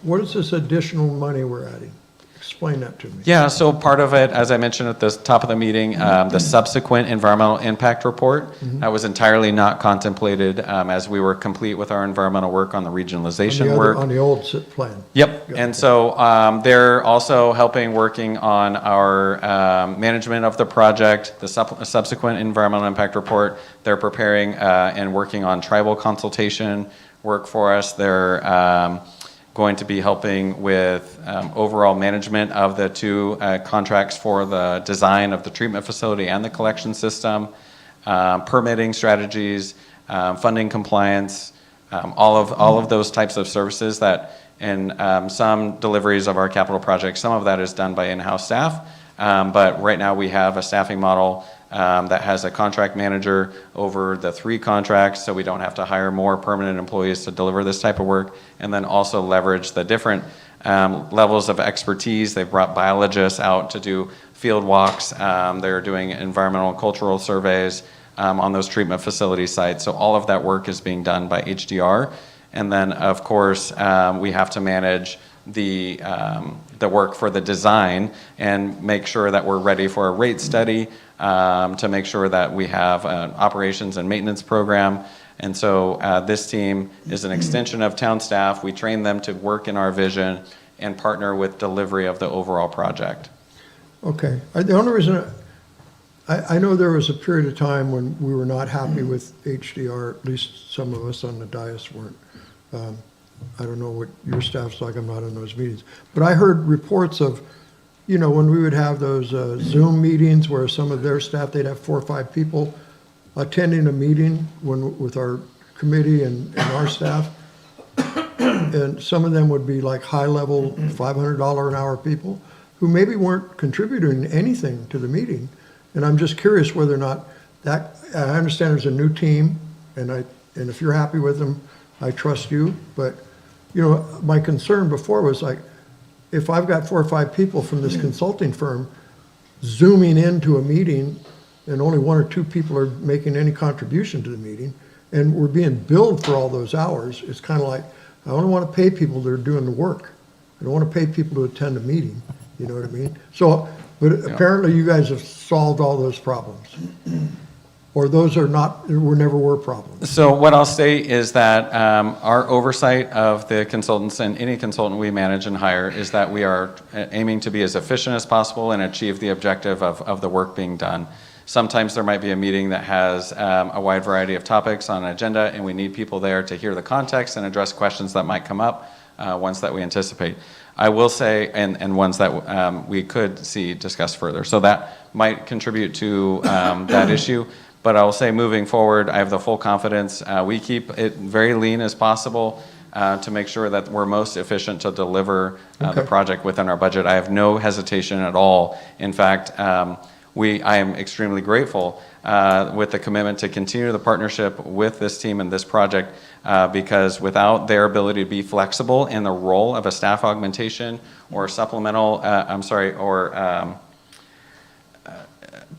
[SPEAKER 11] what is this additional money we're adding? Explain that to me.
[SPEAKER 9] Yeah, so part of it, as I mentioned at the top of the meeting, the subsequent environmental impact report, that was entirely not contemplated as we were complete with our environmental work on the regionalization work.
[SPEAKER 11] On the old plan.
[SPEAKER 9] Yep, and so they're also working on our management of the project, the subsequent environmental impact report. They're preparing and working on tribal consultation work for us. They're going to be helping with overall management of the two contracts for the design of the treatment facility and the collection system, permitting strategies, funding compliance, all of those types of services that in some deliveries of our capital projects, some of that is done by in-house staff. But right now we have a staffing model that has a contract manager over the 3 contracts, so we don't have to hire more permanent employees to deliver this type of work, and then also leverage the different levels of expertise. They've brought biologists out to do field walks. They're doing environmental and cultural surveys on those treatment facility sites. So all of that work is being done by HDR. And then, of course, we have to manage the work for the design and make sure that we're ready for a rate study, to make sure that we have an operations and maintenance program. And so this team is an extension of town staff. We train them to work in our vision and partner with delivery of the overall project.
[SPEAKER 11] Okay. The only reason, I know there was a period of time when we were not happy with HDR, at least some of us on the dais weren't. I don't know what your staff's like, I'm not in those meetings. But I heard reports of, you know, when we would have those Zoom meetings where some of their staff, they'd have 4 or 5 people attending a meeting with our committee and our staff. And some of them would be like high-level $500 an hour people who maybe weren't contributing anything to the meeting. And I'm just curious whether or not that, I understand there's a new team, and if you're happy with them, I trust you. But, you know, my concern before was like, if I've got 4 or 5 people from this consulting firm zooming into a meeting and only 1 or 2 people are making any contribution to the meeting, and we're being billed for all those hours, it's kind of like, I only want to pay people that are doing the work. I don't want to pay people to attend a meeting, you know what I mean? So, but apparently you guys have solved all those problems. Or those are not, never were problems.
[SPEAKER 9] So what I'll say is that our oversight of the consultants and any consultant we manage and hire is that we are aiming to be as efficient as possible and achieve the objective of the work being done. Sometimes there might be a meeting that has a wide variety of topics on an agenda, and we need people there to hear the context and address questions that might come up, ones that we anticipate. I will say, and ones that we could see discussed further. So that might contribute to that issue. But I will say, moving forward, I have the full confidence. We keep it very lean as possible to make sure that we're most efficient to deliver the project within our budget. I have no hesitation at all. In fact, I am extremely grateful with the commitment to continue the partnership with this team and this project because without their ability to be flexible in the role of a staff augmentation or supplemental,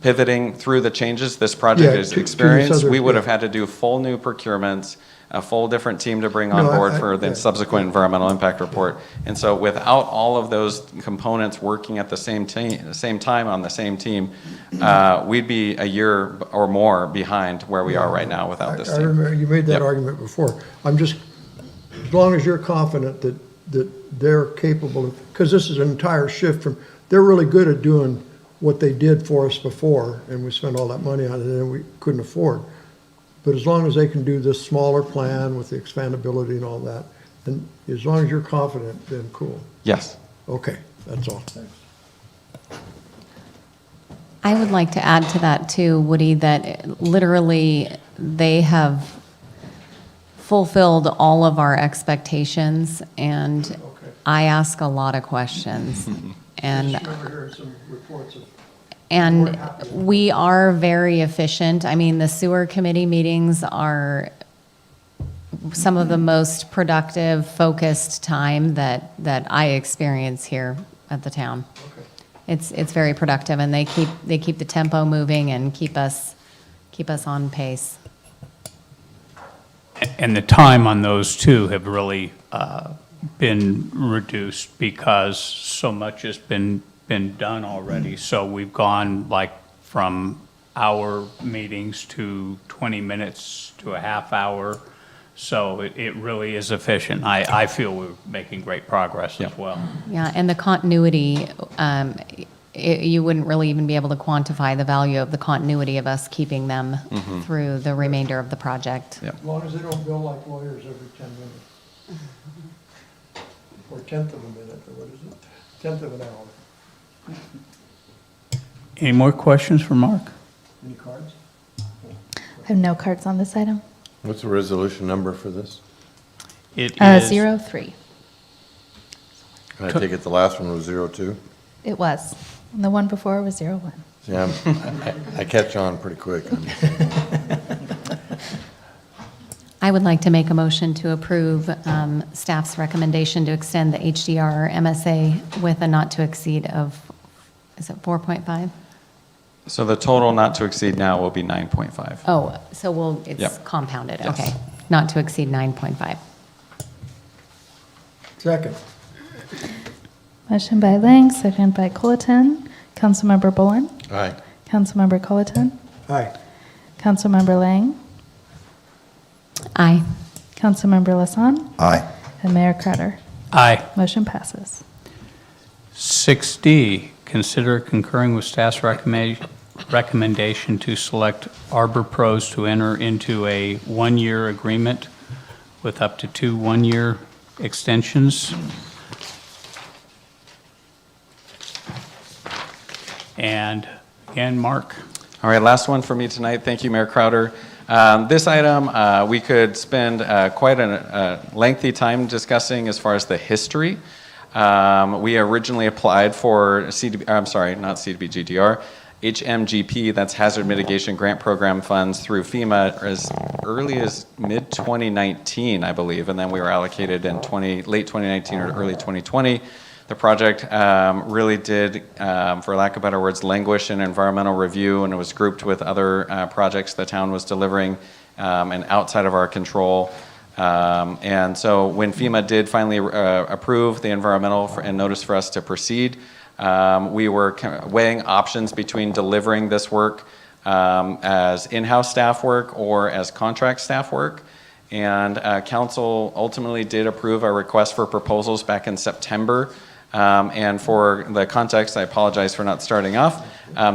[SPEAKER 9] pivoting through the changes this project
[SPEAKER 11] Yeah,
[SPEAKER 9] has
[SPEAKER 11] to this
[SPEAKER 9] experienced,
[SPEAKER 11] other-
[SPEAKER 9] we would have
[SPEAKER 11] yeah.
[SPEAKER 9] had to do full new procurements, a full different team to bring on
[SPEAKER 11] No,
[SPEAKER 9] board
[SPEAKER 11] I-
[SPEAKER 9] for the
[SPEAKER 11] yeah.
[SPEAKER 9] subsequent environmental impact report. And so without all of those components working at the same time on the same team, we'd be a year or more behind where we are right now without this
[SPEAKER 11] I
[SPEAKER 9] team.
[SPEAKER 11] remember, you made that
[SPEAKER 9] Yep.
[SPEAKER 11] argument before. I'm just, as long as you're confident that they're capable of, because this is an entire shift from, they're really good at doing what they did for us before, and we spent all that money on it, and we couldn't afford. But as long as they can do this smaller plan with the expandability and all that, and as long as you're confident, then cool.
[SPEAKER 9] Yes.
[SPEAKER 11] Okay, that's all. Thanks.
[SPEAKER 7] I would like to add to that too, Woody, that literally they have fulfilled all of our expectations, and I ask a lot of questions. And
[SPEAKER 11] Just remember hearing some reports of.
[SPEAKER 7] And we are very efficient. I mean, the sewer committee meetings are some of the most productive, focused time that I experience here at the town. It's very productive, and they keep the tempo moving and keep us on pace.
[SPEAKER 1] And the time on those two have really been reduced because so much has been done already. So we've gone like from hour meetings to 20 minutes to a half hour. So it really is efficient. I feel we're making great progress as well.
[SPEAKER 7] Yeah, and the continuity, you wouldn't really even be able to quantify the value of the continuity of us keeping them through the remainder of the project.
[SPEAKER 9] Yep.
[SPEAKER 11] As long as they don't bill like lawyers every 10 minutes. Or tenth of a minute, or what is it? Tenth of an hour.
[SPEAKER 1] Any more questions for Mark?
[SPEAKER 11] Any cards?
[SPEAKER 2] I have no cards on this item.
[SPEAKER 10] What's the resolution number for this?
[SPEAKER 1] It is
[SPEAKER 2] 03.
[SPEAKER 10] Can I take it the last one was 02?
[SPEAKER 2] It was. And the one before was 01.
[SPEAKER 10] See, I catch on pretty quick.
[SPEAKER 7] I would like to make a motion to approve staff's recommendation to extend the HDR MSA with a not to exceed of, is it 4.5?
[SPEAKER 9] So the total not to exceed now will be 9.5.
[SPEAKER 7] Oh, so it's
[SPEAKER 9] Yep.
[SPEAKER 7] compounded,
[SPEAKER 9] Yes.
[SPEAKER 7] okay. Not to exceed 9.5.
[SPEAKER 11] Second.
[SPEAKER 2] Motion by Lang, second by Colleton. Councilmember Bullen.
[SPEAKER 10] Aye.
[SPEAKER 2] Councilmember Colleton.
[SPEAKER 11] Aye.
[SPEAKER 2] Councilmember Lang.
[SPEAKER 7] Aye.
[SPEAKER 2] Councilmember Lasson.
[SPEAKER 8] Aye.
[SPEAKER 2] And Mayor Crowder.
[SPEAKER 1] Aye.
[SPEAKER 2] Motion passes.
[SPEAKER 1] 6D, consider concurring with staff's recommendation to select Arbor Pros to enter into a one-year agreement with up to 2 one-year extensions. And again, Mark?
[SPEAKER 9] All right, last one for me tonight. Thank you, Mayor Crowder. This item, we could spend quite a lengthy time discussing as far as the history. We originally applied for HMGP, that's Hazard Mitigation Grant Program funds through FEMA as early as mid-2019, I believe, and then we were allocated in late 2019 or early 2020. The project really did, for lack of better words, languish in environmental review, and it was grouped with other projects the town was delivering and outside of our control. And so when FEMA did finally approve the environmental and notice for us to proceed, we were weighing options between delivering this work as in-house staff work or as contract staff work. And council ultimately did approve our request for proposals back in September. And for the context, I apologize for not starting off.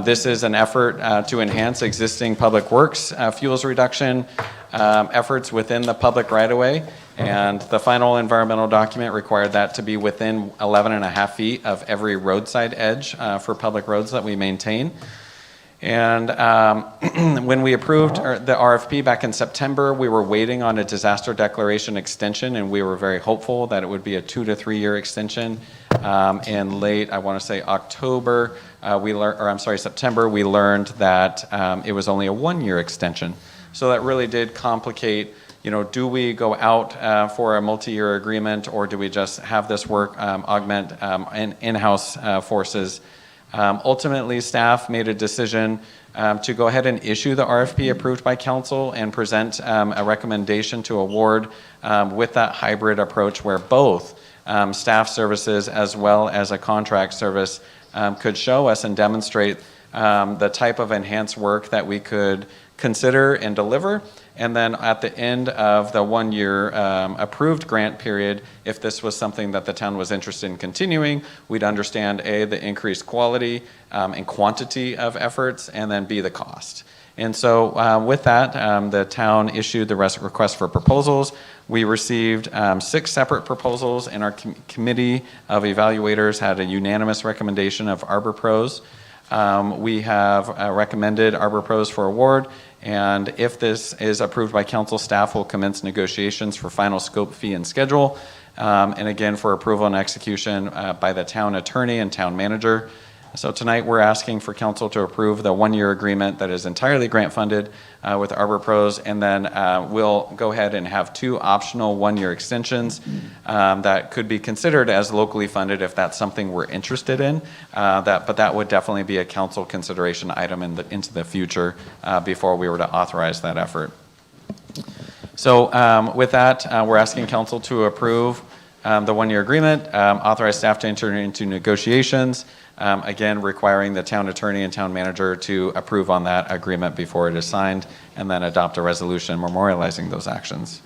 [SPEAKER 9] This is an effort to enhance existing public works fuels reduction efforts within the public right-of-way. And the final environmental document required that to be within 11.5 feet of every roadside edge for public roads that we maintain. And when we approved the RFP back in September, we were waiting on a disaster declaration extension, and we were very hopeful that it would be a 2 to 3 year extension. In late, I want to say September, we learned that it was only a 1 year extension. So that really did complicate, do we go out for a multi-year agreement, or do we just have this work augment in-house forces? Ultimately, staff made a decision to go ahead and issue the RFP approved by council and present a recommendation to award with that hybrid approach where both staff services as well as a contract service could show us and demonstrate the type of enhanced work that we could consider and deliver. And then at the end of the 1-year approved grant period, if this was something that the town was interested in continuing, we'd understand A, the increased quality and quantity of efforts, and then B, the cost. And so with that, the town issued the request for proposals. We received 6 separate proposals, and our committee of evaluators had a unanimous recommendation of Arbor Pros. We have recommended Arbor Pros for award, and if this is approved by council, staff will commence negotiations for final scope, fee, and schedule, and again, for approval and execution by the town attorney and town manager. So tonight, we're asking for council to approve the 1-year agreement that is entirely grant-funded with Arbor Pros, and then we'll go ahead and have 2 optional 1-year extensions that could be considered as locally funded if that's something we're interested in. But that would definitely be a council consideration item into the future before we were to authorize that effort. So with that, we're asking council to approve the 1-year agreement, authorize staff to enter into negotiations, again, requiring the town attorney and town manager to approve on that agreement before it is signed, and then adopt a resolution memorializing those actions.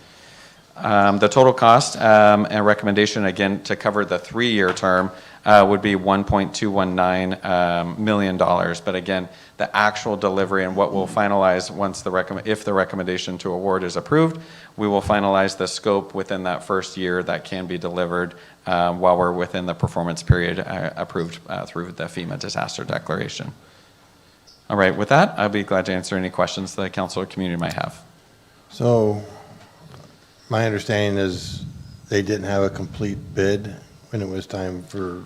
[SPEAKER 9] The total cost and recommendation, again, to cover the 3-year term would be $1.219 million. But again, the actual delivery and what we'll finalize once if the recommendation to award is approved, we will finalize the scope within that first year that can be delivered while we're within the performance period approved through the FEMA disaster declaration. All right, with that, I'll be glad to answer any questions the council or community might have.
[SPEAKER 10] So my understanding is they didn't have a complete bid when it was time for.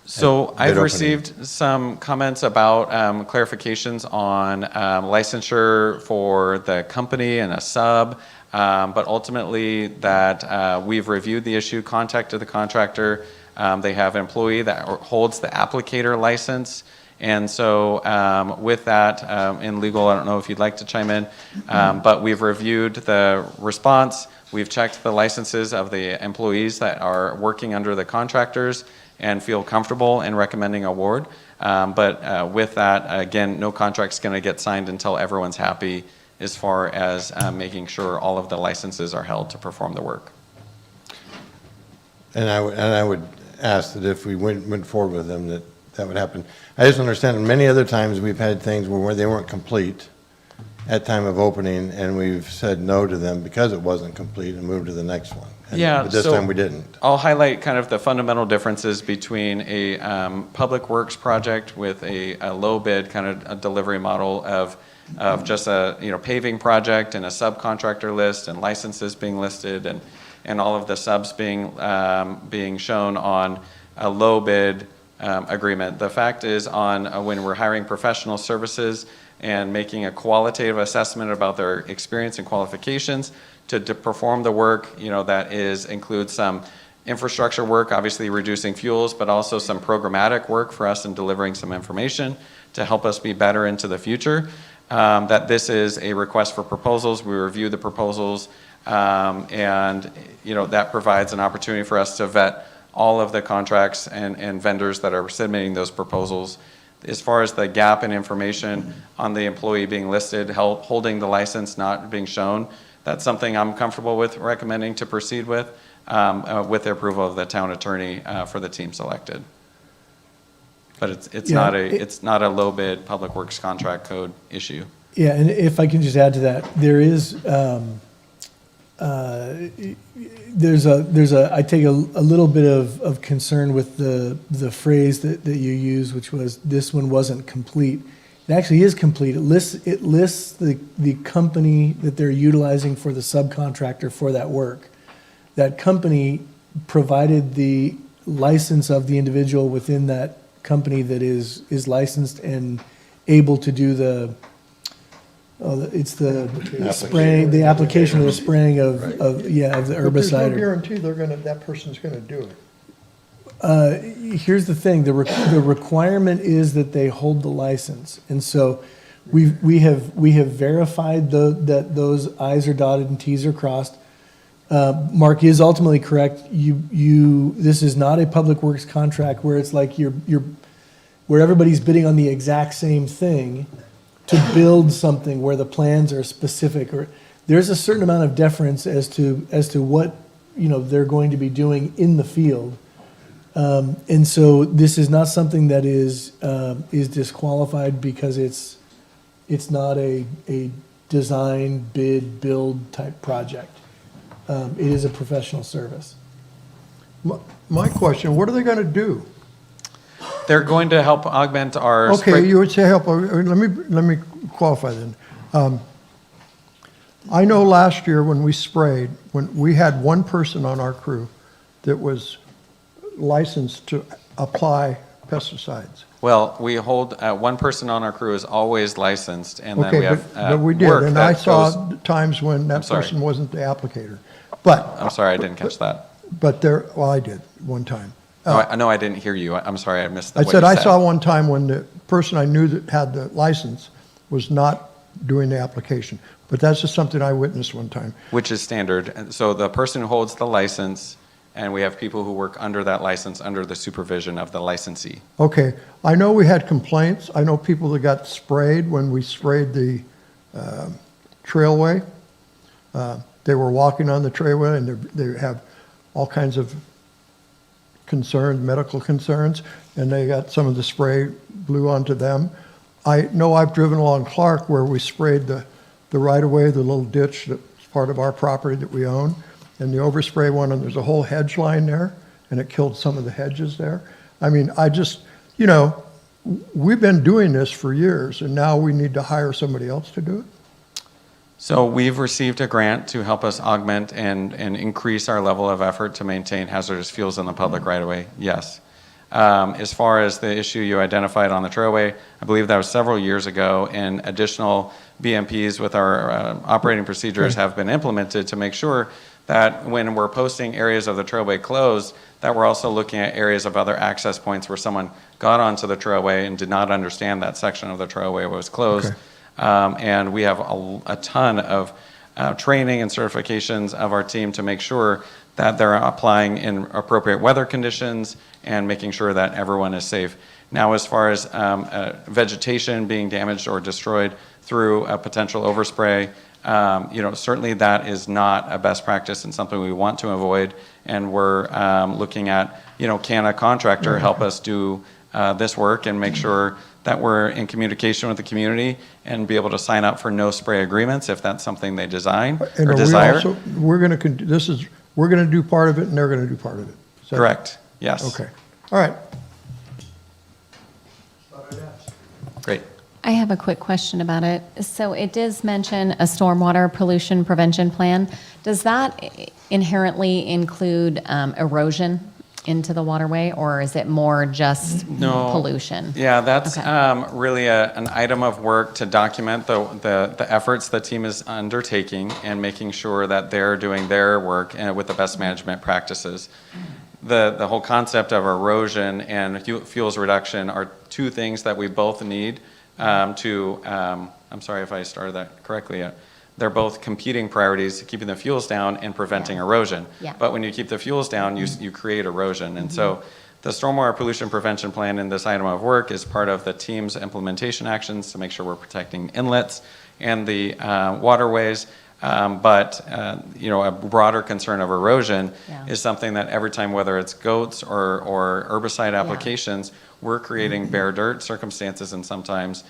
[SPEAKER 9] So
[SPEAKER 10] bid
[SPEAKER 9] I've
[SPEAKER 10] opening.
[SPEAKER 9] received some comments about clarifications on licensure for the company and a sub, but ultimately that we've reviewed the issue, contacted the contractor. They have an employee that holds the applicator license. And so with that, in legal, I don't know if you'd like to chime in, but we've reviewed the response. We've checked the licenses of the employees that are working under the contractors and feel comfortable in recommending award. But with that, again, no contract's going to get signed until everyone's happy as far as making sure all of the licenses are held to perform the work.
[SPEAKER 10] And I would ask that if we went forward with them, that would happen. I just understand many other times we've had things where they weren't complete at time of opening, and we've said no to them because it wasn't complete and moved to the next one.
[SPEAKER 9] Yeah,
[SPEAKER 10] But this
[SPEAKER 9] so
[SPEAKER 10] time we didn't.
[SPEAKER 9] I'll highlight kind of the fundamental differences between a public works project with a low bid kind of a delivery model of just a paving project and a subcontractor list and licenses being listed and all of the subs being shown on a low bid agreement. The fact is on when we're hiring professional services and making a qualitative assessment about their experience and qualifications to perform the work, that includes some infrastructure work, obviously reducing fuels, but also some programmatic work for us in delivering some information to help us be better into the future. That this is a request for proposals. We review the proposals, and that provides an opportunity for us to vet all of the contracts and vendors that are submitting those proposals. As far as the gap in information on the employee being listed, holding the license not being shown, that's something I'm comfortable with recommending to proceed with the approval of the town attorney for the team selected. But it's not a low bid public works contract code issue.
[SPEAKER 4] Yeah, and if I can just add to that, there is, I take a little bit of concern with the phrase that you used, which was, this one wasn't complete. It actually is complete. It lists the company that they're utilizing for the subcontractor for that work. That company provided the license of the individual within that company that is licensed and able to do the spraying, the application of the spraying of the
[SPEAKER 11] But there's no
[SPEAKER 4] herbicide.
[SPEAKER 11] guarantee that person's gonna do it.
[SPEAKER 4] Here's the thing, the requirement is that they hold the license. And so we have verified that those i's are dotted and t's are crossed. Mark is ultimately correct. This is not a public works contract where it's like where everybody's bidding on the exact same thing to build something where the plans are specific, or there's a certain amount of deference as to what, they're going to be doing in the field. And so this is not something that is disqualified because it's not a design, bid, build type project. It is a professional service.
[SPEAKER 11] My question, what are they going to do?
[SPEAKER 9] They're going to help augment our.
[SPEAKER 11] Okay, you would say help. Let me qualify then. I know last year when we sprayed, when we had one person on our crew that was licensed to apply pesticides.
[SPEAKER 9] Well, we hold, one person on our crew is always licensed, and then we
[SPEAKER 11] Okay,
[SPEAKER 9] have
[SPEAKER 11] but we did,
[SPEAKER 9] work
[SPEAKER 11] and I
[SPEAKER 9] that
[SPEAKER 11] saw
[SPEAKER 9] goes.
[SPEAKER 11] times when that
[SPEAKER 9] I'm sorry.
[SPEAKER 11] person wasn't the applicator. But,
[SPEAKER 9] I'm sorry, I didn't catch that.
[SPEAKER 11] well, I did one time.
[SPEAKER 9] No, I didn't hear you. I'm sorry, I missed
[SPEAKER 11] I
[SPEAKER 9] what you
[SPEAKER 11] said, I saw one time when the person I knew that had the license was not doing the application. But that's just something I witnessed one time.
[SPEAKER 9] Which is standard. And so the person who holds the license, and we have people who work under that license, under the supervision of the licensee.
[SPEAKER 11] Okay, I know we had complaints. I know people that got sprayed when we sprayed the trailway. They were walking on the trailway and they have all kinds of concerns, medical concerns, and they got some of the spray blew onto them. I know I've driven along Clark where we sprayed the right-of-way, the little ditch that's part of our property that we own, and the overspray one, and there's a whole hedge line there, and it killed some of the hedges there. I mean, we've been doing this for years, and now we need to hire somebody else to do it?
[SPEAKER 9] So we've received a grant to help us augment and increase our level of effort to maintain hazardous fuels in the public right-of-way, yes. As far as the issue you identified on the trailway, I believe that was several years ago, and additional BMPs with our operating procedures have been implemented to make sure that when we're posting areas of the trailway closed, that we're also looking at areas of other access points where someone got onto the trailway and did not understand that section of the trailway was closed.
[SPEAKER 11] Okay.
[SPEAKER 9] And we have a ton of training and certifications of our team to make sure that they're applying in appropriate weather conditions and making sure that everyone is safe. Now, as far as vegetation being damaged or destroyed through a potential overspray, certainly that is not a best practice and something we want to avoid. And we're looking at, can a contractor help us do this work and make sure that we're in communication with the community and be able to sign up for no spray agreements if that's something they design
[SPEAKER 11] And
[SPEAKER 9] or
[SPEAKER 11] are we
[SPEAKER 9] desire.
[SPEAKER 11] also, we're going to do part of it, and they're going to do part of it? Is that-
[SPEAKER 9] Correct, yes.
[SPEAKER 11] Okay, all right.
[SPEAKER 9] Great.
[SPEAKER 7] I have a quick question about it. So it does mention a stormwater pollution prevention plan. Does that inherently include erosion into the waterway, or is it more just
[SPEAKER 9] No.
[SPEAKER 7] pollution?
[SPEAKER 9] Yeah, that's
[SPEAKER 7] Okay.
[SPEAKER 9] really an item of work to document the efforts the team is undertaking and making sure that they're doing their work with the best management practices. The whole concept of erosion and fuels reduction are two things that we both need I'm sorry if I started that correctly. They're both competing priorities, keeping the fuels down and preventing erosion.
[SPEAKER 7] Yeah.
[SPEAKER 9] But when you keep the fuels down, you create erosion. And so the stormwater pollution prevention plan in this item of work is part of the team's implementation actions to make sure we're protecting inlets and the waterways. But a broader concern of erosion is something that every time, whether it's goats or herbicide applications, we're creating bare dirt circumstances, and sometimes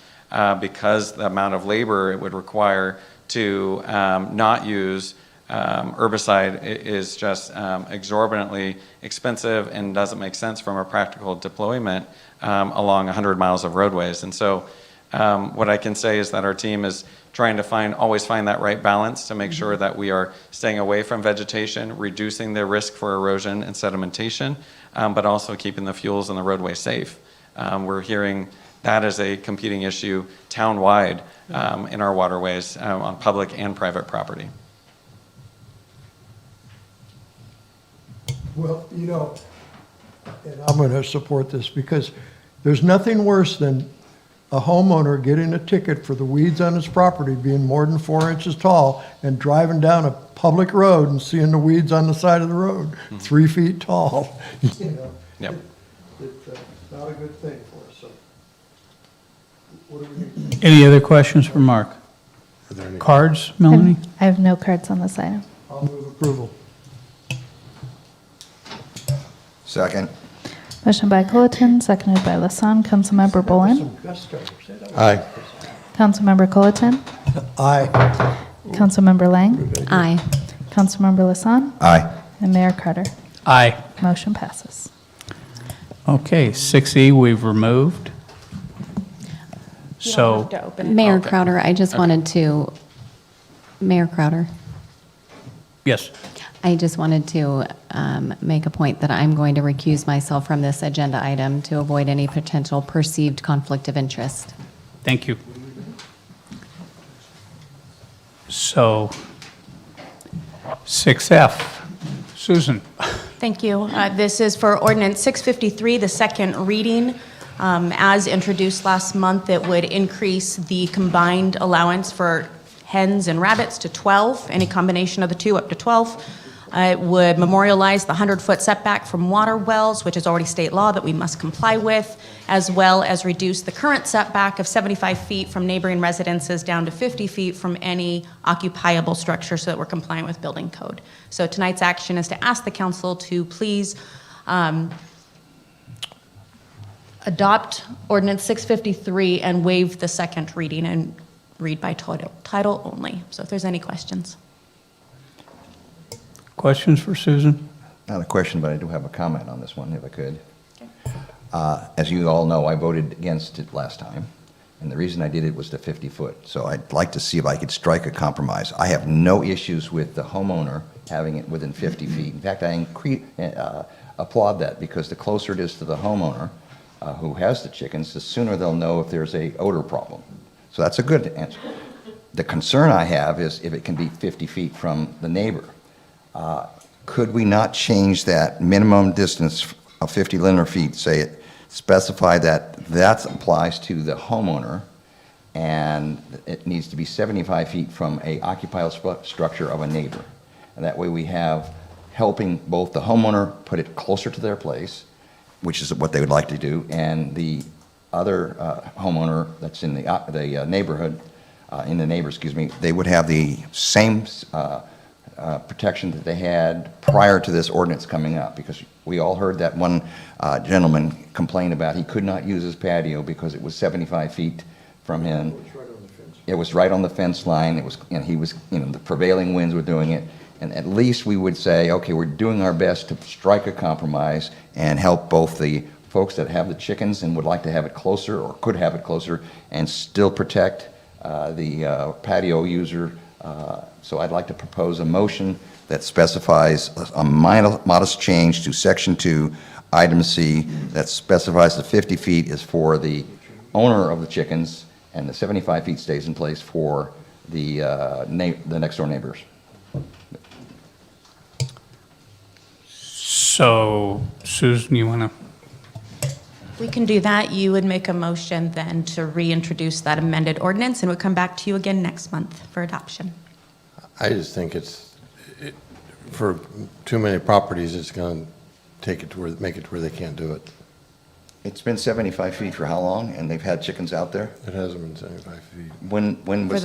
[SPEAKER 9] because the amount of labor it would require to not use herbicide is just exorbitantly expensive and doesn't make sense from a practical deployment along 100 miles of roadways. And so what I can say is that our team is trying to always find that right balance to make sure that we are staying away from vegetation, reducing the risk for erosion and sedimentation, but also keeping the fuels and the roadway safe. We're hearing that is a competing issue town-wide in our waterways on public and private property.
[SPEAKER 11] Well, and I'm going to support this, because there's nothing worse than a homeowner getting a ticket for the weeds on his property being more than 4 inches tall and driving down a public road and seeing the weeds on the side of the road, 3 feet tall. You know,
[SPEAKER 9] Yep.
[SPEAKER 11] It's not a good thing for us, so. What do we need?
[SPEAKER 1] Any other questions for Mark?
[SPEAKER 10] Are there any-
[SPEAKER 1] Cards, Melanie?
[SPEAKER 2] I have no cards on this item.
[SPEAKER 11] I'll move approval.
[SPEAKER 8] Second.
[SPEAKER 2] Motion by Colleton, seconded by Lassonde. Councilmember Bolin?
[SPEAKER 11] Some guest stars. Say that.
[SPEAKER 10] Aye.
[SPEAKER 2] Councilmember Colleton?
[SPEAKER 11] Aye.
[SPEAKER 2] Councilmember Lang?
[SPEAKER 7] Aye.
[SPEAKER 2] Councilmember Lassonde?
[SPEAKER 8] Aye.
[SPEAKER 2] And Mayor Carter.
[SPEAKER 1] Aye.
[SPEAKER 2] Motion passes.
[SPEAKER 1] Okay, 6E we've removed. So,
[SPEAKER 7] Mayor Crowder, I just wanted to, Mayor Crowder,
[SPEAKER 1] yes.
[SPEAKER 7] I just wanted to make a point that I'm going to recuse myself from this agenda item to avoid any potential perceived conflict of interest.
[SPEAKER 1] Thank you. So, 6F, Susan.
[SPEAKER 14] Thank you. This is for ordinance 653, the second reading. As introduced last month, it would increase the combined allowance for hens and rabbits to 12, any combination of the two up to 12. It would memorialize the 100-foot setback from water wells, which is already state law that we must comply with, as well as reduce the current setback of 75 feet from neighboring residences down to 50 feet from any occupiable structure so that we're compliant with building code. So tonight's action is to ask the council to please adopt ordinance 653 and waive the second reading and read by title only. So if there's any questions.
[SPEAKER 1] Questions for Susan?
[SPEAKER 8] Not a question, but I do have a comment on this one, if I could. As you all know, I voted against it last time, and the reason I did it was the 50-foot. So I'd like to see if I could strike a compromise. I have no issues with the homeowner having it within 50 feet. In fact, I applaud that, because the closer it is to the homeowner who has the chickens, the sooner they'll know if there's a odor problem. So that's a good answer. The concern I have is if it can be 50 feet from the neighbor. Could we not change that minimum distance of 50 linear feet, specify that that applies to the homeowner, and it needs to be 75 feet from a occupiable structure of a neighbor? And that way we have helping both the homeowner put it closer to their place, which is what they would like to do, and the other homeowner that's in the neighborhood, they would have the same protection that they had prior to this ordinance coming up, because we all heard that one gentleman complain about he could not use his patio because it was 75 feet from him. It was right on the fence line. It was, he was, the prevailing winds were doing it. And at least we would say, okay, we're doing our best to strike a compromise and help both the folks that have the chickens and would like to have it closer or could have it closer and still protect the patio user. So I'd like to propose a motion that specifies a modest change to Section 2, Item C, that specifies the 50 feet is for the owner of the chickens and the 75 feet stays in place for the next door neighbors.
[SPEAKER 1] So, Susan, you want to?
[SPEAKER 14] We can do that. You would make a motion then to reintroduce that amended ordinance, and it would come back to you again next month for adoption.
[SPEAKER 10] I just think for too many properties, it's going to make it to where they can't do it.
[SPEAKER 8] It's been 75 feet for how long, and they've had chickens out there?
[SPEAKER 10] It hasn't been 75 feet.
[SPEAKER 8] When was?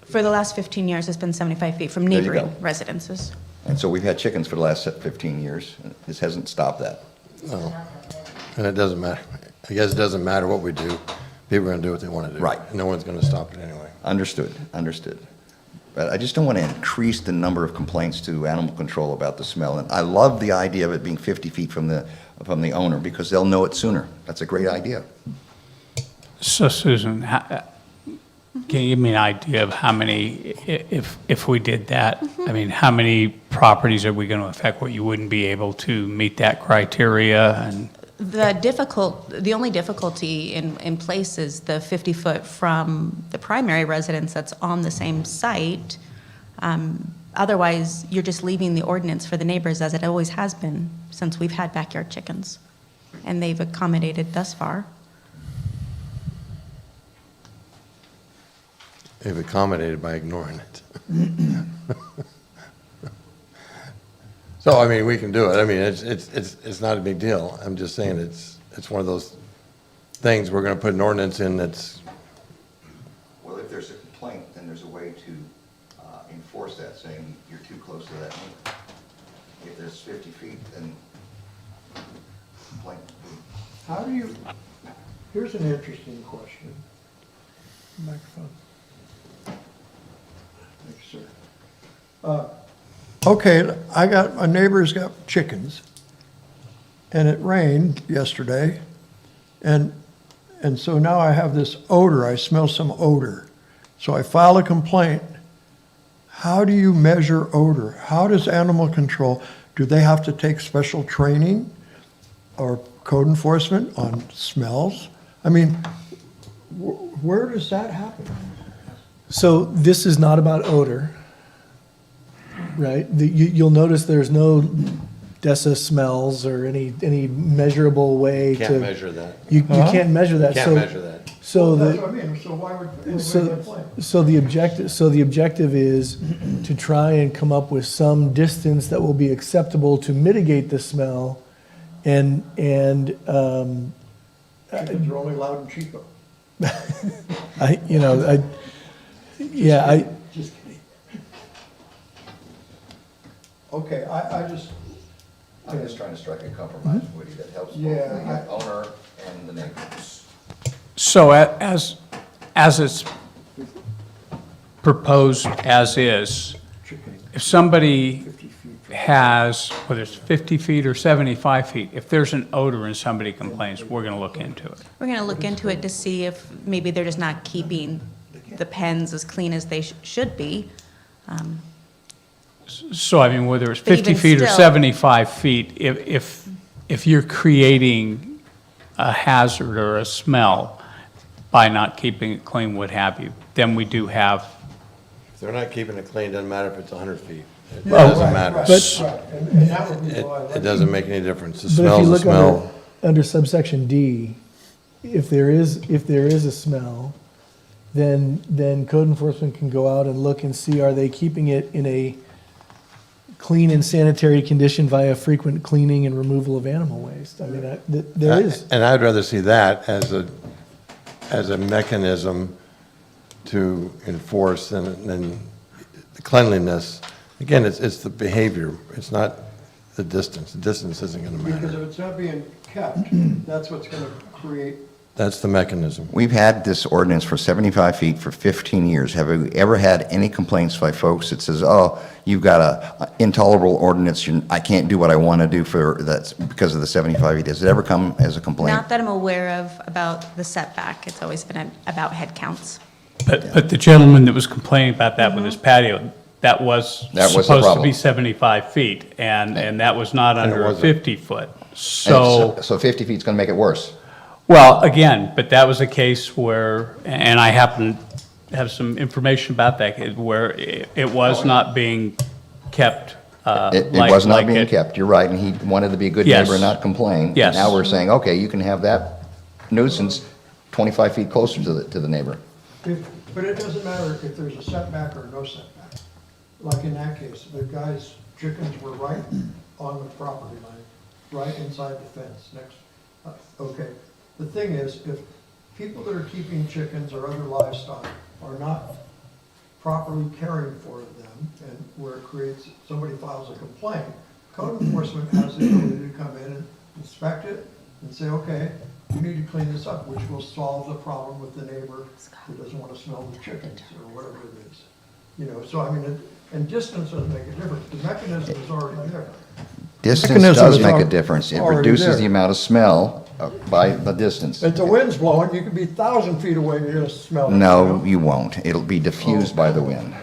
[SPEAKER 14] For the last 15 years, it's been 75 feet from
[SPEAKER 8] There you
[SPEAKER 14] neighboring
[SPEAKER 8] go.
[SPEAKER 14] residences.
[SPEAKER 8] And so we've had chickens for the last 15 years. This hasn't stopped that.
[SPEAKER 10] No. And it doesn't matter. I guess it doesn't matter what we do. People are going to do what they want to do.
[SPEAKER 8] Right.
[SPEAKER 10] No one's going to stop it anyway.
[SPEAKER 8] Understood. But I just don't want to increase the number of complaints to animal control about the smell. And I love the idea of it being 50 feet from the owner, because they'll know it sooner. That's a great idea.
[SPEAKER 1] So, Susan, can you give me an idea of how many, if we did that, I mean, how many properties are we going to affect where you wouldn't be able to meet that criteria? And
[SPEAKER 14] The only difficulty in place is the 50-foot from the primary residence that's on the same site. Otherwise, you're just leaving the ordinance for the neighbors as it always has been since we've had backyard chickens. and they've accommodated thus far.
[SPEAKER 10] They've accommodated by ignoring it. So, I mean, we can do it. I mean, it's not a big deal. I'm just saying it's one of those things we're going to put an ordinance in that's,
[SPEAKER 8] Well, if there's a complaint, then there's a way to enforce that, saying you're too close to that neighbor. If there's 50 feet, then complaint.
[SPEAKER 11] How do you, here's an interesting question.
[SPEAKER 4] Microphone.
[SPEAKER 11] Thanks, sir. Okay, a neighbor's got chickens, and it rained yesterday, and so now I have this odor, I smell some odor. So I file a complaint. How do you measure odor? How does animal control, do they have to take special training or code enforcement on smells? I mean, where does that happen?
[SPEAKER 4] So this is not about odor, right? You'll notice there's no DESA smells or any measurable way to.
[SPEAKER 10] can't measure that.
[SPEAKER 4] You can't measure that.
[SPEAKER 10] Can't
[SPEAKER 4] So-
[SPEAKER 10] measure that.
[SPEAKER 4] So
[SPEAKER 11] That's
[SPEAKER 4] the,
[SPEAKER 11] what I mean, so why would anybody complain?
[SPEAKER 4] so the objective is to try and come up with some distance that will be acceptable to mitigate the smell and,
[SPEAKER 11] Chickens are only allowed in Chico.
[SPEAKER 4] yeah,
[SPEAKER 11] Just kidding. Okay, I just,
[SPEAKER 8] I'm just trying to strike a compromise, Woody, that helps both
[SPEAKER 11] Yeah,
[SPEAKER 8] the owner and the neighbor.
[SPEAKER 1] So as it's proposed as is, if somebody has, whether it's 50 feet or 75 feet, if there's an odor and somebody complains, we're going to look into it.
[SPEAKER 14] We're going to look into it to see if maybe they're just not keeping the pens as clean as they should be.
[SPEAKER 1] So I mean, whether it's
[SPEAKER 14] But
[SPEAKER 1] 50
[SPEAKER 14] even
[SPEAKER 1] feet or
[SPEAKER 14] still-
[SPEAKER 1] 75 feet, if you're creating a hazard or a smell by not keeping it clean, what have you, then we do have,
[SPEAKER 10] If they're not keeping it clean, doesn't matter if it's 100 feet. It
[SPEAKER 4] Well,
[SPEAKER 10] doesn't matter.
[SPEAKER 11] and that would be why I
[SPEAKER 10] It
[SPEAKER 11] like.
[SPEAKER 10] doesn't make any difference. The
[SPEAKER 4] but if you
[SPEAKER 10] smell's a
[SPEAKER 4] look
[SPEAKER 10] smell.
[SPEAKER 4] under subsection D, if there is a smell, then code enforcement can go out and look and see, are they keeping it in a clean and sanitary condition via frequent cleaning and removal of animal waste? I mean, there is.
[SPEAKER 10] And I'd rather see that as a mechanism to enforce than the cleanliness. Again, it's the behavior, it's not the distance. The distance isn't going to
[SPEAKER 11] Because
[SPEAKER 10] matter.
[SPEAKER 11] if it's not being kept, that's what's gonna create,
[SPEAKER 10] That's the mechanism.
[SPEAKER 8] We've had this ordinance for 75 feet for 15 years. Have we ever had any complaints by folks that says, oh, you've got a intolerable ordinance, I can't do what I want to do that's because of the 75 feet? Has it ever come as a complaint?
[SPEAKER 14] Not that I'm aware of about the setback. It's always been about head counts.
[SPEAKER 1] but the gentleman that was complaining about that with his patio, that was
[SPEAKER 8] That was the
[SPEAKER 1] supposed to
[SPEAKER 8] problem.
[SPEAKER 1] be 75 feet, and that was not under a
[SPEAKER 10] wasn't.
[SPEAKER 1] 50-foot.
[SPEAKER 8] And
[SPEAKER 1] So,
[SPEAKER 8] So 50 feet's going to make it worse.
[SPEAKER 1] well, again, but that was a case where, and I happen to have some information about that, where it was not being kept
[SPEAKER 8] It
[SPEAKER 1] like
[SPEAKER 8] was not being
[SPEAKER 1] it-
[SPEAKER 8] kept, you're right, and he wanted to be a good
[SPEAKER 1] Yes.
[SPEAKER 8] neighbor and not complain.
[SPEAKER 1] Yes.
[SPEAKER 8] Now we're saying, okay, you can have that nuisance 25 feet closer to the neighbor.
[SPEAKER 11] but it doesn't matter if there's a setback or no setback. Like in that case, the guy's chickens were right on the property line, right inside the fence, next, okay. The thing is, if people that are keeping chickens or other livestock are not properly caring for them, and where it creates, somebody files a complaint, code enforcement has the ability to come in and inspect it and say, okay, you need to clean this up, which will solve the problem with the neighbor who doesn't want to smell the chickens or whatever it is. You know, so I mean, and distance doesn't make a difference, the mechanism is already there.
[SPEAKER 8] Distance
[SPEAKER 11] Mechanism
[SPEAKER 8] does
[SPEAKER 11] is
[SPEAKER 8] make a
[SPEAKER 11] al-
[SPEAKER 8] difference. It
[SPEAKER 11] already
[SPEAKER 8] reduces
[SPEAKER 11] there.
[SPEAKER 8] the amount of smell by the distance.
[SPEAKER 11] If the wind's blowing, you could be 1,000 feet away and you're gonna smell it.
[SPEAKER 8] No, you won't. It'll be diffused by the wind.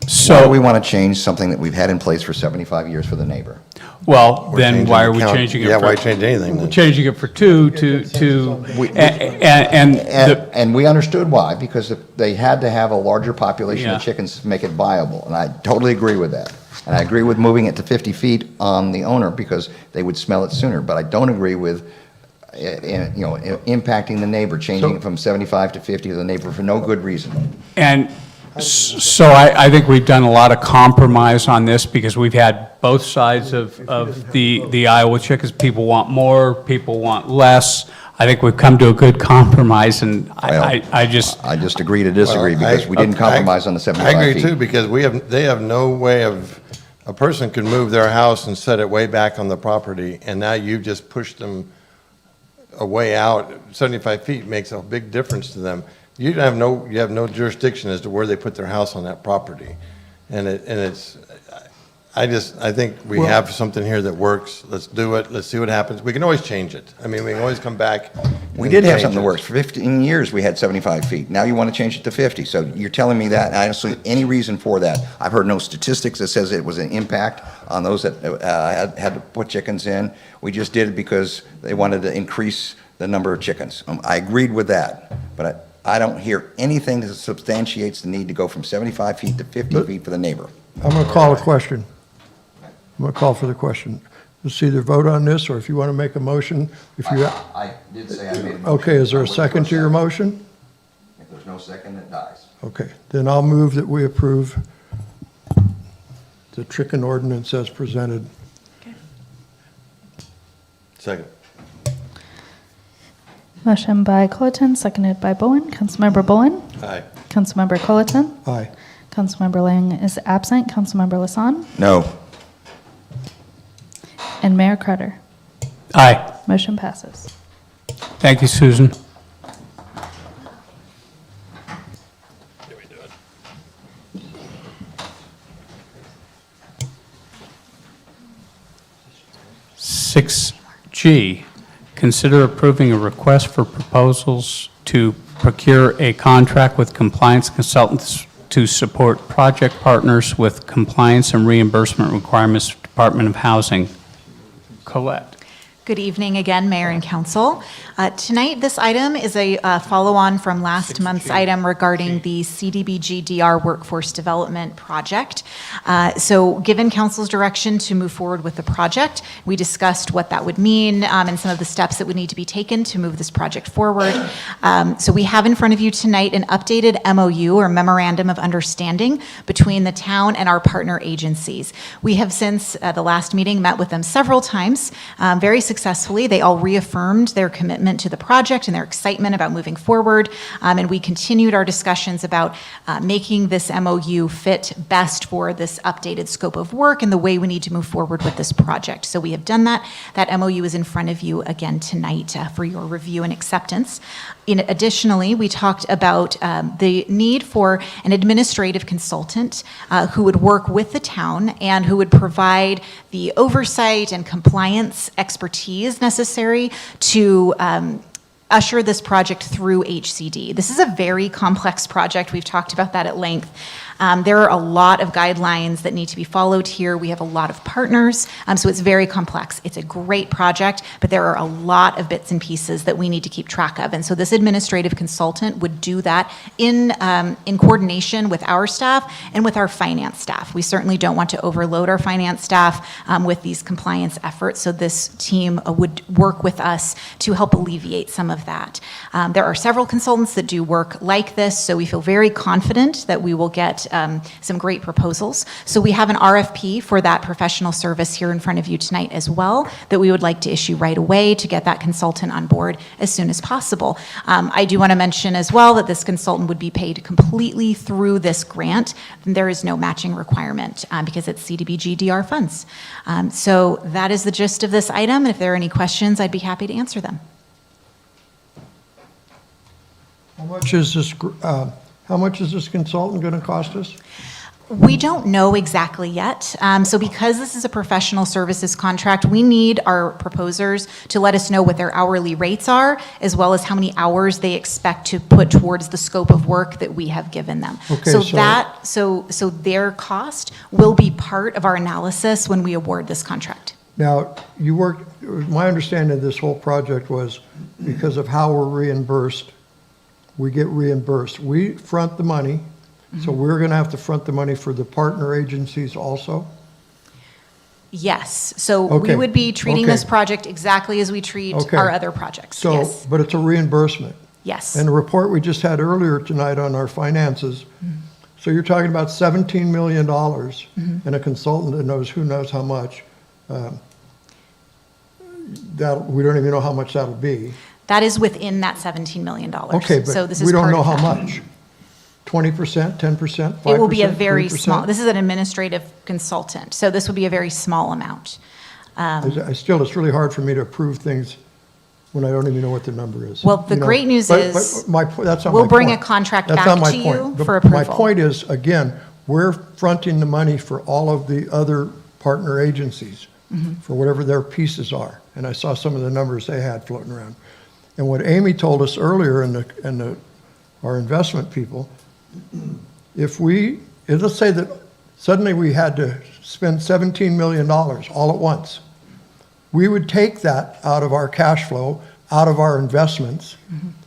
[SPEAKER 8] Why do
[SPEAKER 1] So,
[SPEAKER 8] we want to change something that we've had in place for 75 years for the neighbor?
[SPEAKER 1] well,
[SPEAKER 10] We're
[SPEAKER 1] then
[SPEAKER 10] changing
[SPEAKER 1] why
[SPEAKER 10] the
[SPEAKER 1] are we
[SPEAKER 10] count.
[SPEAKER 1] changing it?
[SPEAKER 10] Yeah,
[SPEAKER 1] for-
[SPEAKER 10] why change anything then?
[SPEAKER 1] We're changing it for two to,
[SPEAKER 8] And we understood why, because if they had to have a larger population
[SPEAKER 1] Yeah.
[SPEAKER 8] of chickens to make it viable, and I totally agree with that. And I agree with moving it to 50 feet on the owner, because they would smell it sooner. But I don't agree with, impacting the neighbor, changing it from 75 to 50 to the neighbor for no good reason.
[SPEAKER 1] And so I think we've done a lot of compromise on this because we've had both sides of the Iowa chickens. People want more, people want less. I think we've come to a good compromise, and I just,
[SPEAKER 8] I just agree to disagree,
[SPEAKER 10] Well,
[SPEAKER 8] because we didn't compromise on the 75 feet.
[SPEAKER 10] I agree too, because they have no way of, a person can move their house and set it way back on the property, and now you've just pushed them a way out. 75 feet makes a big difference to them. You have no jurisdiction as to where they put their house on that property. I think we have something here that works. Let's do it. Let's see what happens. We can always change it. I mean, we can always come back.
[SPEAKER 8] We
[SPEAKER 10] and
[SPEAKER 8] did have
[SPEAKER 10] change
[SPEAKER 8] something that
[SPEAKER 10] it.
[SPEAKER 8] works. For 15 years, we had 75 feet. Now you want to change it to 50. So you're telling me that, and I don't see any reason for that. I've heard no statistics that says it was an impact on those that had to put chickens in. We just did it because they wanted to increase the number of chickens. I agreed with that, but I don't hear anything that substantiates the need to go from 75 feet to 50 feet for the neighbor.
[SPEAKER 11] I'm going to call a question. I'm going to call for the question. Let's either vote on this, or if you want to make a motion, if you,
[SPEAKER 8] I did say I made a motion.
[SPEAKER 11] okay, is there a second to your motion?
[SPEAKER 8] If there's no second, it dies.
[SPEAKER 11] Okay, then I'll move that we approve the chicken ordinance as presented.
[SPEAKER 10] Second.
[SPEAKER 2] Motion by Colleton, seconded by Bowen. Councilmember Bowen?
[SPEAKER 10] Aye.
[SPEAKER 2] Councilmember Colleton?
[SPEAKER 11] Aye.
[SPEAKER 2] Councilmember Lang is absent. Councilmember Lasson?
[SPEAKER 8] No.
[SPEAKER 2] And Mayor Crutter.
[SPEAKER 1] aye.
[SPEAKER 2] Motion passes.
[SPEAKER 1] Thank you, Susan. Six G, consider approving a request for proposals to procure a contract with compliance consultants to support project partners with compliance and reimbursement requirements, Department of Housing. Colette.
[SPEAKER 13] Good evening again, Mayor and Council. Tonight, this item is a follow-on from last month's item regarding the CDBG DR Workforce Development Project. So given Council's direction to move forward with the project, we discussed what that would mean and some of the steps that would need to be taken to move this project forward. So we have in front of you tonight an updated MOU, or Memorandum of Understanding, between the town and our partner agencies. We have since the last meeting met with them several times, very successfully. They all reaffirmed their commitment to the project and their excitement about moving forward. And we continued our discussions about making this MOU fit best for this updated scope of work and the way we need to move forward with this project. So we have done that. That MOU is in front of you again tonight for your review and acceptance. Additionally, we talked about the need for an administrative consultant who would work with the town and who would provide the oversight and compliance expertise necessary to usher this project through HCD. This is a very complex project. We've talked about that at length. There are a lot of guidelines that need to be followed here. We have a lot of partners, so it's very complex. It's a great project, but there are a lot of bits and pieces that we need to keep track of. And so this administrative consultant would do that in coordination with our staff and with our finance staff. We certainly don't want to overload our finance staff with these compliance efforts, so this team would work with us to help alleviate some of that. There are several consultants that do work like this, so we feel very confident that we will get some great proposals. So we have an RFP for that professional service here in front of you tonight as well that we would like to issue right away to get that consultant on board as soon as possible. I do want to mention as well that this consultant would be paid completely through this grant. There is no matching requirement because it's CDBG DR funds. So that is the gist of this item. And if there are any questions, I'd be happy to answer them.
[SPEAKER 11] How much is this consultant going to cost us?
[SPEAKER 13] We don't know exactly yet. So because this is a professional services contract, we need our proposers to let us know what their hourly rates are, as well as how many hours they expect to put towards the scope of work that we have given them.
[SPEAKER 11] Okay,
[SPEAKER 13] So their cost will be part of our analysis when we award this contract.
[SPEAKER 11] Now, my understanding of this whole project was because of how we're reimbursed, we get reimbursed. We front the money, so we're going to have to front the money for the partner agencies also?
[SPEAKER 13] Yes, so we
[SPEAKER 11] Okay,
[SPEAKER 13] would be treating this
[SPEAKER 11] okay.
[SPEAKER 13] project exactly as we treat
[SPEAKER 11] Okay.
[SPEAKER 13] our other projects.
[SPEAKER 11] So,
[SPEAKER 13] Yes,
[SPEAKER 11] but it's a reimbursement.
[SPEAKER 13] yes.
[SPEAKER 11] And the report we just had earlier tonight on our finances, so you're talking about $17 million and a consultant that knows who knows how much. We don't even know how much that'll be.
[SPEAKER 13] That is within that $17 million.
[SPEAKER 11] Okay,
[SPEAKER 13] So
[SPEAKER 11] but
[SPEAKER 13] this is
[SPEAKER 11] we don't
[SPEAKER 13] part
[SPEAKER 11] know
[SPEAKER 13] of
[SPEAKER 11] how
[SPEAKER 13] that.
[SPEAKER 11] much. 20%, 10%, 5%?
[SPEAKER 13] It will be a very
[SPEAKER 11] 3%?
[SPEAKER 13] small, this is an administrative consultant, so this would be a very small amount.
[SPEAKER 11] It's really hard for me to approve things when I don't even know what the number is.
[SPEAKER 13] Well, the
[SPEAKER 11] You know?
[SPEAKER 13] great news
[SPEAKER 11] But-
[SPEAKER 13] is
[SPEAKER 11] but that's not
[SPEAKER 13] we'll
[SPEAKER 11] my
[SPEAKER 13] bring a
[SPEAKER 11] point.
[SPEAKER 13] contract
[SPEAKER 11] That's
[SPEAKER 13] back
[SPEAKER 11] not my
[SPEAKER 13] to
[SPEAKER 11] point.
[SPEAKER 13] you
[SPEAKER 11] The-
[SPEAKER 13] for
[SPEAKER 11] My
[SPEAKER 13] approval.
[SPEAKER 11] point is, again, we're fronting the money for all of the other partner agencies,
[SPEAKER 13] Mm-hmm.
[SPEAKER 11] for whatever their pieces are. And I saw some of the numbers they had floating around. And what Amy told us earlier our investment people, let's say that suddenly we had to spend $17 million all at once, we would take that out of our cash flow, out of our investments,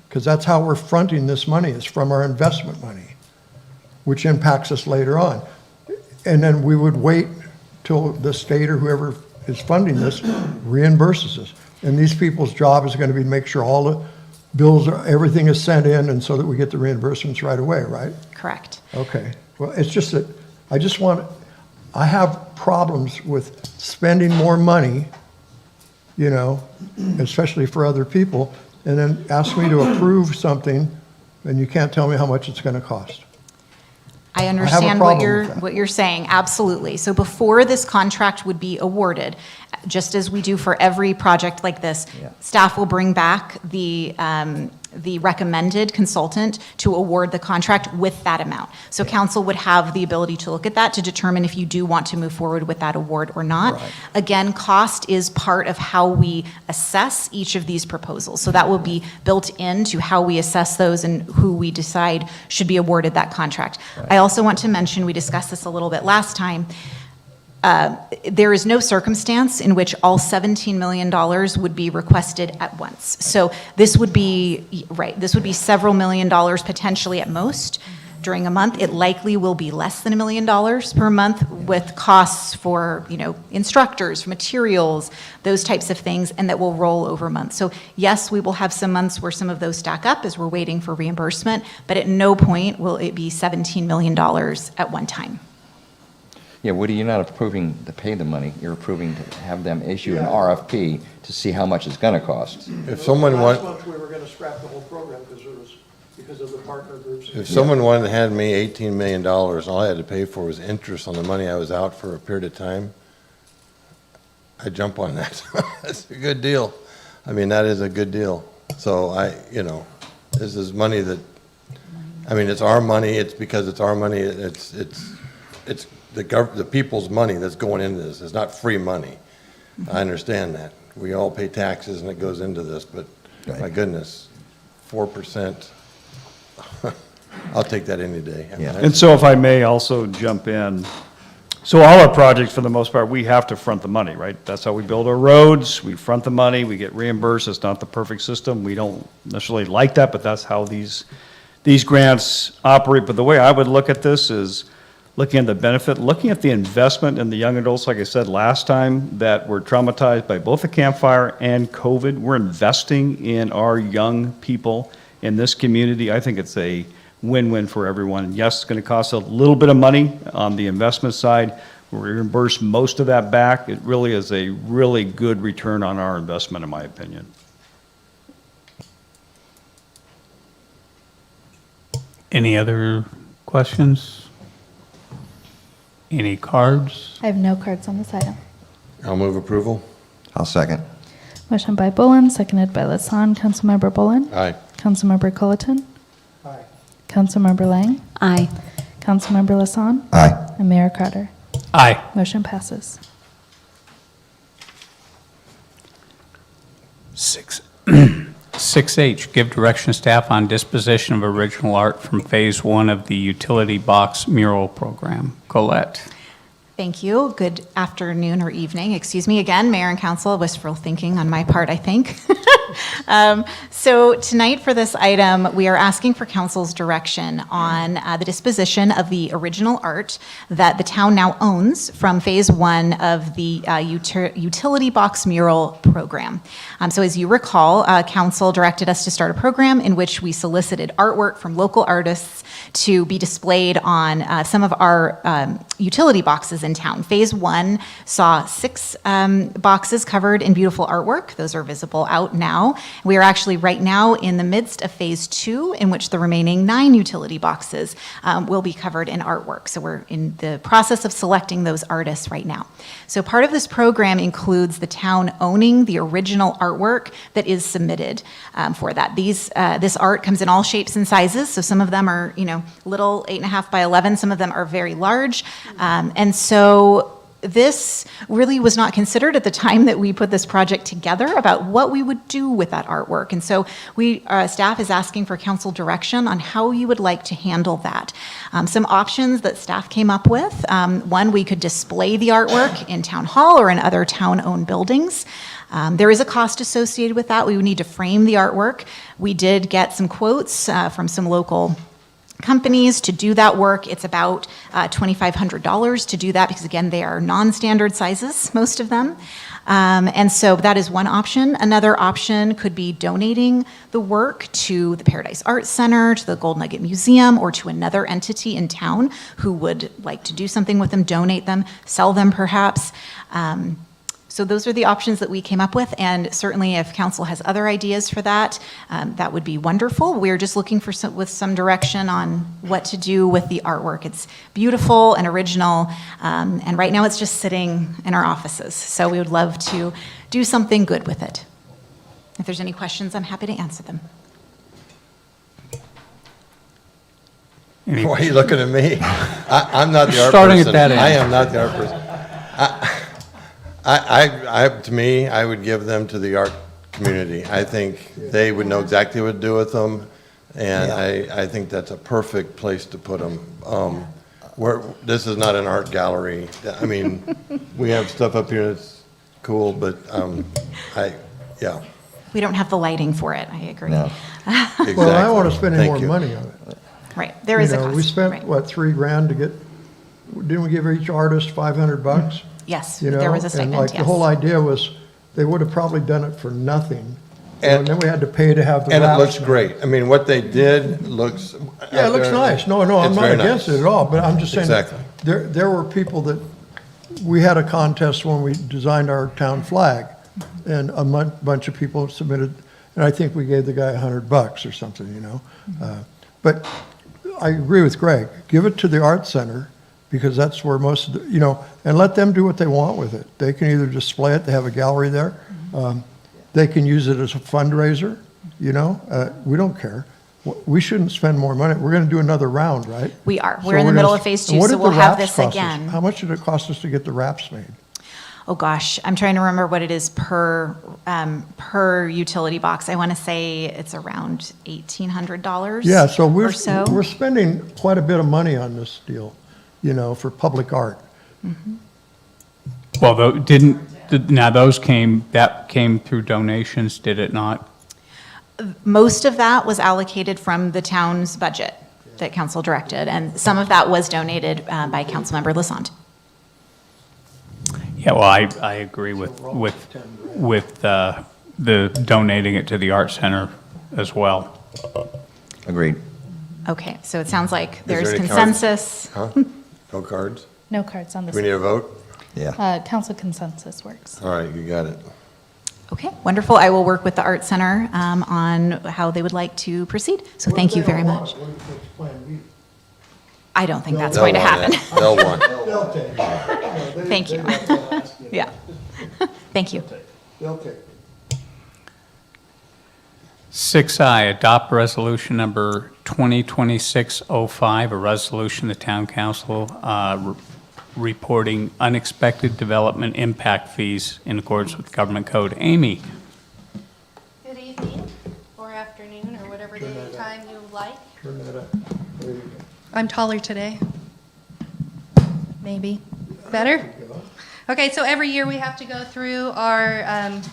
[SPEAKER 11] because that's how we're fronting this money, is from our investment money, which impacts us later on. And then we would wait till the state or whoever is funding this reimburses us. And these people's job is going to be to make sure all the bills, everything is sent in, and so that we get the reimbursements right away, right?
[SPEAKER 13] Correct.
[SPEAKER 11] Okay. Well, it's just that I have problems with spending more money, especially for other people, and then ask me to approve something, and you can't tell me how much it's going to cost.
[SPEAKER 13] I understand
[SPEAKER 11] problem with that.
[SPEAKER 13] what you're saying, absolutely. So before this contract would be awarded, just as we do for every project like this, staff will bring back the recommended consultant to award the contract with that amount. So council would have the ability to look at that to determine if you do want to move forward with that award or not.
[SPEAKER 8] Right.
[SPEAKER 13] Again, cost is part of how we assess each of these proposals. So that will be built into how we assess those and who we decide should be awarded that contract. I also want to mention, we discussed this a little bit last time, there is no circumstance in which all $17 million would be requested at once. So this would be, this would be several $1 million potentially at most during a month. It likely will be less than $1 million per month with costs for, instructors, materials, those types of things, and that will roll over months. So yes, we will have some months where some of those stack up as we're waiting for reimbursement, but at no point will it be $17 million at one time.
[SPEAKER 8] Yeah, Woody, you're not approving to pay the money, you're approving to have them issue an RFP to see how much it's going to cost.
[SPEAKER 10] If someone
[SPEAKER 11] Last month, we were going to scrap the whole program because of the partner groups.
[SPEAKER 10] If someone wanted to hand me $18 million, all I had to pay for was interest on the money I was out for a period of time, I'd jump on that. That's a good deal. I mean, that is a good deal. So this is money that, it's our money, it's because it's our money, it's the people's money that's going into this. It's not free money. I understand that. We all pay taxes and it goes into this, but my goodness, 4%, I'll take that any day.
[SPEAKER 15] And so if I may also jump in, so all our projects, for the most part, we have to front the money, right? That's how we build our roads, we front the money, we get reimbursed. It's not the perfect system. We don't necessarily like that, but that's how these grants operate. But the way I would look at this is looking at the benefit, looking at the investment in the young adults, like I said last time, that were traumatized by both the campfire and COVID. We're investing in our young people in this community. I think it's a win-win for everyone. Yes, it's going to cost a little bit of money on the investment side. We reimburse most of that back. It really is a really good return on our investment, in my opinion.
[SPEAKER 1] Any other questions? Any cards?
[SPEAKER 2] I have no cards on this item.
[SPEAKER 10] I'll move approval.
[SPEAKER 8] I'll second.
[SPEAKER 2] Motion by Bullen, seconded by Lasson. Councilmember Bullen?
[SPEAKER 10] Aye.
[SPEAKER 2] Councilmember Culleton?
[SPEAKER 11] Aye.
[SPEAKER 2] Councilmember Lang?
[SPEAKER 7] Aye.
[SPEAKER 2] Councilmember Lasson?
[SPEAKER 8] Aye.
[SPEAKER 2] And Mayor Carter.
[SPEAKER 1] Aye.
[SPEAKER 2] Motion passes.
[SPEAKER 1] 6H, give direction to staff on disposition of original art from Phase 1 of the Utility Box Mural Program. Colette.
[SPEAKER 13] Thank you. Good afternoon or evening. Excuse me again, Mayor and Council. Wistful thinking on my part, I think. So tonight for this item, we are asking for council's direction on the disposition of the original art that the town now owns from Phase 1 of the Utility Box Mural Program. So as you recall, council directed us to start a program in which we solicited artwork from local artists to be displayed on some of our utility boxes in town. Phase 1 saw 6 boxes covered in beautiful artwork. Those are visible out now. We are actually right now in the midst of Phase 2, in which the remaining 9 utility boxes will be covered in artwork. So we're in the process of selecting those artists right now. So part of this program includes the town owning the original artwork that is submitted for that. This art comes in all shapes and sizes. So some of them are, little 8.5 by 11. Some of them are very large. And so this really was not considered at the time that we put this project together about what we would do with that artwork. And so staff is asking for council direction on how you would like to handle that. Some options that staff came up with. One, we could display the artwork in town hall or in other town-owned buildings. There is a cost associated with that. We would need to frame the artwork. We did get some quotes from some local companies to do that work. It's about $2,500 to do that because, again, they are non-standard sizes, most of them. And so that is one option. Another option could be donating the work to the Paradise Arts Center, to the Gold Nugget Museum, or to another entity in town who would like to do something with them, donate them, sell them perhaps. So those are the options that we came up with, and certainly if council has other ideas for that, that would be wonderful. We're just looking for some direction on what to do with the artwork. It's beautiful and original, and right now it's just sitting in our offices. So we would love to do something good with it. If there's any questions, I'm happy to answer them.
[SPEAKER 1] Any-
[SPEAKER 10] Why are you looking at me? I'm not the art person.
[SPEAKER 1] Starting at that end.
[SPEAKER 10] I am not the art person. To me, I would give them to the art community. I think they would know exactly what to do with them, and I think that's a perfect place to put them. This is not an art gallery. I mean, we have stuff up here that's cool, but yeah.
[SPEAKER 13] We don't have the lighting for it, I agree.
[SPEAKER 8] No.
[SPEAKER 10] Exactly.
[SPEAKER 11] Well, I want to spend any
[SPEAKER 10] Thank
[SPEAKER 11] more
[SPEAKER 10] you.
[SPEAKER 11] money on it.
[SPEAKER 13] Right, there is a
[SPEAKER 11] You know,
[SPEAKER 13] cost.
[SPEAKER 11] we spent,
[SPEAKER 13] right.
[SPEAKER 11] what, $3,000 to get, didn't we give each artist $500?
[SPEAKER 13] Yes,
[SPEAKER 11] You know,
[SPEAKER 13] there was a
[SPEAKER 11] and
[SPEAKER 13] stipend,
[SPEAKER 11] like
[SPEAKER 13] yes.
[SPEAKER 11] the whole idea was, they would have probably done it for nothing.
[SPEAKER 10] And-
[SPEAKER 11] And then we had to pay to have the
[SPEAKER 10] And it
[SPEAKER 11] wraps
[SPEAKER 10] looks
[SPEAKER 11] made.
[SPEAKER 10] great. I mean, what they did looks.
[SPEAKER 11] Yeah, it looks nice. No, I'm
[SPEAKER 10] It's
[SPEAKER 11] not
[SPEAKER 10] very
[SPEAKER 11] against
[SPEAKER 10] nice.
[SPEAKER 11] it at all, but I'm just saying.
[SPEAKER 10] Exactly.
[SPEAKER 11] There were people that, we had a contest when we designed our town flag, and a bunch of people submitted, and I think we gave the guy $100 or something, you know? But I agree with Greg. Give it to the Art Center, because that's where most of the, you know, and let them do what they want with it. They can either display it, they have a gallery there. They can use it as a fundraiser, you know? We don't care. We shouldn't spend more money. We're going to do another round, right?
[SPEAKER 13] We are.
[SPEAKER 11] So
[SPEAKER 13] We're in the
[SPEAKER 11] gonna
[SPEAKER 13] middle
[SPEAKER 11] s-
[SPEAKER 13] of Phase
[SPEAKER 11] and
[SPEAKER 13] 2,
[SPEAKER 11] what
[SPEAKER 13] so
[SPEAKER 11] did
[SPEAKER 13] we'll
[SPEAKER 11] the
[SPEAKER 13] have
[SPEAKER 11] wraps
[SPEAKER 13] this
[SPEAKER 11] cost us?
[SPEAKER 13] again.
[SPEAKER 11] How much did it cost us to get the wraps made?
[SPEAKER 13] Oh gosh, I'm trying to remember what it is per utility box. I want to say it's around $1,800
[SPEAKER 11] Yeah, so
[SPEAKER 13] or so.
[SPEAKER 11] we're spending quite a bit of money on this deal, you know, for public art.
[SPEAKER 1] Well, now that came through donations, did it not?
[SPEAKER 13] Most of that was allocated from the town's budget that council directed, and some of that was donated by Councilmember Lassonde.
[SPEAKER 1] Yeah, well, I agree with the donating it to the Art Center as well.
[SPEAKER 8] Agreed.
[SPEAKER 13] Okay, so it sounds like
[SPEAKER 10] there
[SPEAKER 13] there's
[SPEAKER 10] any cards?
[SPEAKER 13] consensus.
[SPEAKER 10] Huh? No cards?
[SPEAKER 2] No cards on
[SPEAKER 10] Do we need
[SPEAKER 2] this.
[SPEAKER 10] a vote?
[SPEAKER 8] Yeah.
[SPEAKER 2] Council consensus works.
[SPEAKER 10] All right, you got it.
[SPEAKER 13] Okay, wonderful. I will work with the Art Center on how they would like to proceed. So thank you very much. I don't think that's
[SPEAKER 10] They'll
[SPEAKER 13] going to
[SPEAKER 10] want
[SPEAKER 13] happen.
[SPEAKER 10] it. They'll want it.
[SPEAKER 11] They'll take it.
[SPEAKER 13] Thank you. Yeah. Thank you.
[SPEAKER 11] They'll take it.
[SPEAKER 1] 6I, adopt resolution number 2026-05, a resolution the town council reporting unexpected development impact fees in accordance with Government Code. Amy?
[SPEAKER 5] Good evening, or afternoon, or whatever day and time you like.
[SPEAKER 11] Turn that up. There you go.
[SPEAKER 5] I'm taller today. Maybe. Better? Okay, so every year we have to go through our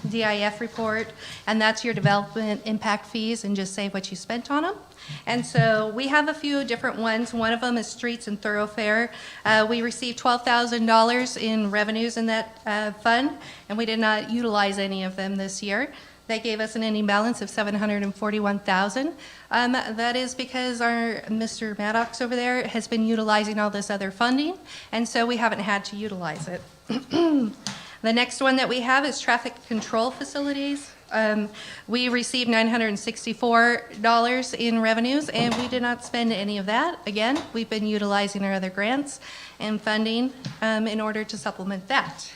[SPEAKER 5] DIF report, and that's your development impact fees, and just say what you spent on them. And so we have a few different ones. One of them is streets and thoroughfare. We received $12,000 in revenues in that fund, and we did not utilize any of them this year. That gave us an ending balance of $741,000. That is because our Mr. Maddox over there has been utilizing all this other funding, and so we haven't had to utilize it. The next one that we have is traffic control facilities. We received $964 in revenues, and we did not spend any of that. Again, we've been utilizing our other grants and funding in order to supplement that.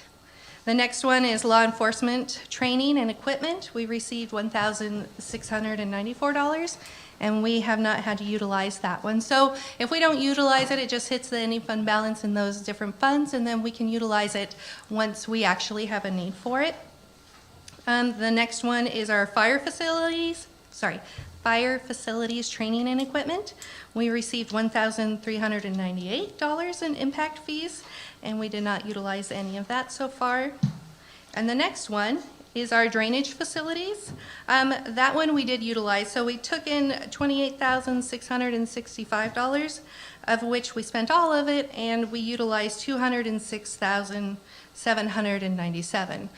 [SPEAKER 5] The next one is law enforcement training and equipment. We received $1,694, and we have not had to utilize that one. So if we don't utilize it, it just hits the ending fund balance in those different funds, and then we can utilize it once we actually have a need for it. The next one is our fire facilities training and equipment. We received $1,398 in impact fees, and we did not utilize any of that so far. And the next one is our drainage facilities. That one we did utilize. So we took in $28,665, of which we spent all of it, and we utilized $206,797.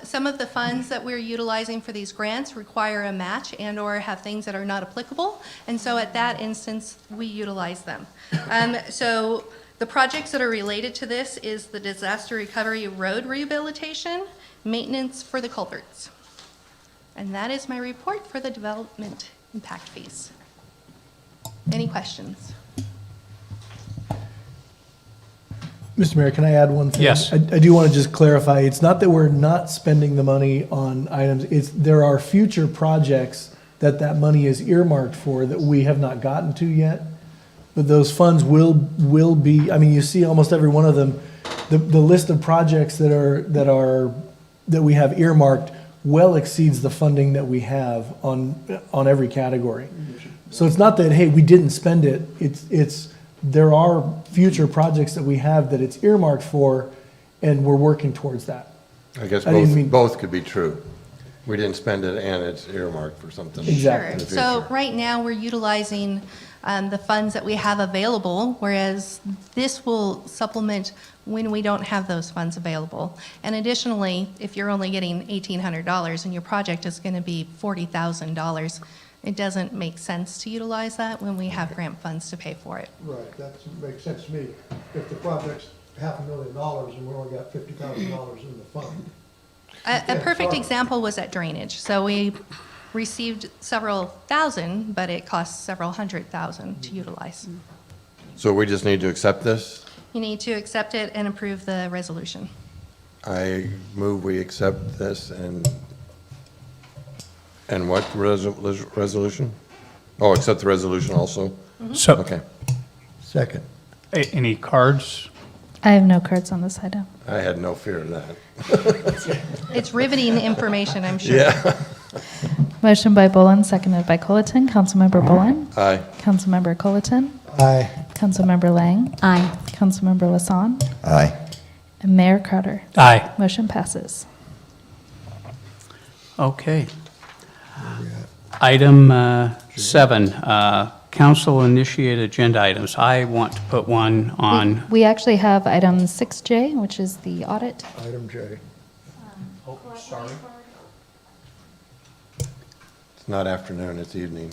[SPEAKER 5] Some of the funds that we're utilizing for these grants require a match and/or have things that are not applicable, and so at that instance, we utilize them. So the projects that are related to this is the disaster recovery road rehabilitation, maintenance for the culverts. And that is my report for the development impact fees. Any questions?
[SPEAKER 4] Mr. Mayor, can I add one thing?
[SPEAKER 1] Yes.
[SPEAKER 4] I do want to just clarify, it's not that we're not spending the money on items, there are future projects that money is earmarked for that we have not gotten to yet. But those funds will be, I mean, you see almost every one of them, the list of projects that we have earmarked well exceeds the funding that we have on every category. So it's not that, hey, we didn't spend it, there are future projects that we have that it's earmarked for, and we're working towards that.
[SPEAKER 10] I guess
[SPEAKER 4] I didn't mean-
[SPEAKER 10] both could be true. We didn't spend it and it's earmarked for something.
[SPEAKER 4] Exactly.
[SPEAKER 10] in the
[SPEAKER 5] Sure. So
[SPEAKER 10] future.
[SPEAKER 5] right now, we're utilizing the funds that we have available, whereas this will supplement when we don't have those funds available. And additionally, if you're only getting $1,800 and your project is going to be $40,000, it doesn't make sense to utilize that when we have grant funds to pay for it.
[SPEAKER 11] Right, that makes sense to me. If the project's $500,000 and we only got $50,000 in the fund.
[SPEAKER 5] A perfect example was at drainage. So we received several thousand, but it costs several $100,000 to utilize.
[SPEAKER 10] So we just need to accept this?
[SPEAKER 5] You need to accept it and approve the resolution.
[SPEAKER 10] I move we accept this and what resolution? Oh, accept the resolution also?
[SPEAKER 1] So,
[SPEAKER 10] Okay.
[SPEAKER 11] Second.
[SPEAKER 1] any cards?
[SPEAKER 2] I have no cards on this item.
[SPEAKER 10] I had no fear of that.
[SPEAKER 5] It's riveting information, I'm sure.
[SPEAKER 10] Yeah.
[SPEAKER 2] Motion by Bullen, seconded by Colleton. Councilmember Bullen?
[SPEAKER 10] Aye.
[SPEAKER 2] Councilmember Colleton?
[SPEAKER 11] Aye.
[SPEAKER 2] Councilmember Lang?
[SPEAKER 7] Aye.
[SPEAKER 2] Councilmember Lasson?
[SPEAKER 8] Aye.
[SPEAKER 2] And Mayor Crowder?
[SPEAKER 1] Aye.
[SPEAKER 2] Motion passes.
[SPEAKER 1] Okay. Item 7, council-initiated agenda items. I want to put one on.
[SPEAKER 2] We actually have item 6J, which is the audit.
[SPEAKER 11] Item J.
[SPEAKER 1] Oh, sorry.
[SPEAKER 10] It's not afternoon, it's evening.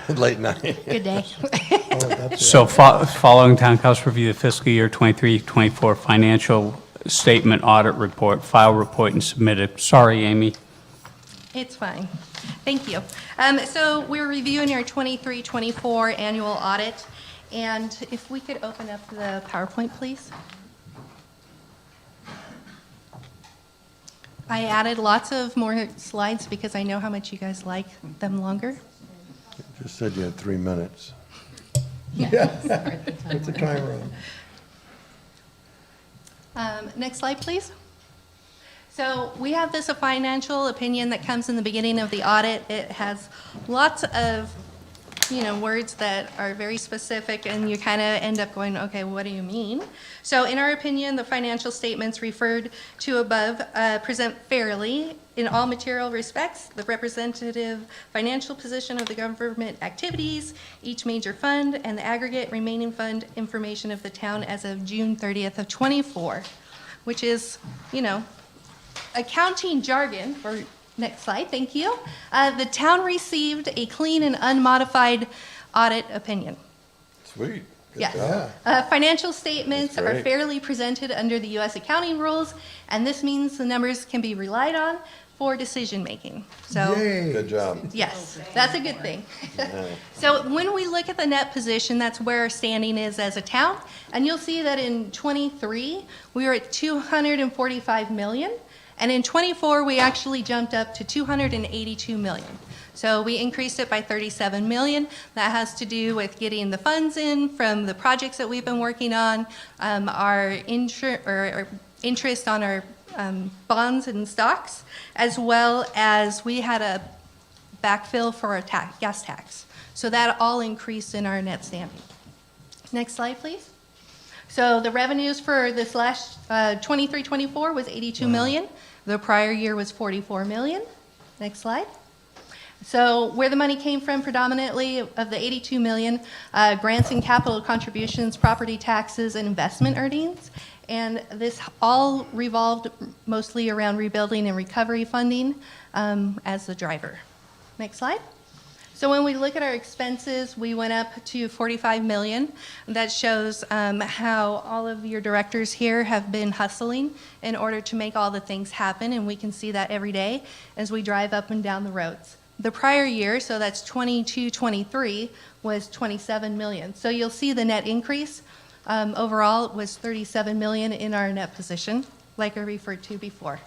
[SPEAKER 10] Late night.
[SPEAKER 5] Good day.
[SPEAKER 1] So following town council review the fiscal year 23-24 financial statement audit report, file report and submitted. Sorry, Amy.
[SPEAKER 5] It's fine. Thank you. So we're reviewing our 23-24 annual audit, and if we could open up the PowerPoint, please. I added lots of more slides because I know how much you guys like them longer.
[SPEAKER 10] Just said you had 3 minutes.
[SPEAKER 11] Put the timer on.
[SPEAKER 5] Next slide, please. So we have this a financial opinion that comes in the beginning of the audit. It has lots of, words that are very specific, and you kind of end up going, okay, what do you mean? So in our opinion, the financial statements referred to above present fairly in all material respects the representative financial position of the government activities, each major fund, and the aggregate remaining fund information of the town as of June 30th of '24, which is, accounting jargon for, next slide, thank you. The town received a clean and unmodified audit opinion.
[SPEAKER 10] Sweet. Good
[SPEAKER 5] Yes.
[SPEAKER 10] job.
[SPEAKER 5] Financial statements
[SPEAKER 10] That's
[SPEAKER 5] are
[SPEAKER 10] great.
[SPEAKER 5] fairly presented under the U.S. accounting rules, and this means the numbers can be relied on for decision-making. So,
[SPEAKER 11] Yay.
[SPEAKER 10] Good job.
[SPEAKER 5] yes, that's a good thing. So when we look at the net position, that's where our standing is as a town, and you'll see that in '23, we were at 245 million, and in '24, we actually jumped up to 282 million. So we increased it by 37 million. That has to do with getting the funds in from the projects that we've been working on, our interest on our bonds and stocks, as well as we had a backfill for our gas tax. So that all increased in our net standing. Next slide, please. So the revenues for this last 23-24 was 82 million. The prior year was 44 million. Next slide. So where the money came from predominantly of the 82 million, grants and capital contributions, property taxes, and investment earnings. And this all revolved mostly around rebuilding and recovery funding as the driver. Next slide. So when we look at our expenses, we went up to 45 million. That shows how all of your directors here have been hustling in order to make all the things happen, and we can see that every day as we drive up and down the roads. The prior year, so that's 22-23, was 27 million. So you'll see the net increase. Overall, it was 37 million in our net position, like I referred to before.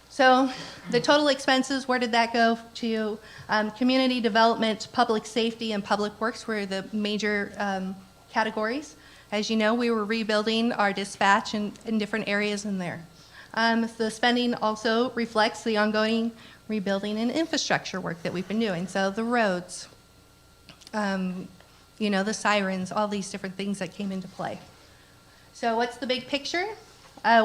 [SPEAKER 5] So the total expenses, where did that go to? Community development, public safety, and public works were the major categories. As you know, we were rebuilding our dispatch in different areas in there. The spending also reflects the ongoing rebuilding and infrastructure work that we've been doing. So the roads, the sirens, all these different things that came into play. So what's the big picture?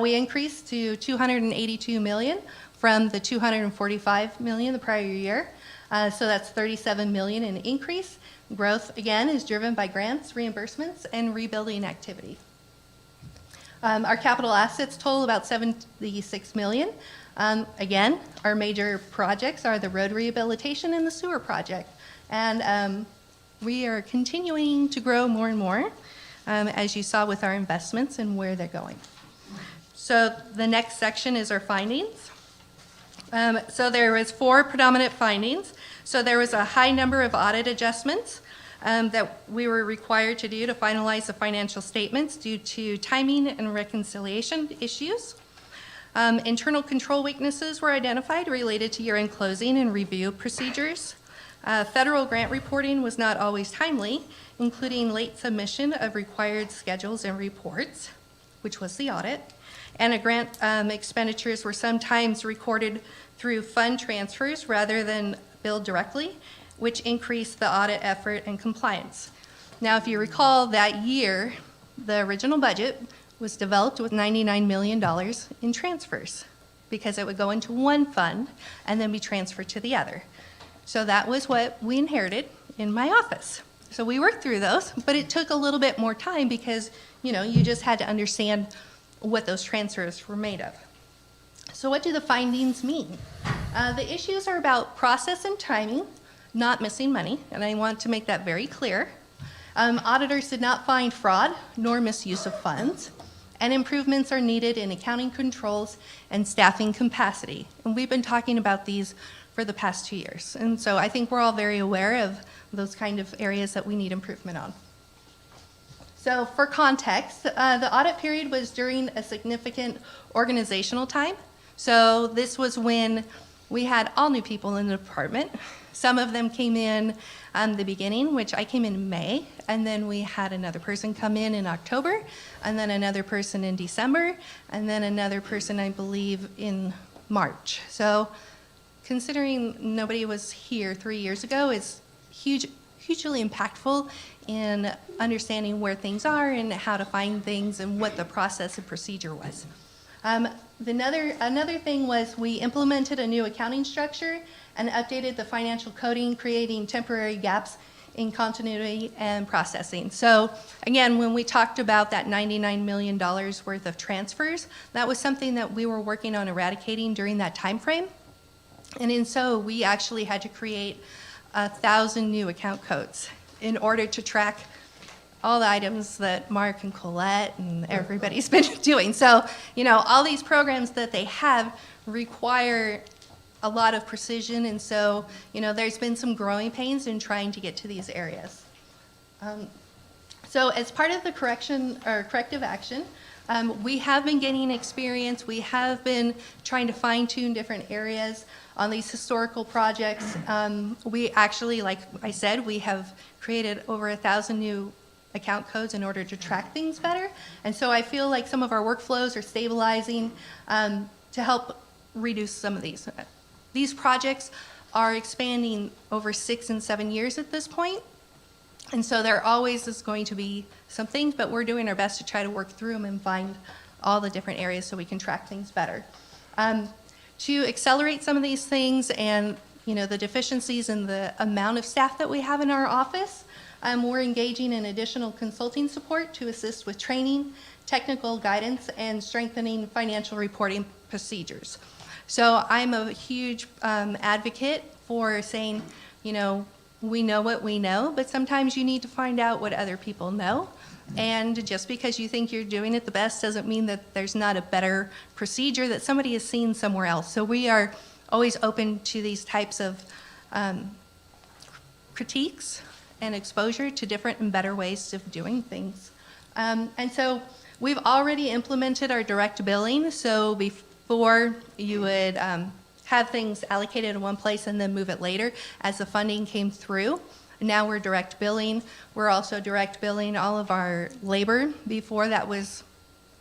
[SPEAKER 5] We increased to 282 million from the 245 million the prior year. So that's 37 million in increase. Growth, again, is driven by grants, reimbursements, and rebuilding activity. Our capital assets total about 76 million. Again, our major projects are the road rehabilitation and the sewer project. And we are continuing to grow more and more, as you saw with our investments and where they're going. So the next section is our findings. So there was 4 predominant findings. So there was a high number of audit adjustments that we were required to do to finalize the financial statements due to timing and reconciliation issues. Internal control weaknesses were identified related to year-end closing and review procedures. Federal grant reporting was not always timely, including late submission of required schedules and reports, which was the audit. And a grant expenditures were sometimes recorded through fund transfers rather than billed directly, which increased the audit effort and compliance. Now, if you recall, that year, the original budget was developed with $99 million in transfers because it would go into one fund and then be transferred to the other. So that was what we inherited in my office. So we worked through those, but it took a little bit more time because, you just had to understand what those transfers were made of. So what do the findings mean? The issues are about process and timing, not missing money, and I want to make that very clear. Auditors did not find fraud nor misuse of funds, and improvements are needed in accounting controls and staffing capacity. And we've been talking about these for the past 2 years. And so I think we're all very aware of those kind of areas that we need improvement on. So for context, the audit period was during a significant organizational time. So this was when we had all new people in the department. Some of them came in the beginning, which I came in May, and then we had another person come in October, and then another person in December, and then another person, I believe, in March. So considering nobody was here 3 years ago, it's hugely impactful in understanding where things are and how to find things and what the process and procedure was. Another thing was we implemented a new accounting structure and updated the financial coding, creating temporary gaps in continuity and processing. So again, when we talked about that $99 million worth of transfers, that was something that we were working on eradicating during that time frame. And so we actually had to create 1,000 new account codes in order to track all the items that Mark and Colette and everybody's been doing. So, all these programs that they have require a lot of precision, and so, there's been some growing pains in trying to get to these areas. So as part of the corrective action, we have been gaining experience. We have been trying to fine-tune different areas on these historical projects. We actually, like I said, we have created over 1,000 new account codes in order to track things better. And so I feel like some of our workflows are stabilizing to help reduce some of these. These projects are expanding over 6 and 7 years at this point. And so there always is going to be some things, but we're doing our best to try to work through them and find all the different areas so we can track things better. To accelerate some of these things and the deficiencies in the amount of staff that we have in our office, we're engaging in additional consulting support to assist with training, technical guidance, and strengthening financial reporting procedures. So I'm a huge advocate for saying, we know what we know, but sometimes you need to find out what other people know. And just because you think you're doing it the best doesn't mean that there's not a better procedure that somebody has seen somewhere else. So we are always open to these types of critiques and exposure to different and better ways of doing things. And so we've already implemented our direct billing. So before you would have things allocated in one place and then move it later as the funding came through. Now we're direct billing. We're also direct billing all of our labor. Before that was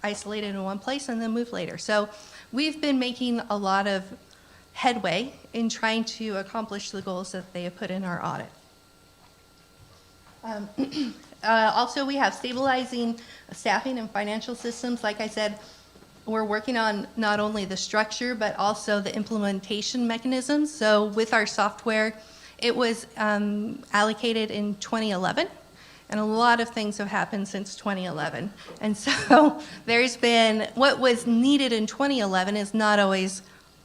[SPEAKER 5] isolated in one place and then moved later. So we've been making a lot of headway in trying to accomplish the goals that they have put in our audit. Also, we have stabilizing staffing and financial systems. Like I said, we're working on not only the structure, but also the implementation mechanisms. So with our software, it was allocated in 2011, and a lot of things have happened since 2011. And so there's been, what was needed in 2011 is not always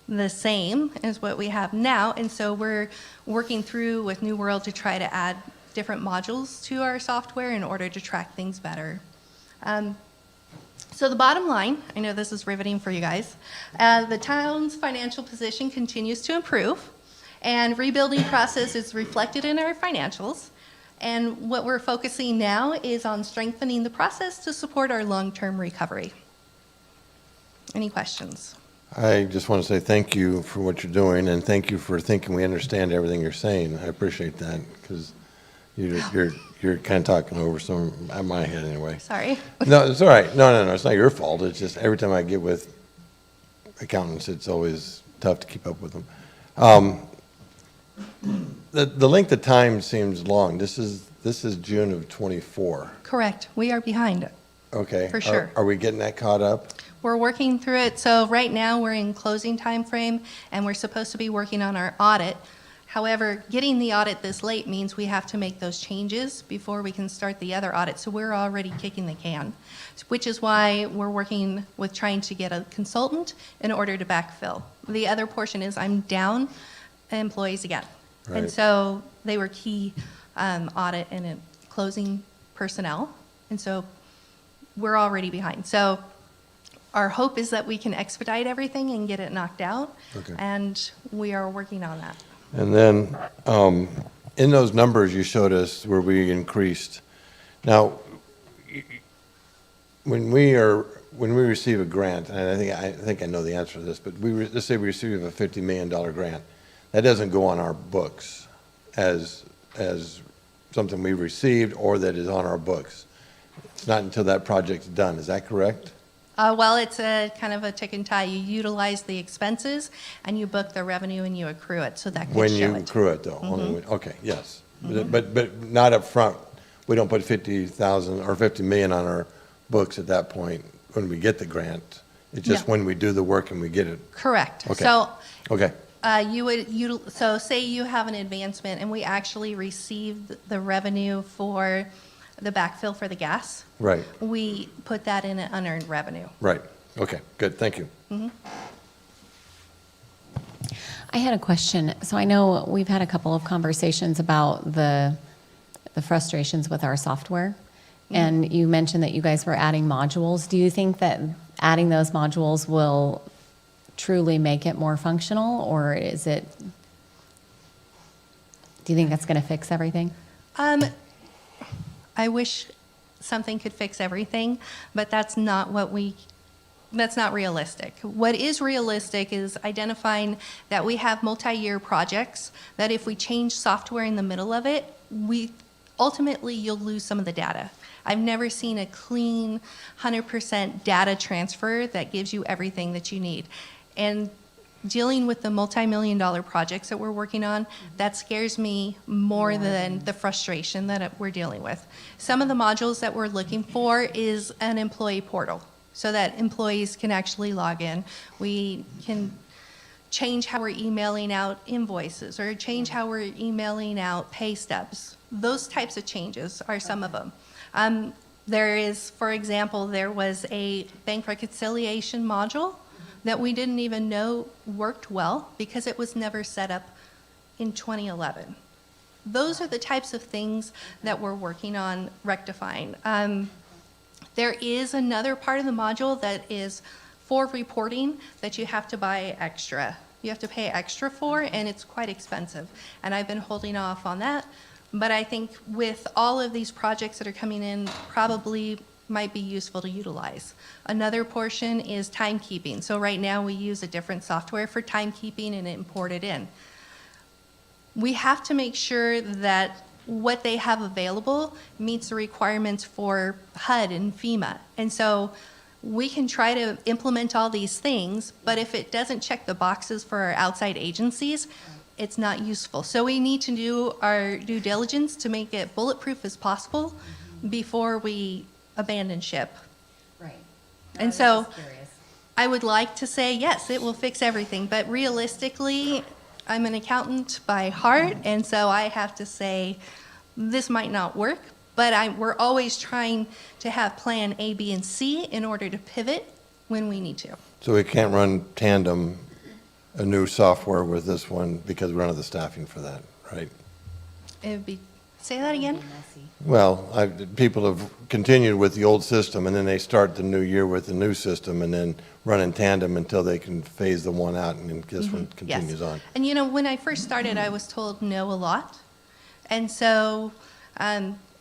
[SPEAKER 5] the same as what we have now. And so we're working through with New World to try to add different modules to our software in order to track things better. So the bottom line, I know this is riveting for you guys, the town's financial position continues to improve, and rebuilding process is reflected in our financials. And what we're focusing now is on strengthening the process to support our long-term recovery. Any questions?
[SPEAKER 10] I just want to say thank you for what you're doing, and thank you for thinking we understand everything you're saying. I appreciate that, because you're kind of talking over some, in my head anyway.
[SPEAKER 5] Sorry.
[SPEAKER 10] No, it's all right. No, it's not your fault. It's just every time I get with accountants, it's always tough to keep up with them. The length of time seems long. This is June of '24.
[SPEAKER 5] Correct. We are behind it.
[SPEAKER 10] Okay.
[SPEAKER 5] For sure.
[SPEAKER 10] Are we getting that caught up?
[SPEAKER 5] We're working through it. So right now we're in closing time frame, and we're supposed to be working on our audit. However, getting the audit this late means we have to make those changes before we can start the other audit. So we're already kicking the can, which is why we're working with trying to get a consultant in order to backfill. The other portion is I'm down employees again.
[SPEAKER 10] Right.
[SPEAKER 5] And so they were key audit and closing personnel. And so we're already behind. So our hope is that we can expedite everything and get it knocked out.
[SPEAKER 10] Okay.
[SPEAKER 5] And we are working on that.
[SPEAKER 10] And then, in those numbers you showed us where we increased, now, when we when we receive a grant, and I think I know the answer to this, but let's say we receive a $50 million grant, that doesn't go on our books as something we received or that is on our books. It's not until that project's done, is that correct?
[SPEAKER 5] Well, it's a kind of a tick and tie. You utilize the expenses and you book the revenue and you accrue it, so that can show
[SPEAKER 10] When
[SPEAKER 5] it.
[SPEAKER 10] you accrue it, though? Okay, yes. But not up front. We don't put 50,000 or 50 million on our books at that point when we get the grant. It's just
[SPEAKER 5] No.
[SPEAKER 10] when we do the work and we get it.
[SPEAKER 5] Correct.
[SPEAKER 10] Okay.
[SPEAKER 5] So
[SPEAKER 10] Okay,
[SPEAKER 5] so say you have an advancement and we actually received the revenue for the backfill for the gas.
[SPEAKER 10] right,
[SPEAKER 5] We put that in an unearned revenue.
[SPEAKER 10] right. Okay, good, thank you.
[SPEAKER 7] I had a question. So I know we've had a couple of conversations about the frustrations with our software. And you mentioned that you guys were adding modules. Do you think that adding those modules will truly make it more functional, or is it, do you think that's going to fix everything?
[SPEAKER 5] I wish something could fix everything, but that's not realistic. What is realistic is identifying that we have multi-year projects, that if we change software in the middle of it, ultimately you'll lose some of the data. I've never seen a clean 100% data transfer that gives you everything that you need. And dealing with the multi-million-dollar projects that we're working on, that scares me more than the frustration that we're dealing with. Some of the modules that we're looking for is an employee portal, so that employees can actually log in. We can change how we're emailing out invoices, or change how we're emailing out pay stubs. Those types of changes are some of them. There is, for example, there was a bank reconciliation module that we didn't even know worked well because it was never set up in 2011. Those are the types of things that we're working on rectifying. There is another part of the module that is for reporting that you have to buy extra. You have to pay extra for, and it's quite expensive. And I've been holding off on that. But I think with all of these projects that are coming in, probably might be useful to utilize. Another portion is timekeeping. So right now we use a different software for timekeeping and import it in. We have to make sure that what they have available meets the requirements for HUD and FEMA. And so we can try to implement all these things, but if it doesn't check the boxes for our outside agencies, it's not useful. So we need to do our due diligence to make it bulletproof as possible before we abandon ship.
[SPEAKER 7] Right.
[SPEAKER 5] And so I would like to say, yes, it will fix everything, but realistically, I'm an accountant by heart, and so I have to say, this might not work, but we're always trying to have plan A, B, and C in order to pivot when we need to.
[SPEAKER 10] So we can't run tandem, a new software with this one because we don't have the staffing for that, right?
[SPEAKER 5] It would be, say that again?
[SPEAKER 10] Well, people have continued with the old system, and then they start the new year with the new system, and then run in tandem until they can phase the one out, and then this one continues on.
[SPEAKER 5] And you know, when I first started, I was told no a lot. And so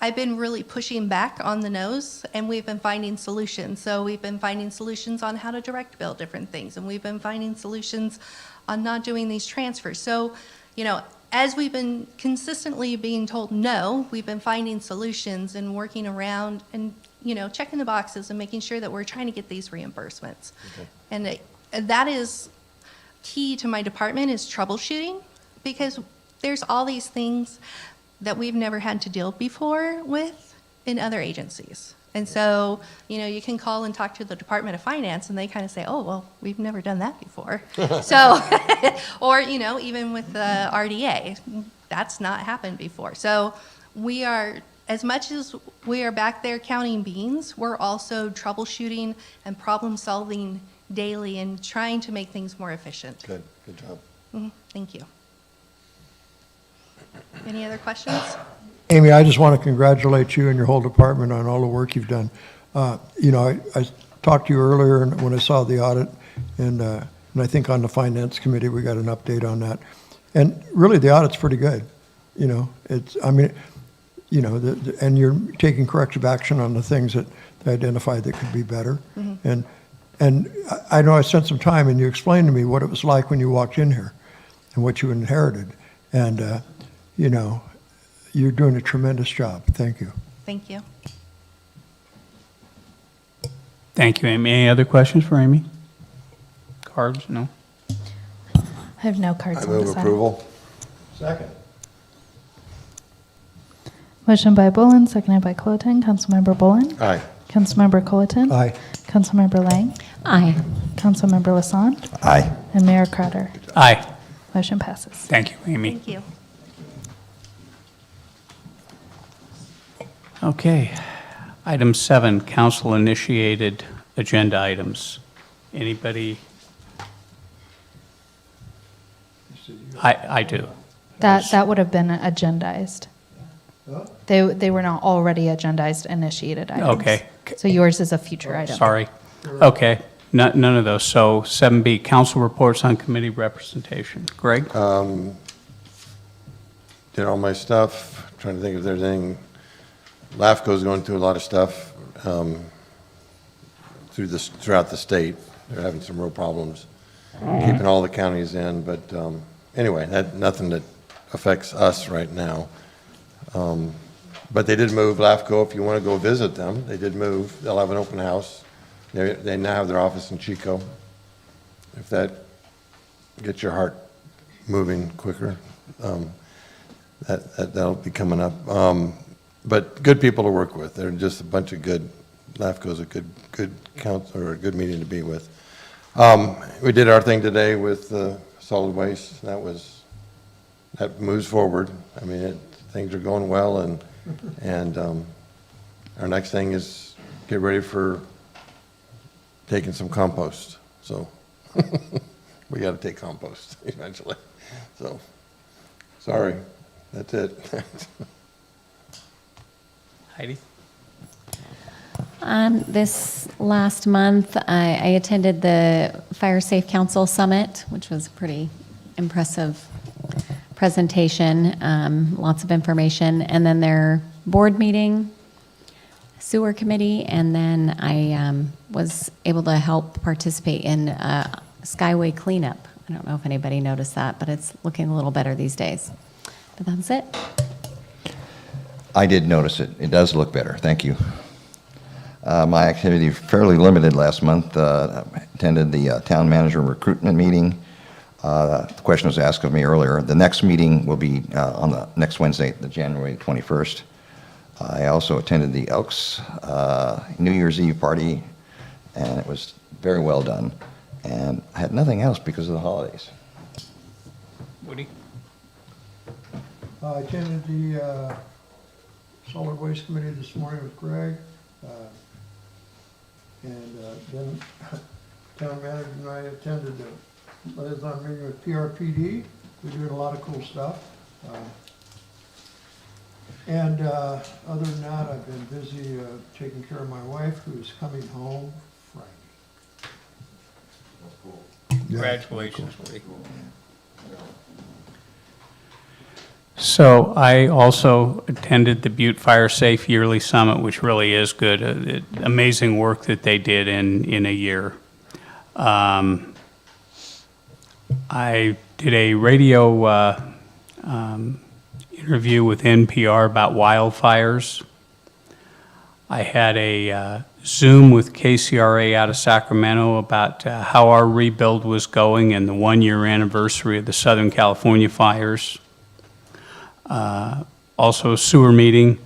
[SPEAKER 5] I've been really pushing back on the no's, and we've been finding solutions. So we've been finding solutions on how to direct bill different things, and we've been finding solutions on not doing these transfers. So, you know, as we've been consistently being told no, we've been finding solutions and working around and, you know, checking the boxes and making sure that we're trying to get these reimbursements. And that is key to my department, is troubleshooting, because there's all these things that we've never had to deal before with in other agencies. And so, you know, you can call and talk to the Department of Finance, and they kind of say, oh, well, we've never done that before. So, or, you know, even with the RDA, that's not happened before. So we are, as much as we are back there counting beans, we're also troubleshooting and problem solving daily and trying to make things more efficient.
[SPEAKER 10] Good job.
[SPEAKER 5] Thank you. Any other questions?
[SPEAKER 11] Amy, I just want to congratulate you and your whole department on all the work you've done. You know, I talked to you earlier when I saw the audit, and I think on the Finance Committee, we got an update on that. And really, the audit's pretty good. You know, I mean, you know, and you're taking corrective action on the things that they identified that could be better. And I know I spent some time, and you explained to me what it was like when you walked in here and what you inherited. And, you know, you're doing a tremendous job. Thank you.
[SPEAKER 13] Thank you.
[SPEAKER 1] Thank you, Amy. Any other questions for Amy? Cards? No?
[SPEAKER 2] I have no cards
[SPEAKER 10] I
[SPEAKER 2] on
[SPEAKER 10] move
[SPEAKER 2] this item.
[SPEAKER 10] approval. Second.
[SPEAKER 2] Motion by Bullen, seconded by Colleton. Councilmember Bullen?
[SPEAKER 10] Aye.
[SPEAKER 2] Councilmember Colleton?
[SPEAKER 4] Aye.
[SPEAKER 2] Councilmember Lang?
[SPEAKER 7] Aye.
[SPEAKER 2] Councilmember Lassonde?
[SPEAKER 8] Aye.
[SPEAKER 2] And Mayor Crowder?
[SPEAKER 1] Aye.
[SPEAKER 2] Motion passes.
[SPEAKER 1] Thank you, Amy.
[SPEAKER 13] Thank you.
[SPEAKER 1] Okay. Item 7, council-initiated agenda items. Anybody? I do.
[SPEAKER 2] That would have been agendized. They were not already agendized, initiated items.
[SPEAKER 1] Okay.
[SPEAKER 2] So yours is a future item.
[SPEAKER 1] Sorry. Okay. None of those. So 7B, council reports on committee representation. Greg?
[SPEAKER 10] Did all my stuff, trying to think if there's anything. LAFCO's going through a lot of stuff throughout the state. They're having some real problems keeping all the counties in, but anyway, nothing that affects us right now. But they did move LAFCO. If you want to go visit them, they did move. They'll have an open house. They now have their office in Chico. If that gets your heart moving quicker, that'll be coming up. But good people to work with. They're just a bunch of good. LAFCO's a good council, or a good meeting to be with. We did our thing today with solid waste. That moves forward. I mean, things are going well, and our next thing is get ready for taking some compost. So we got to take compost eventually. So sorry, that's it.
[SPEAKER 1] Heidi?
[SPEAKER 7] This last month, I attended the Fire Safe Council Summit, which was a pretty impressive presentation, lots of information, and then their board meeting, sewer committee, and then I was able to help participate in Skyway cleanup. I don't know if anybody noticed that, but it's looking a little better these days. But that's it.
[SPEAKER 8] I did notice it. It does look better. Thank you. My activity fairly limited last month. I attended the town manager recruitment meeting. The question was asked of me earlier. The next meeting will be on the next Wednesday, the January 21st. I also attended the Elks New Year's Eve party, and it was very well done. And I had nothing else because of the holidays.
[SPEAKER 1] Woody?
[SPEAKER 11] I attended the Solid Waste Committee this morning with Greg. Then town manager and I attended the liaison meeting with PRPD. We're doing a lot of cool stuff. Other than that, I've been busy taking care of my wife, who's coming home Friday. That's cool.
[SPEAKER 1] Congratulations, Woody. So I also attended the Butte Fire Safe Yearly Summit, which really is good. Amazing work that they did in a year. I did a radio interview with NPR about wildfires. I had a Zoom with KCRA out of Sacramento about how our rebuild was going and the one-year anniversary of the Southern California fires. Also a sewer meeting.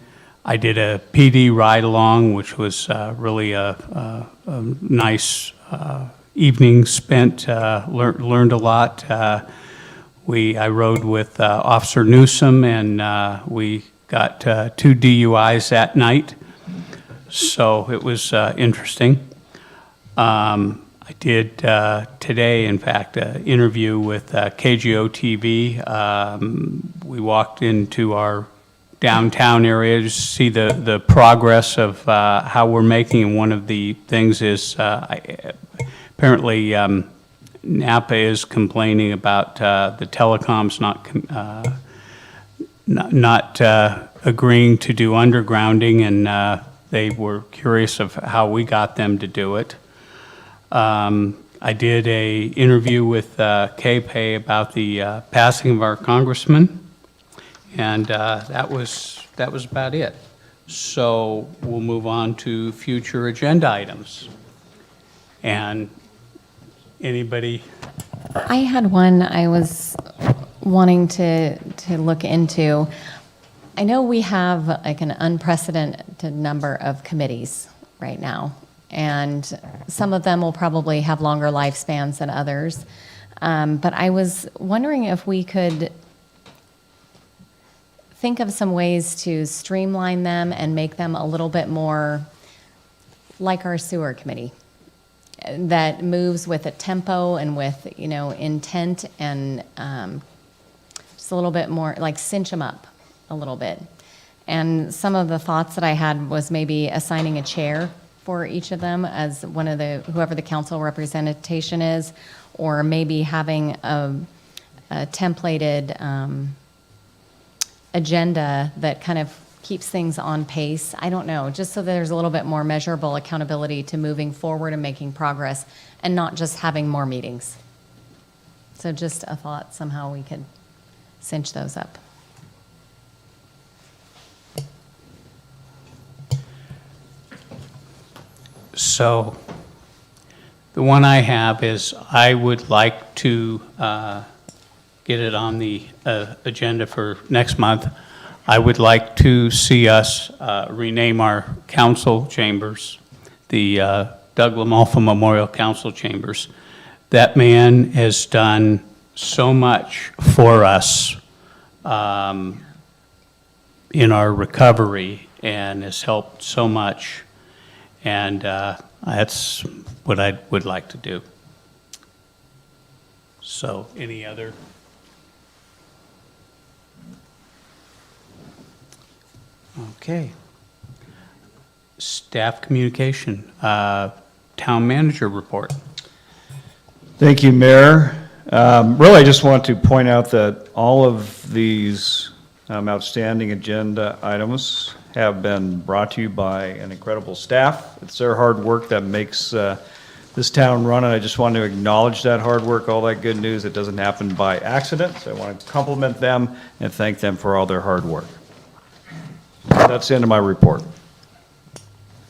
[SPEAKER 1] I did a PD ride-along, which was really a nice evening spent, learned a lot. I rode with Officer Newsom, and we got 2 DUIs that night, so it was interesting. I did today, in fact, an interview with KGO TV. We walked into our downtown area to see the progress of how we're making. And one of the things is apparently Napa is complaining about the telecoms not agreeing to do undergrounding, and they were curious of how we got them to do it. I did a interview with Kay Pay about the passing of our congressman, and that was about it. So we'll move on to future agenda items. And anybody?
[SPEAKER 7] I had one I was wanting to look into. I know we have like an unprecedented number of committees right now, and some of them will probably have longer lifespans than others. But I was wondering if we could think of some ways to streamline them and make them a little bit more like our sewer committee, that moves with a tempo and with, intent, and just a little bit more, like cinch them up a little bit. And some of the thoughts that I had was maybe assigning a chair for each of them as one of whoever the council representation is, or maybe having a templated agenda that kind of keeps things on pace. I don't know, just so that there's a little bit more measurable accountability to moving forward and making progress, and not just having more meetings. So just a thought, somehow we could cinch those up.
[SPEAKER 1] So the one I have is I would like to get it on the agenda for next month. I would like to see us rename our council chambers, the Doug LaMalfa Memorial Council Chambers. That man has done so much for us in our recovery and has helped so much. And that's what I would like to do. So, any other? Okay. Staff communication, town manager report.
[SPEAKER 15] Thank you, Mayor. Really, I just want to point out that all of these outstanding agenda items have been brought to you by an incredible staff. It's their hard work that makes this town run, and I just want to acknowledge that hard work, all that good news. It doesn't happen by accident, so I want to compliment them and thank them for all their hard work. That's the end of my report.